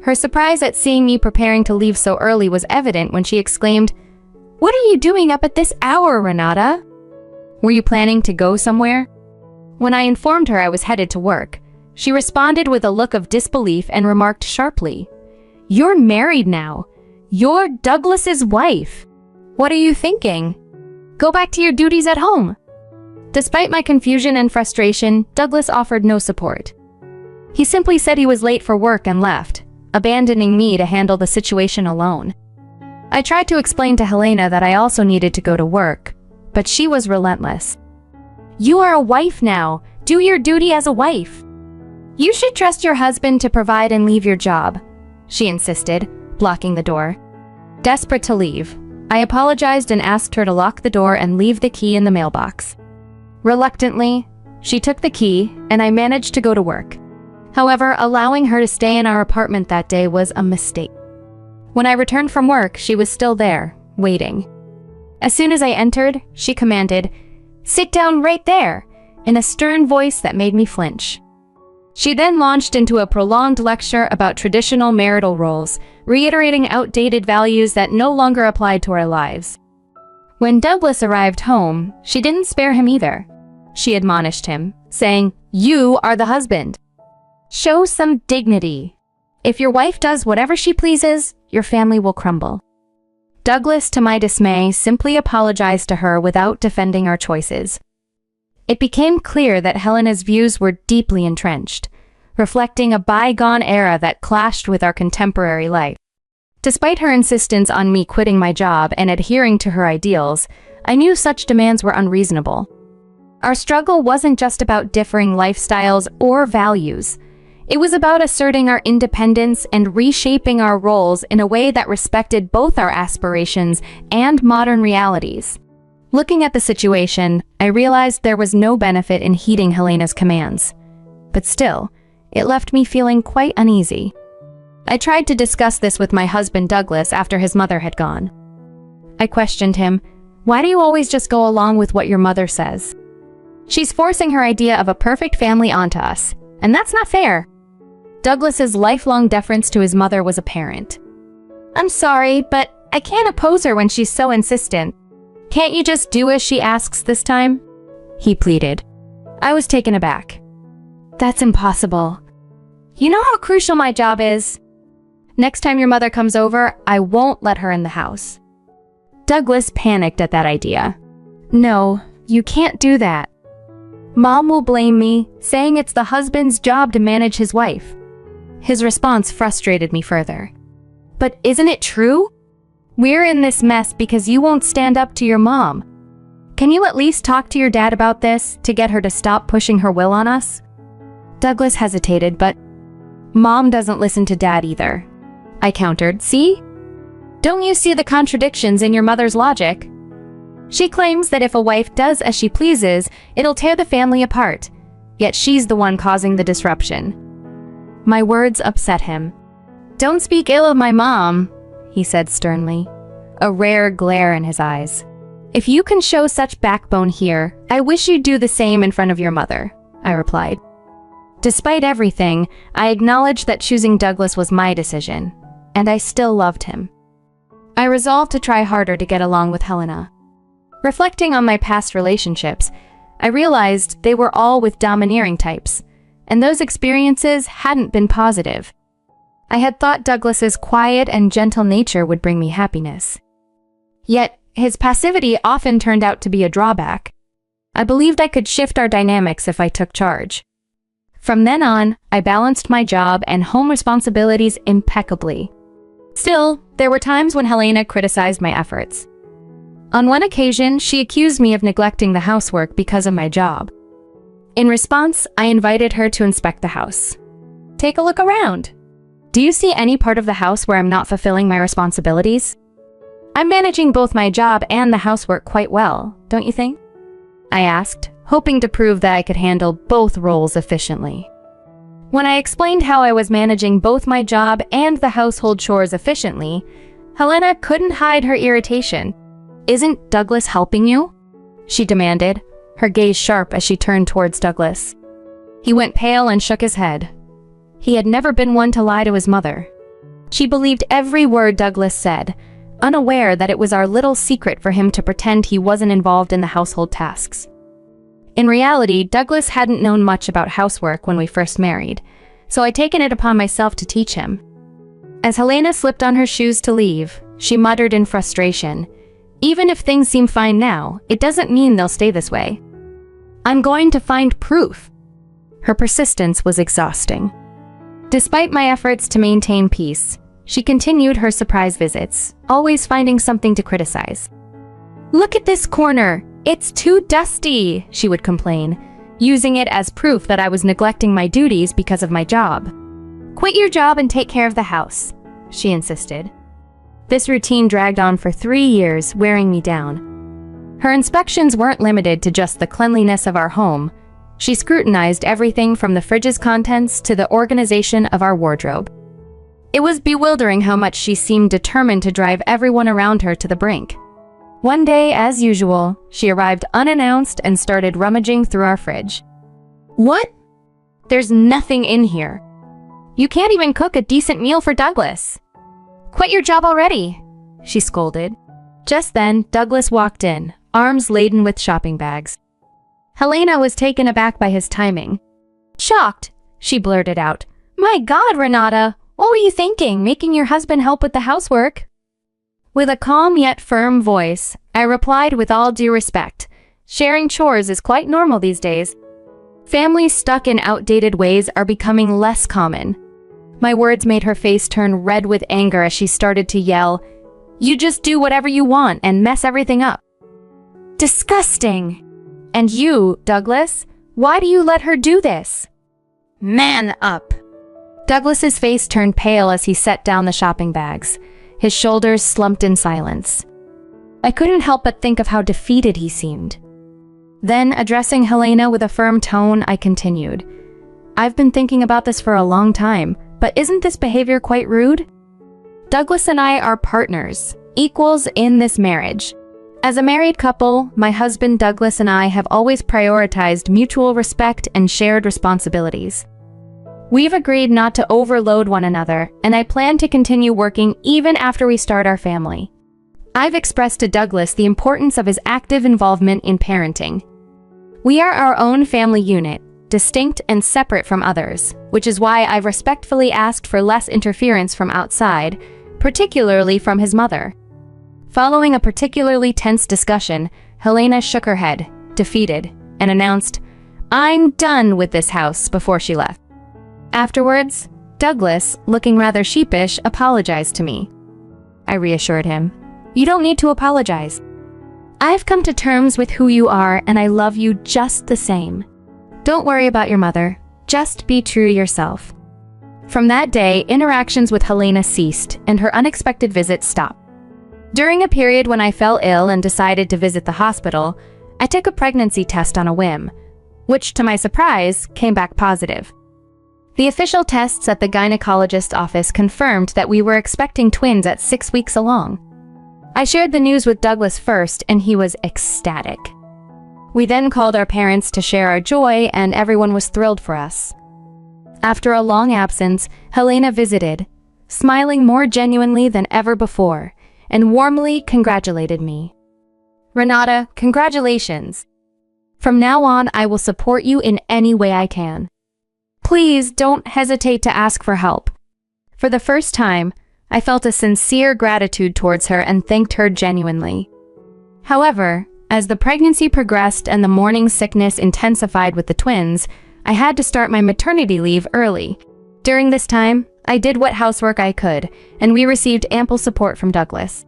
Her surprise at seeing me preparing to leave so early was evident when she exclaimed, "What are you doing up at this hour, Renata? Were you planning to go somewhere?" When I informed her I was headed to work, she responded with a look of disbelief and remarked sharply, "You're married now. You're Douglas's wife. What are you thinking? Go back to your duties at home." Despite my confusion and frustration, Douglas offered no support. He simply said he was late for work and left, abandoning me to handle the situation alone. I tried to explain to Helena that I also needed to go to work, but she was relentless. "You are a wife now. Do your duty as a wife. You should trust your husband to provide and leave your job," she insisted, blocking the door. Desperate to leave, I apologized and asked her to lock the door and leave the key in the mailbox. Reluctantly, she took the key, and I managed to go to work. However, allowing her to stay in our apartment that day was a mistake. When I returned from work, she was still there, waiting. As soon as I entered, she commanded, "Sit down right there," in a stern voice that made me flinch. She then launched into a prolonged lecture about traditional marital roles, reiterating outdated values that no longer applied to our lives. When Douglas arrived home, she didn't spare him either. She admonished him, saying, "You are the husband. Show some dignity. If your wife does whatever she pleases, your family will crumble." Douglas, to my dismay, simply apologized to her without defending our choices. It became clear that Helena's views were deeply entrenched, reflecting a bygone era that clashed with our contemporary life. Despite her insistence on me quitting my job and adhering to her ideals, I knew such demands were unreasonable. Our struggle wasn't just about differing lifestyles or values. It was about asserting our independence and reshaping our roles in a way that respected both our aspirations and modern realities. Looking at the situation, I realized there was no benefit in heeding Helena's commands. But still, it left me feeling quite uneasy. I tried to discuss this with my husband Douglas after his mother had gone. I questioned him, "Why do you always just go along with what your mother says? She's forcing her idea of a perfect family onto us, and that's not fair." Douglas's lifelong deference to his mother was apparent. "I'm sorry, but I can't oppose her when she's so insistent. Can't you just do as she asks this time?" he pleaded. I was taken aback. "That's impossible. You know how crucial my job is. Next time your mother comes over, I won't let her in the house." Douglas panicked at that idea. "No, you can't do that. Mom will blame me, saying it's the husband's job to manage his wife." His response frustrated me further. "But isn't it true? We're in this mess because you won't stand up to your mom. Can you at least talk to your dad about this to get her to stop pushing her will on us?" Douglas hesitated, but Mom doesn't listen to Dad either. I countered. See? Don't you see the contradictions in your mother's logic? She claims that if a wife does as she pleases, it'll tear the family apart. Yet she's the one causing the disruption. My words upset him. Don't speak ill of my mom, he said sternly, a rare glare in his eyes. If you can show such backbone here, I wish you'd do the same in front of your mother, I replied. Despite everything, I acknowledged that choosing Douglas was my decision, and I still loved him. I resolved to try harder to get along with Helena. Reflecting on my past relationships, I realized they were all with domineering types, and those experiences hadn't been positive. I had thought Douglas's quiet and gentle nature would bring me happiness. Yet, his passivity often turned out to be a drawback. I believed I could shift our dynamics if I took charge. From then on, I balanced my job and home responsibilities impeccably. Still, there were times when Helena criticized my efforts. On one occasion, she accused me of neglecting the housework because of my job. In response, I invited her to inspect the house. Take a look around. Do you see any part of the house where I'm not fulfilling my responsibilities? I'm managing both my job and the housework quite well, don't you think? I asked, hoping to prove that I could handle both roles efficiently. When I explained how I was managing both my job and the household chores efficiently, Helena couldn't hide her irritation. Isn't Douglas helping you? She demanded, her gaze sharp as she turned towards Douglas. He went pale and shook his head. He had never been one to lie to his mother. She believed every word Douglas said, unaware that it was our little secret for him to pretend he wasn't involved in the household tasks. In reality, Douglas hadn't known much about housework when we first married, so I'd taken it upon myself to teach him. As Helena slipped on her shoes to leave, she muttered in frustration, "Even if things seem fine now, it doesn't mean they'll stay this way. I'm going to find proof." Her persistence was exhausting. Despite my efforts to maintain peace, she continued her surprise visits, always finding something to criticize. "Look at this corner! It's too dusty," she would complain, using it as proof that I was neglecting my duties because of my job. "Quit your job and take care of the house," she insisted. This routine dragged on for 3 years, wearing me down. Her inspections weren't limited to just the cleanliness of our home. She scrutinized everything from the fridge's contents to the organization of our wardrobe. It was bewildering how much she seemed determined to drive everyone around her to the brink. One day, as usual, she arrived unannounced and started rummaging through our fridge. "What? There's nothing in here. You can't even cook a decent meal for Douglas. Quit your job already," she scolded. Just then, Douglas walked in, arms laden with shopping bags. Helena was taken aback by his timing. Shocked, she blurted out, "My God, Renata, what were you thinking, making your husband help with the housework?" With a calm yet firm voice, I replied with all due respect, "Sharing chores is quite normal these days. Families stuck in outdated ways are becoming less common." My words made her face turn red with anger as she started to yell, "You just do whatever you want and mess everything up." "Disgusting! And you, Douglas, why do you let her do this?" "Man up!" Douglas's face turned pale as he set down the shopping bags. His shoulders slumped in silence. I couldn't help but think of how defeated he seemed. Then, addressing Helena with a firm tone, I continued, "I've been thinking about this for a long time, but isn't this behavior quite rude? Douglas and I are partners, equals in this marriage. As a married couple, my husband Douglas and I have always prioritized mutual respect and shared responsibilities. We've agreed not to overload one another, and I plan to continue working even after we start our family. I've expressed to Douglas the importance of his active involvement in parenting. We are our own family unit, distinct and separate from others, which is why I've respectfully asked for less interference from outside, particularly from his mother." Following a particularly tense discussion, Helena shook her head, defeated, and announced, "I'm done with this house," before she left. Afterwards, Douglas, looking rather sheepish, apologized to me. I reassured him, "You don't need to apologize. I've come to terms with who you are and I love you just the same. Don't worry about your mother. Just be true to yourself. From that day, interactions with Helena ceased, and her unexpected visits stopped. During a period when I fell ill and decided to visit the hospital, I took a pregnancy test on a whim, which, to my surprise, came back positive. The official tests at the gynecologist's office confirmed that we were expecting twins at 6 weeks along. I shared the news with Douglas first, and he was ecstatic. We then called our parents to share our joy, and everyone was thrilled for us. After a long absence, Helena visited, smiling more genuinely than ever before, and warmly congratulated me. Renata, congratulations. From now on, I will support you in any way I can. Please don't hesitate to ask for help. For the first time, I felt a sincere gratitude towards her and thanked her genuinely. However, as the pregnancy progressed and the morning sickness intensified with the twins, I had to start my maternity leave early. During this time, I did what housework I could, and we received ample support from Douglas,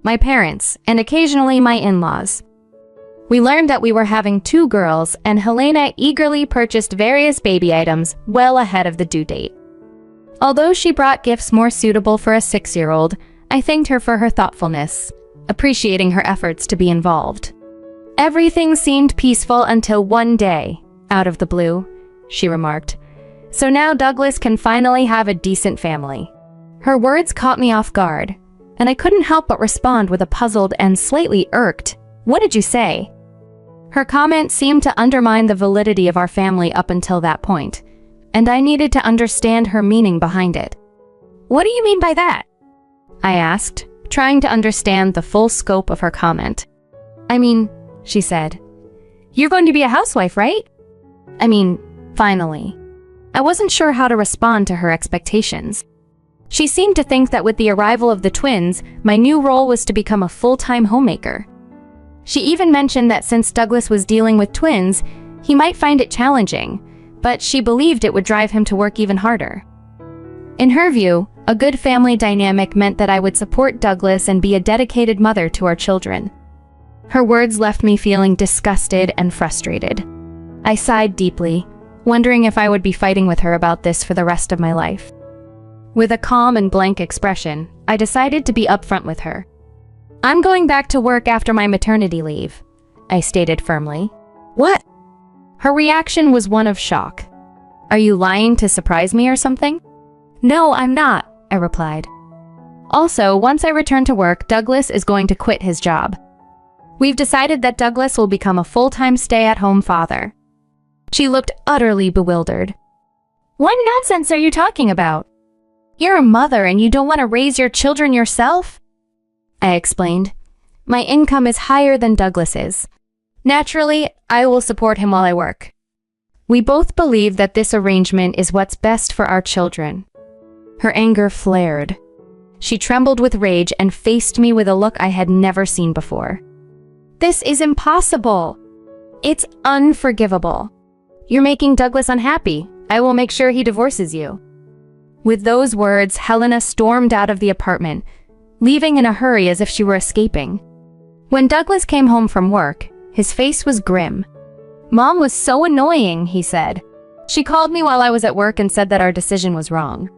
my parents, and occasionally my in-laws. We learned that we were having 2 girls, and Helena eagerly purchased various baby items well ahead of the due date. Although she brought gifts more suitable for a 6-year-old, I thanked her for her thoughtfulness, appreciating her efforts to be involved. Everything seemed peaceful until one day, out of the blue, she remarked. So now Douglas can finally have a decent family. Her words caught me off guard, and I couldn't help but respond with a puzzled and slightly irked, "What did you say?" Her comment seemed to undermine the validity of our family up until that point, and I needed to understand her meaning behind it. "What do you mean by that?" I asked, trying to understand the full scope of her comment. "I mean," she said, "you're going to be a housewife, right?" Finally. I wasn't sure how to respond to her expectations. She seemed to think that with the arrival of the twins, my new role was to become a full-time homemaker. She even mentioned that since Douglas was dealing with twins, he might find it challenging, but she believed it would drive him to work even harder. In her view, a good family dynamic meant that I would support Douglas and be a dedicated mother to our children. Her words left me feeling disgusted and frustrated. I sighed deeply, wondering if I would be fighting with her about this for the rest of my life. With a calm and blank expression, I decided to be upfront with her. "I'm going back to work after my maternity leave," I stated firmly. "What?" Her reaction was one of shock. "Are you lying to surprise me or something?" "No, I'm not," I replied. "Also, once I return to work, Douglas is going to quit his job. We've decided that Douglas will become a full-time stay-at-home father." She looked utterly bewildered. "What nonsense are you talking about? You're a mother and you don't want to raise your children yourself?" I explained. "My income is higher than Douglas's. Naturally, I will support him while I work. We both believe that this arrangement is what's best for our children." Her anger flared. She trembled with rage and faced me with a look I had never seen before. "This is impossible. It's unforgivable. You're making Douglas unhappy. I will make sure he divorces you." With those words, Helena stormed out of the apartment, leaving in a hurry as if she were escaping. When Douglas came home from work, his face was grim. "Mom was so annoying," he said. "She called me while I was at work and said that our decision was wrong.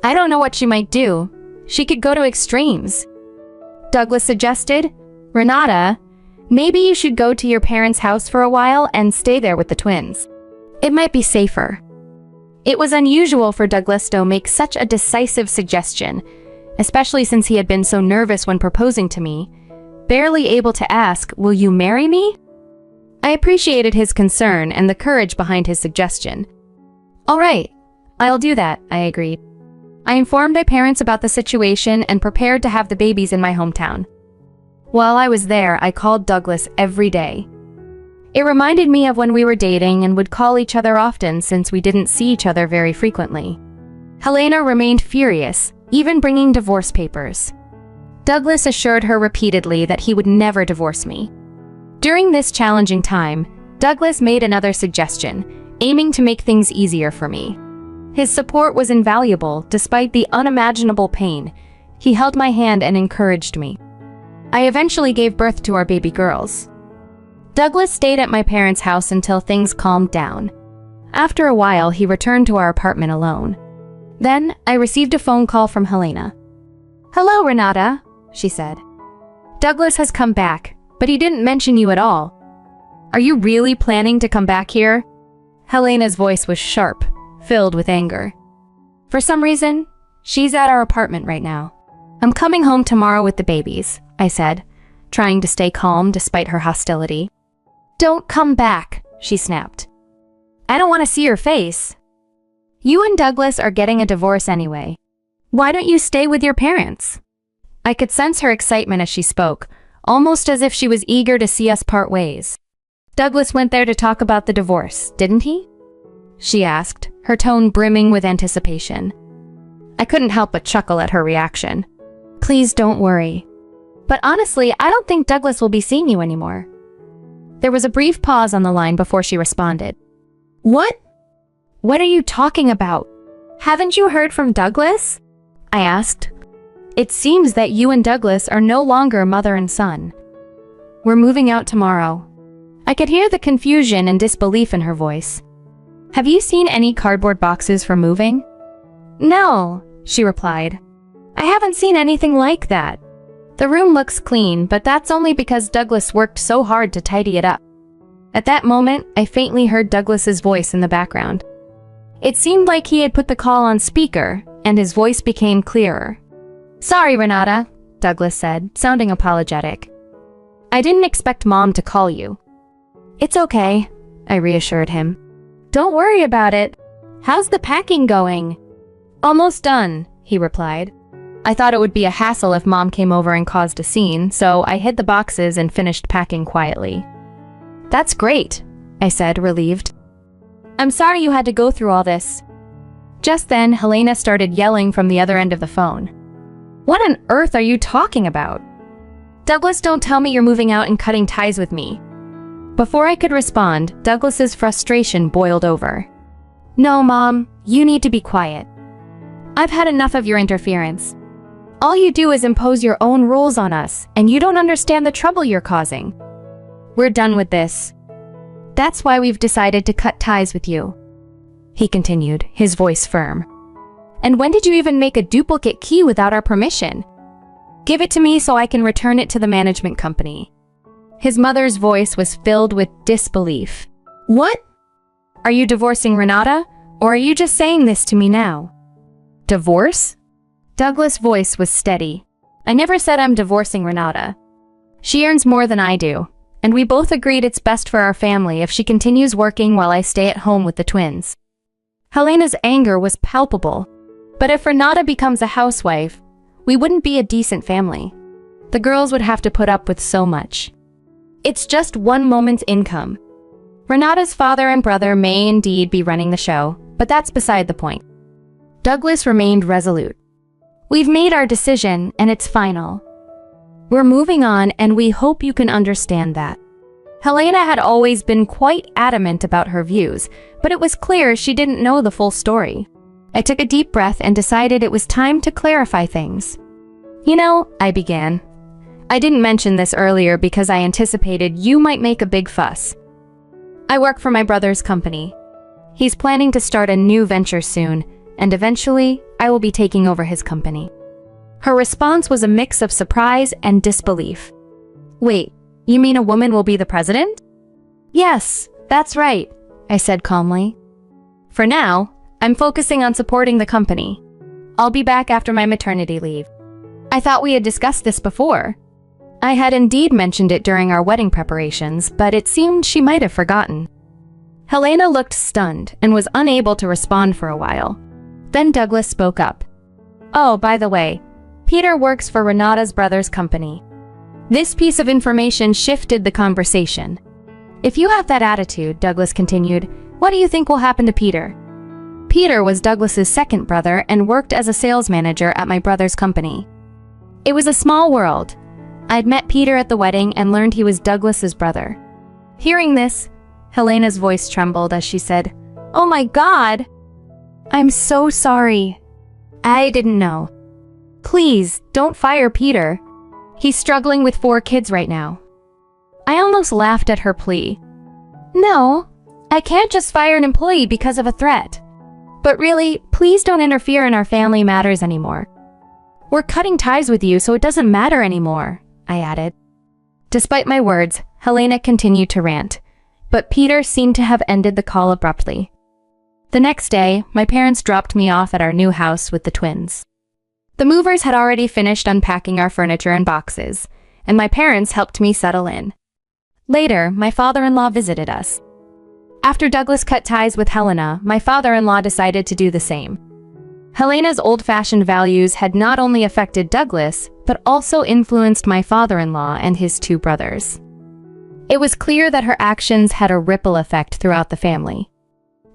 I don't know what she might do. She could go to extremes." Douglas suggested, "Renata, maybe you should go to your parents' house for a while and stay there with the twins. It might be safer." It was unusual for Douglas to make such a decisive suggestion, especially since he had been so nervous when proposing to me, barely able to ask, "Will you marry me?" I appreciated his concern and the courage behind his suggestion. "All right, I'll do that," I agreed. I informed my parents about the situation and prepared to have the babies in my hometown. While I was there, I called Douglas every day. It reminded me of when we were dating and would call each other often since we didn't see each other very frequently. Helena remained furious, even bringing divorce papers. Douglas assured her repeatedly that he would never divorce me. During this challenging time, Douglas made another suggestion, aiming to make things easier for me. His support was invaluable despite the unimaginable pain. He held my hand and encouraged me. I eventually gave birth to our baby girls. Douglas stayed at my parents' house until things calmed down. After a while, he returned to our apartment alone. Then, I received a phone call from Helena. "Hello, Renata," she said. "Douglas has come back, but he didn't mention you at all. Are you really planning to come back here?" Helena's voice was sharp, filled with anger. "For some reason, she's at our apartment right now. I'm coming home tomorrow with the babies," I said, trying to stay calm despite her hostility. "Don't come back," she snapped. "I don't want to see your face. You and Douglas are getting a divorce anyway. Why don't you stay with your parents?" I could sense her excitement as she spoke, almost as if she was eager to see us part ways. "Douglas went there to talk about the divorce, didn't he?" she asked, her tone brimming with anticipation. I couldn't help but chuckle at her reaction. "Please don't worry. But honestly, I don't think Douglas will be seeing you anymore." There was a brief pause on the line before she responded. "What? What are you talking about? Haven't you heard from Douglas?" I asked. "It seems that you and Douglas are no longer mother and son. We're moving out tomorrow." I could hear the confusion and disbelief in her voice. "Have you seen any cardboard boxes for moving?" "No," she replied. "I haven't seen anything like that. The room looks clean, but that's only because Douglas worked so hard to tidy it up." At that moment, I faintly heard Douglas's voice in the background. It seemed like he had put the call on speaker, and his voice became clearer. "Sorry, Renata," Douglas said, sounding apologetic. "I didn't expect Mom to call you." "It's okay," I reassured him. "Don't worry about it. How's the packing going?" "Almost done," he replied. I thought it would be a hassle if Mom came over and caused a scene, so I hid the boxes and finished packing quietly. "That's great," I said, relieved. "I'm sorry you had to go through all this." Just then, Helena started yelling from the other end of the phone. "What on earth are you talking about?" "Douglas, don't tell me you're moving out and cutting ties with me." Before I could respond, Douglas's frustration boiled over. "No, Mom, you need to be quiet. I've had enough of your interference. All you do is impose your own rules on us, and you don't understand the trouble you're causing. We're done with this. That's why we've decided to cut ties with you," he continued, his voice firm. "And when did you even make a duplicate key without our permission? Give it to me so I can return it to the management company." His mother's voice was filled with disbelief. "What? Are you divorcing Renata, or are you just saying this to me now?" "Divorce?" Douglas' voice was steady. "I never said I'm divorcing Renata. She earns more than I do, and we both agreed it's best for our family if she continues working while I stay at home with the twins." Helena's anger was palpable. "But if Renata becomes a housewife, we wouldn't be a decent family. The girls would have to put up with so much. It's just one moment's income. Renata's father and brother may indeed be running the show, but that's beside the point." Douglas remained resolute. "We've made our decision, and it's final. We're moving on, and we hope you can understand that." Helena had always been quite adamant about her views, but it was clear she didn't know the full story. I took a deep breath and decided it was time to clarify things. "You know," I began, "I didn't mention this earlier because I anticipated you might make a big fuss. I work for my brother's company. He's planning to start a new venture soon, and eventually, I will be taking over his company." Her response was a mix of surprise and disbelief. "Wait, you mean a woman will be the president?" "Yes, that's right," I said calmly. "For now, I'm focusing on supporting the company. I'll be back after my maternity leave." I thought we had discussed this before. I had indeed mentioned it during our wedding preparations, but it seemed she might have forgotten. Helena looked stunned and was unable to respond for a while. Then Douglas spoke up. "Oh, by the way, Peter works for Renata's brother's company." This piece of information shifted the conversation. "If you have that attitude," Douglas continued, "what do you think will happen to Peter?" Peter was Douglas's second brother and worked as a sales manager at my brother's company. It was a small world. I'd met Peter at the wedding and learned he was Douglas's brother. Hearing this, Helena's voice trembled as she said, "Oh my God! I'm so sorry. I didn't know. Please, don't fire Peter. He's struggling with 4 kids right now." I almost laughed at her plea. "No, I can't just fire an employee because of a threat. But really, please don't interfere in our family matters anymore. We're cutting ties with you, so it doesn't matter anymore, I added. Despite my words, Helena continued to rant, but Peter seemed to have ended the call abruptly. The next day, my parents dropped me off at our new house with the twins. The movers had already finished unpacking our furniture and boxes, and my parents helped me settle in. Later, my father-in-law visited us. After Douglas cut ties with Helena, my father-in-law decided to do the same. Helena's old-fashioned values had not only affected Douglas, but also influenced my father-in-law and his two brothers. It was clear that her actions had a ripple effect throughout the family.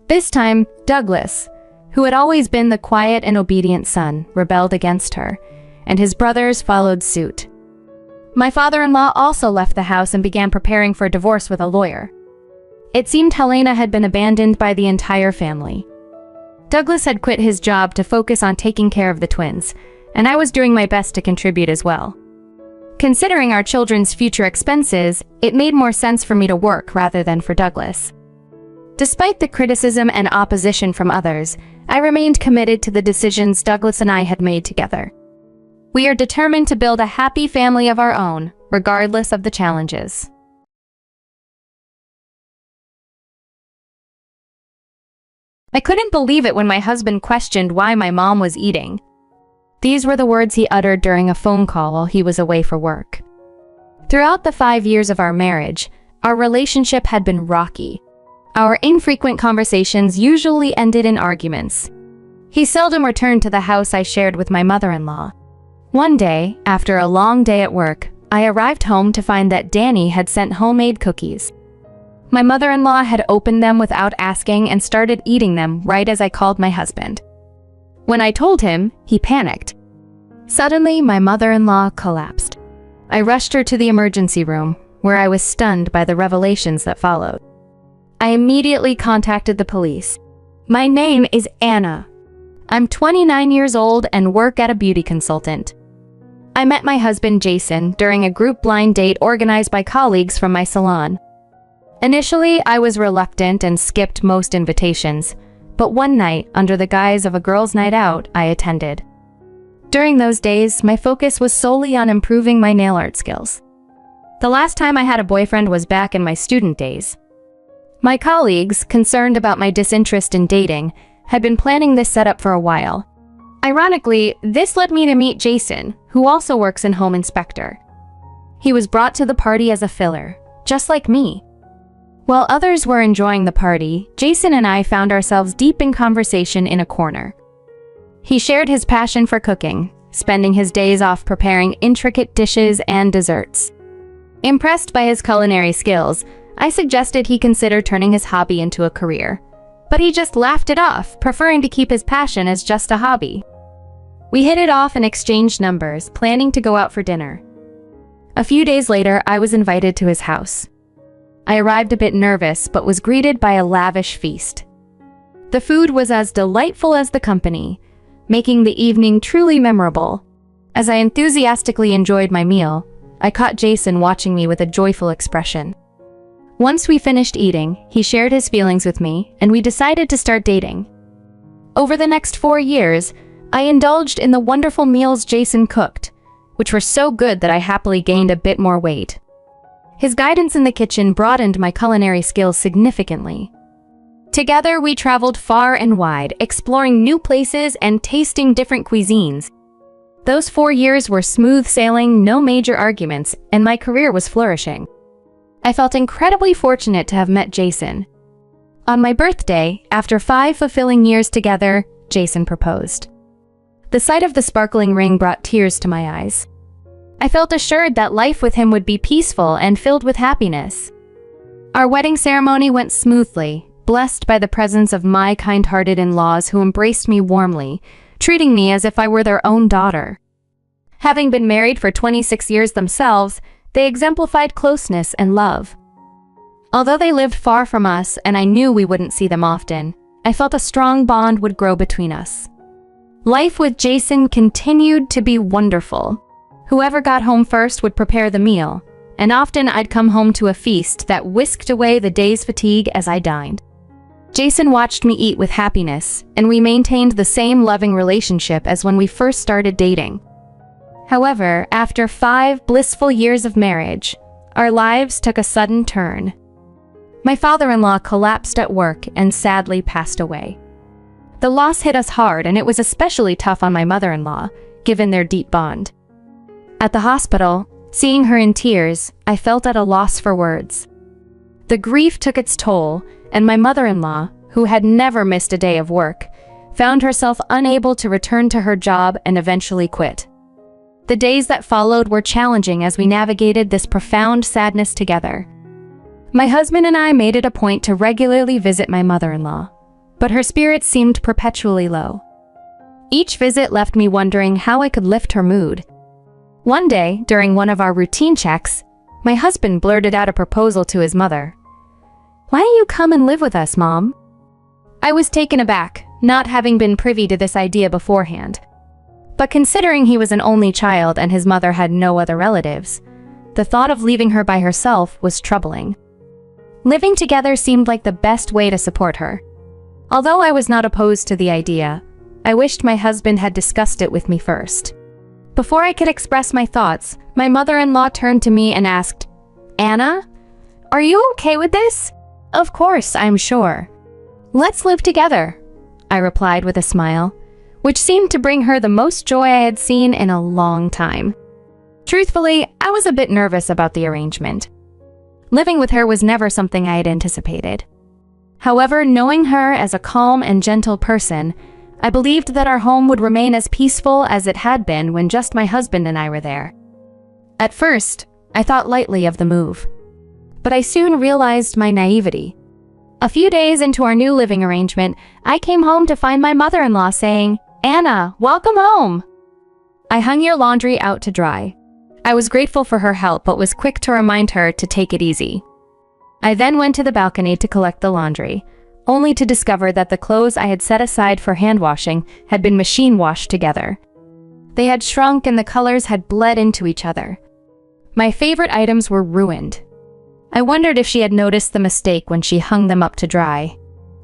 This time, Douglas, who had always been the quiet and obedient son, rebelled against her, and his brothers followed suit. My father-in-law also left the house and began preparing for a divorce with a lawyer. It seemed Helena had been abandoned by the entire family. Douglas had quit his job to focus on taking care of the twins, and I was doing my best to contribute as well. Considering our children's future expenses, it made more sense for me to work rather than for Douglas. Despite the criticism and opposition from others, I remained committed to the decisions Douglas and I had made together. We are determined to build a happy family of our own, regardless of the challenges. I couldn't believe it when my husband questioned why my mom was eating. These were the words he uttered during a phone call while he was away for work. Throughout the 5 years of our marriage, our relationship had been rocky. Our infrequent conversations usually ended in arguments. He seldom returned to the house I shared with my mother-in-law. One day, after a long day at work, I arrived home to find that Danny had sent homemade cookies. My mother-in-law had opened them without asking and started eating them right as I called my husband. When I told him, he panicked. Suddenly, my mother-in-law collapsed. I rushed her to the emergency room, where I was stunned by the revelations that followed. I immediately contacted the police. My name is Anna. I'm 29 years old and work at a beauty consultant. I met my husband Jason during a group blind date organized by colleagues from my salon. Initially, I was reluctant and skipped most invitations, but one night, under the guise of a girls' night out, I attended. During those days, my focus was solely on improving my nail art skills. The last time I had a boyfriend was back in my student days. My colleagues, concerned about my disinterest in dating, had been planning this setup for a while. Ironically, this led me to meet Jason, who also works in home inspector. He was brought to the party as a filler, just like me. While others were enjoying the party, Jason and I found ourselves deep in conversation in a corner. He shared his passion for cooking, spending his days off preparing intricate dishes and desserts. Impressed by his culinary skills, I suggested he consider turning his hobby into a career. But he just laughed it off, preferring to keep his passion as just a hobby. We hit it off and exchanged numbers, planning to go out for dinner. A few days later, I was invited to his house. I arrived a bit nervous, but was greeted by a lavish feast. The food was as delightful as the company, making the evening truly memorable. As I enthusiastically enjoyed my meal, I caught Jason watching me with a joyful expression. Once we finished eating, he shared his feelings with me, and we decided to start dating. Over the next 4 years, I indulged in the wonderful meals Jason cooked, which were so good that I happily gained a bit more weight. His guidance in the kitchen broadened my culinary skills significantly. Together, we traveled far and wide, exploring new places and tasting different cuisines. Those 4 years were smooth sailing, no major arguments, and my career was flourishing. I felt incredibly fortunate to have met Jason. On my birthday, after 5 fulfilling years together, Jason proposed. The sight of the sparkling ring brought tears to my eyes. I felt assured that life with him would be peaceful and filled with happiness. Our wedding ceremony went smoothly, blessed by the presence of my kind-hearted in-laws who embraced me warmly, treating me as if I were their own daughter. Having been married for 26 years themselves, they exemplified closeness and love. Although they lived far from us and I knew we wouldn't see them often, I felt a strong bond would grow between us. Life with Jason continued to be wonderful. Whoever got home first would prepare the meal, and often I'd come home to a feast that whisked away the day's fatigue as I dined. Jason watched me eat with happiness, and we maintained the same loving relationship as when we first started dating. However, after 5 blissful years of marriage, our lives took a sudden turn. My father-in-law collapsed at work and sadly passed away. The loss hit us hard, and it was especially tough on my mother-in-law, given their deep bond. At the hospital, seeing her in tears, I felt at a loss for words. The grief took its toll, and my mother-in-law, who had never missed a day of work, found herself unable to return to her job and eventually quit. The days that followed were challenging as we navigated this profound sadness together. My husband and I made it a point to regularly visit my mother-in-law, but her spirits seemed perpetually low. Each visit left me wondering how I could lift her mood. One day, during one of our routine checks, my husband blurted out a proposal to his mother. "Why don't you come and live with us, Mom?" I was taken aback, not having been privy to this idea beforehand. But considering he was an only child and his mother had no other relatives, the thought of leaving her by herself was troubling. Living together seemed like the best way to support her. Although I was not opposed to the idea, I wished my husband had discussed it with me first. Before I could express my thoughts, my mother-in-law turned to me and asked, "Anna, are you okay with this?" "Of course, I'm sure. Let's live together," I replied with a smile, which seemed to bring her the most joy I had seen in a long time. Truthfully, I was a bit nervous about the arrangement. Living with her was never something I had anticipated. However, knowing her as a calm and gentle person, I believed that our home would remain as peaceful as it had been when just my husband and I were there. At first, I thought lightly of the move, but I soon realized my naivety. A few days into our new living arrangement, I came home to find my mother-in-law saying, "Anna, welcome home. I hung your laundry out to dry." I was grateful for her help, but was quick to remind her to take it easy. I then went to the balcony to collect the laundry, only to discover that the clothes I had set aside for hand washing had been machine washed together. They had shrunk and the colors had bled into each other. My favorite items were ruined. I wondered if she had noticed the mistake when she hung them up to dry.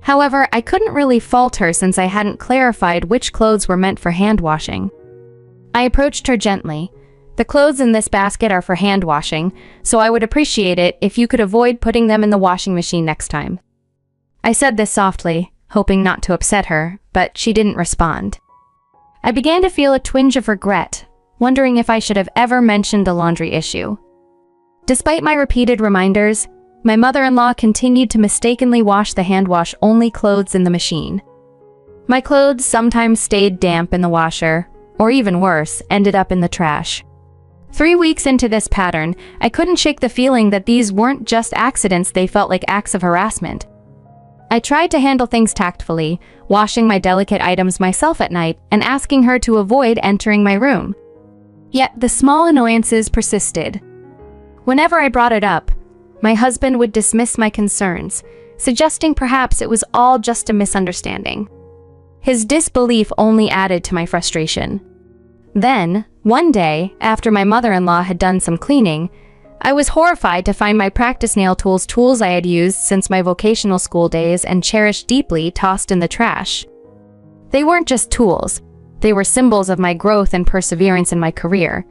However, I couldn't really fault her since I hadn't clarified which clothes were meant for hand washing. I approached her gently. "The clothes in this basket are for hand washing, so I would appreciate it if you could avoid putting them in the washing machine next time." I said this softly, hoping not to upset her, but she didn't respond. I began to feel a twinge of regret, wondering if I should have ever mentioned the laundry issue. Despite my repeated reminders, my mother-in-law continued to mistakenly wash the hand-wash-only clothes in the machine. My clothes sometimes stayed damp in the washer, or even worse, ended up in the trash. 3 weeks into this pattern, I couldn't shake the feeling that these weren't just accidents, they felt like acts of harassment. I tried to handle things tactfully, washing my delicate items myself at night and asking her to avoid entering my room. Yet the small annoyances persisted. Whenever I brought it up, my husband would dismiss my concerns, suggesting perhaps it was all just a misunderstanding. His disbelief only added to my frustration. Then, one day, after my mother-in-law had done some cleaning, I was horrified to find my practice nail tools I had used since my vocational school days and cherished deeply, tossed in the trash. They weren't just tools, they were symbols of my growth and perseverance in my career.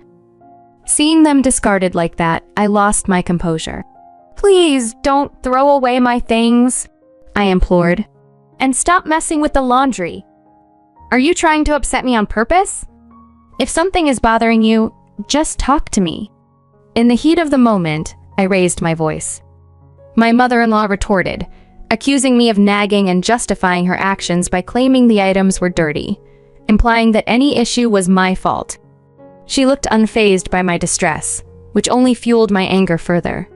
Seeing them discarded like that, I lost my composure. "Please, don't throw away my things," I implored. "And stop messing with the laundry. Are you trying to upset me on purpose? If something is bothering you, just talk to me." In the heat of the moment, I raised my voice. My mother-in-law retorted, accusing me of nagging and justifying her actions by claiming the items were dirty, implying that any issue was my fault. She looked unfazed by my distress, which only fueled my anger further.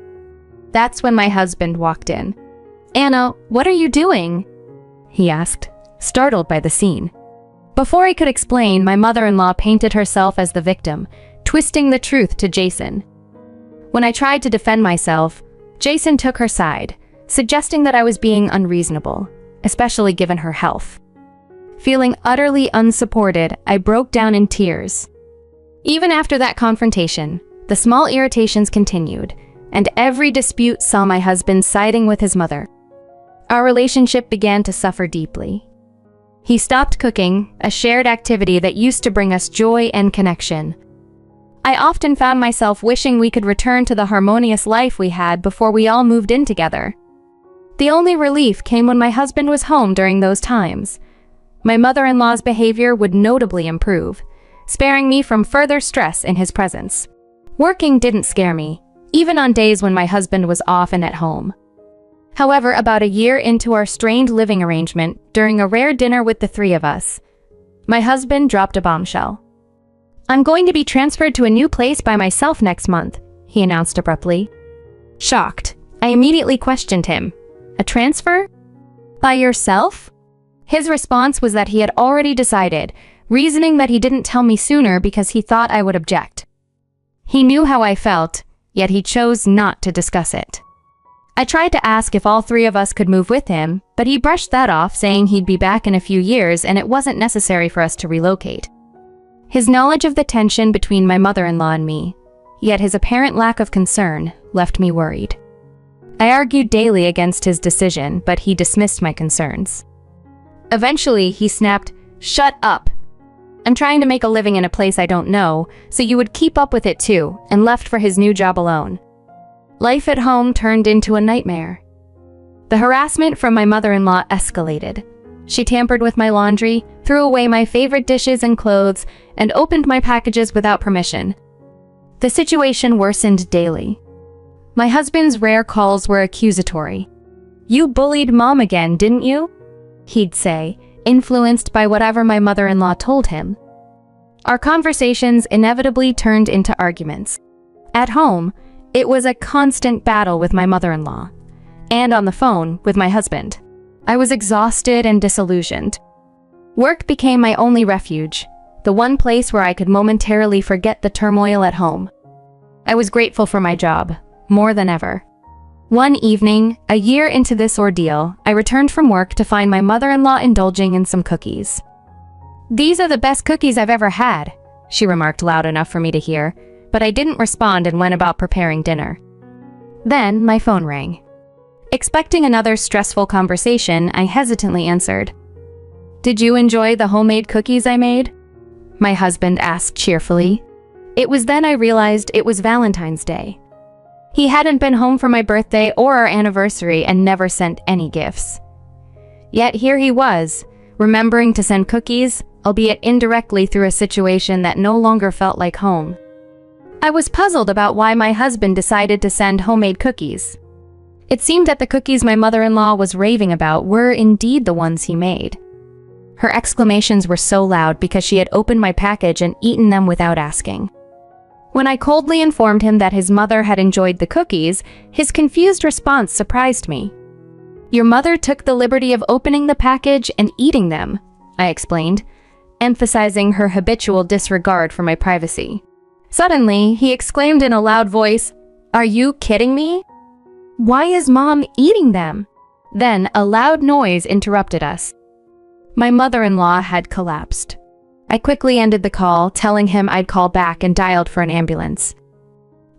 That's when my husband walked in. "Anna, what are you doing?" he asked, startled by the scene. Before I could explain, my mother-in-law painted herself as the victim, twisting the truth to Jason. When I tried to defend myself, Jason took her side, suggesting that I was being unreasonable, especially given her health. Feeling utterly unsupported, I broke down in tears. Even after that confrontation, The small irritations continued, and every dispute saw my husband siding with his mother. Our relationship began to suffer deeply. He stopped cooking, a shared activity that used to bring us joy and connection. I often found myself wishing we could return to the harmonious life we had before we all moved in together. The only relief came when my husband was home during those times. My mother-in-law's behavior would notably improve, sparing me from further stress in his presence. Working didn't scare me, even on days when my husband was off and at home. However, about a year into our strained living arrangement, during a rare dinner with the three of us, my husband dropped a bombshell. "I'm going to be transferred to a new place by myself next month," he announced abruptly. Shocked, I immediately questioned him. "A transfer? By yourself?" His response was that he had already decided, reasoning that he didn't tell me sooner because he thought I would object. He knew how I felt, yet he chose not to discuss it. I tried to ask if all three of us could move with him, but he brushed that off, saying he'd be back in a few years and it wasn't necessary for us to relocate. His knowledge of the tension between my mother-in-law and me, yet his apparent lack of concern, left me worried. I argued daily against his decision, but he dismissed my concerns. Eventually, he snapped, "Shut up! I'm trying to make a living in a place I don't know, so you would keep up with it too," and left for his new job alone. Life at home turned into a nightmare. The harassment from my mother-in-law escalated. She tampered with my laundry, threw away my favorite dishes and clothes, and opened my packages without permission. The situation worsened daily. My husband's rare calls were accusatory. "You bullied Mom again, didn't you?" he'd say, influenced by whatever my mother-in-law told him. Our conversations inevitably turned into arguments. At home, it was a constant battle with my mother-in-law, and on the phone with my husband. I was exhausted and disillusioned. Work became my only refuge, the one place where I could momentarily forget the turmoil at home. I was grateful for my job, more than ever. One evening, a year into this ordeal, I returned from work to find my mother-in-law indulging in some cookies. "These are the best cookies I've ever had," she remarked loud enough for me to hear, but I didn't respond and went about preparing dinner. Then my phone rang. Expecting another stressful conversation, I hesitantly answered. "Did you enjoy the homemade cookies I made?" my husband asked cheerfully. It was then I realized it was Valentine's Day. He hadn't been home for my birthday or our anniversary and never sent any gifts. Yet here he was, remembering to send cookies, albeit indirectly through a situation that no longer felt like home. I was puzzled about why my husband decided to send homemade cookies. It seemed that the cookies my mother-in-law was raving about were indeed the ones he made. Her exclamations were so loud because she had opened my package and eaten them without asking. When I coldly informed him that his mother had enjoyed the cookies, his confused response surprised me. "Your mother took the liberty of opening the package and eating them," I explained, emphasizing her habitual disregard for my privacy. Suddenly, he exclaimed in a loud voice, "Are you kidding me? Why is Mom eating them?" Then a loud noise interrupted us. My mother-in-law had collapsed. I quickly ended the call, telling him I'd call back and dialed for an ambulance.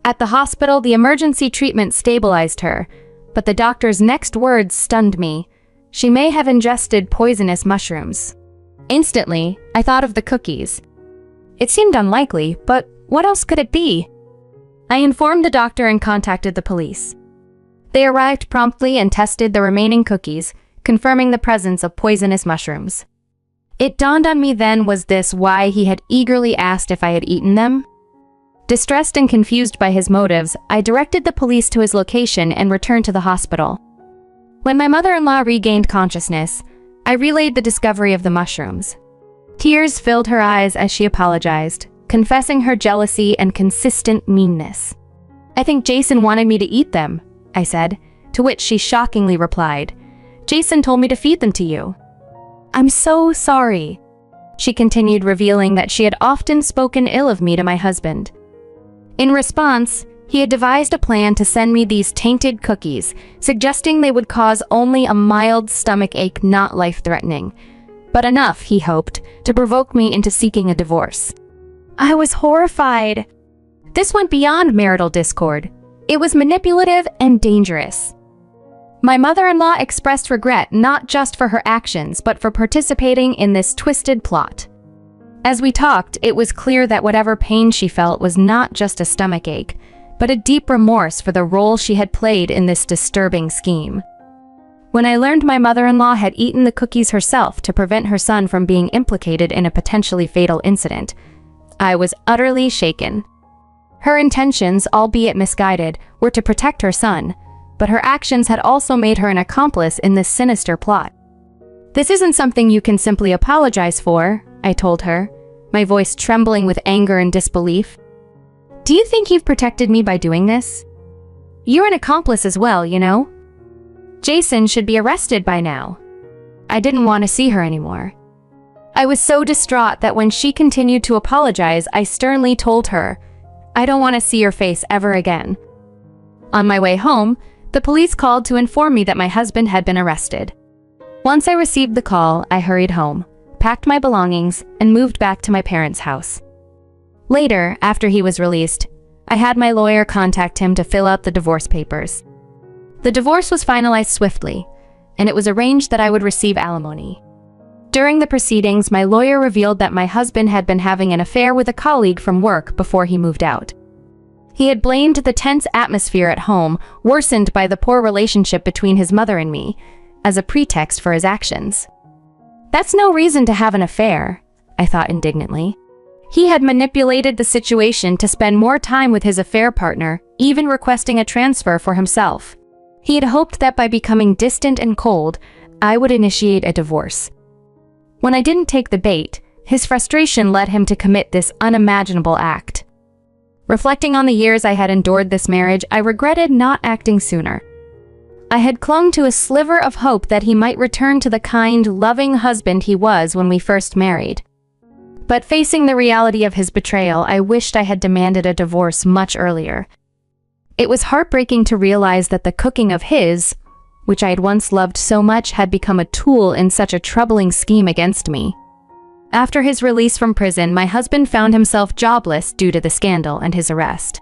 At the hospital, the emergency treatment stabilized her, but the doctor's next words stunned me. She may have ingested poisonous mushrooms. Instantly, I thought of the cookies. It seemed unlikely, but what else could it be? I informed the doctor and contacted the police. They arrived promptly and tested the remaining cookies, confirming the presence of poisonous mushrooms. It dawned on me then, was this why he had eagerly asked if I had eaten them? Distressed and confused by his motives, I directed the police to his location and returned to the hospital. When my mother-in-law regained consciousness, I relayed the discovery of the mushrooms. Tears filled her eyes as she apologized, confessing her jealousy and consistent meanness. "I think Jason wanted me to eat them," I said, to which she shockingly replied, "Jason told me to feed them to you." "I'm so sorry," she continued, revealing that she had often spoken ill of me to my husband. In response, he had devised a plan to send me these tainted cookies, suggesting they would cause only a mild stomach ache, not life-threatening, but enough, he hoped, to provoke me into seeking a divorce. I was horrified. This went beyond marital discord. It was manipulative and dangerous. My mother-in-law expressed regret not just for her actions, but for participating in this twisted plot. As we talked, it was clear that whatever pain she felt was not just a stomachache, but a deep remorse for the role she had played in this disturbing scheme. When I learned my mother-in-law had eaten the cookies herself to prevent her son from being implicated in a potentially fatal incident, I was utterly shaken. Her intentions, albeit misguided, were to protect her son, but her actions had also made her an accomplice in this sinister plot. "This isn't something you can simply apologize for," I told her, my voice trembling with anger and disbelief. "Do you think you've protected me by doing this? You're an accomplice as well, you know? Jason should be arrested by now." I didn't want to see her anymore. I was so distraught that when she continued to apologize, I sternly told her, "I don't want to see your face ever again." On my way home, the police called to inform me that my husband had been arrested. Once I received the call, I hurried home, packed my belongings, and moved back to my parents' house. Later, after he was released, I had my lawyer contact him to fill out the divorce papers. The divorce was finalized swiftly, and it was arranged that I would receive alimony. During the proceedings, my lawyer revealed that my husband had been having an affair with a colleague from work before he moved out. He had blamed the tense atmosphere at home, worsened by the poor relationship between his mother and me, as a pretext for his actions. That's no reason to have an affair, I thought indignantly. He had manipulated the situation to spend more time with his affair partner, even requesting a transfer for himself. He had hoped that by becoming distant and cold, I would initiate a divorce. When I didn't take the bait, his frustration led him to commit this unimaginable act. Reflecting on the years I had endured this marriage, I regretted not acting sooner. I had clung to a sliver of hope that he might return to the kind, loving husband he was when we first married. But facing the reality of his betrayal, I wished I had demanded a divorce much earlier. It was heartbreaking to realize that the cooking of his, which I had once loved so much, had become a tool in such a troubling scheme against me. After his release from prison, my husband found himself jobless due to the scandal and his arrest.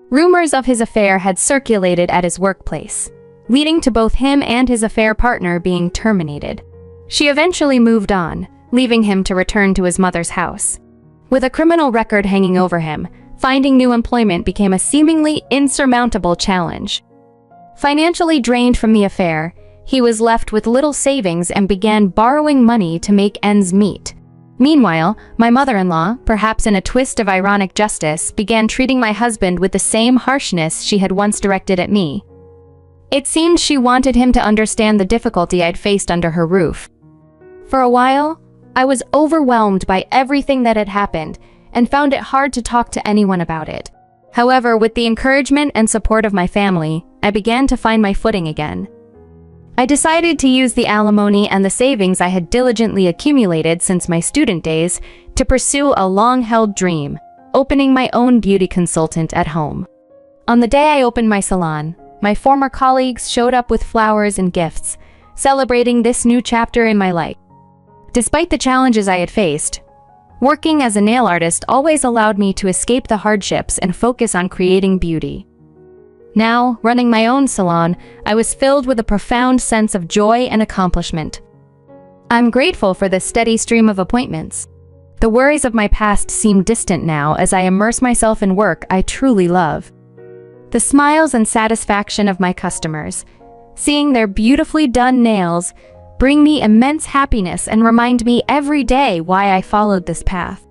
Rumors of his affair had circulated at his workplace, leading to both him and his affair partner being terminated. She eventually moved on, leaving him to return to his mother's house. With a criminal record hanging over him, finding new employment became a seemingly insurmountable challenge. Financially drained from the affair, he was left with little savings and began borrowing money to make ends meet. Meanwhile, my mother-in-law, perhaps in a twist of ironic justice, began treating my husband with the same harshness she had once directed at me. It seemed she wanted him to understand the difficulty I'd faced under her roof. For a while, I was overwhelmed by everything that had happened and found it hard to talk to anyone about it. However, with the encouragement and support of my family, I began to find my footing again. I decided to use the alimony and the savings I had diligently accumulated since my student days to pursue a long-held dream, opening my own beauty consultant at home. On the day I opened my salon, my former colleagues showed up with flowers and gifts, celebrating this new chapter in my life. Despite the challenges I had faced, working as a nail artist always allowed me to escape the hardships and focus on creating beauty. Now, running my own salon, I was filled with a profound sense of joy and accomplishment. I'm grateful for the steady stream of appointments. The worries of my past seem distant now as I immerse myself in work I truly love. The smiles and satisfaction of my customers, seeing their beautifully done nails, bring me immense happiness and remind me every day why I followed this path.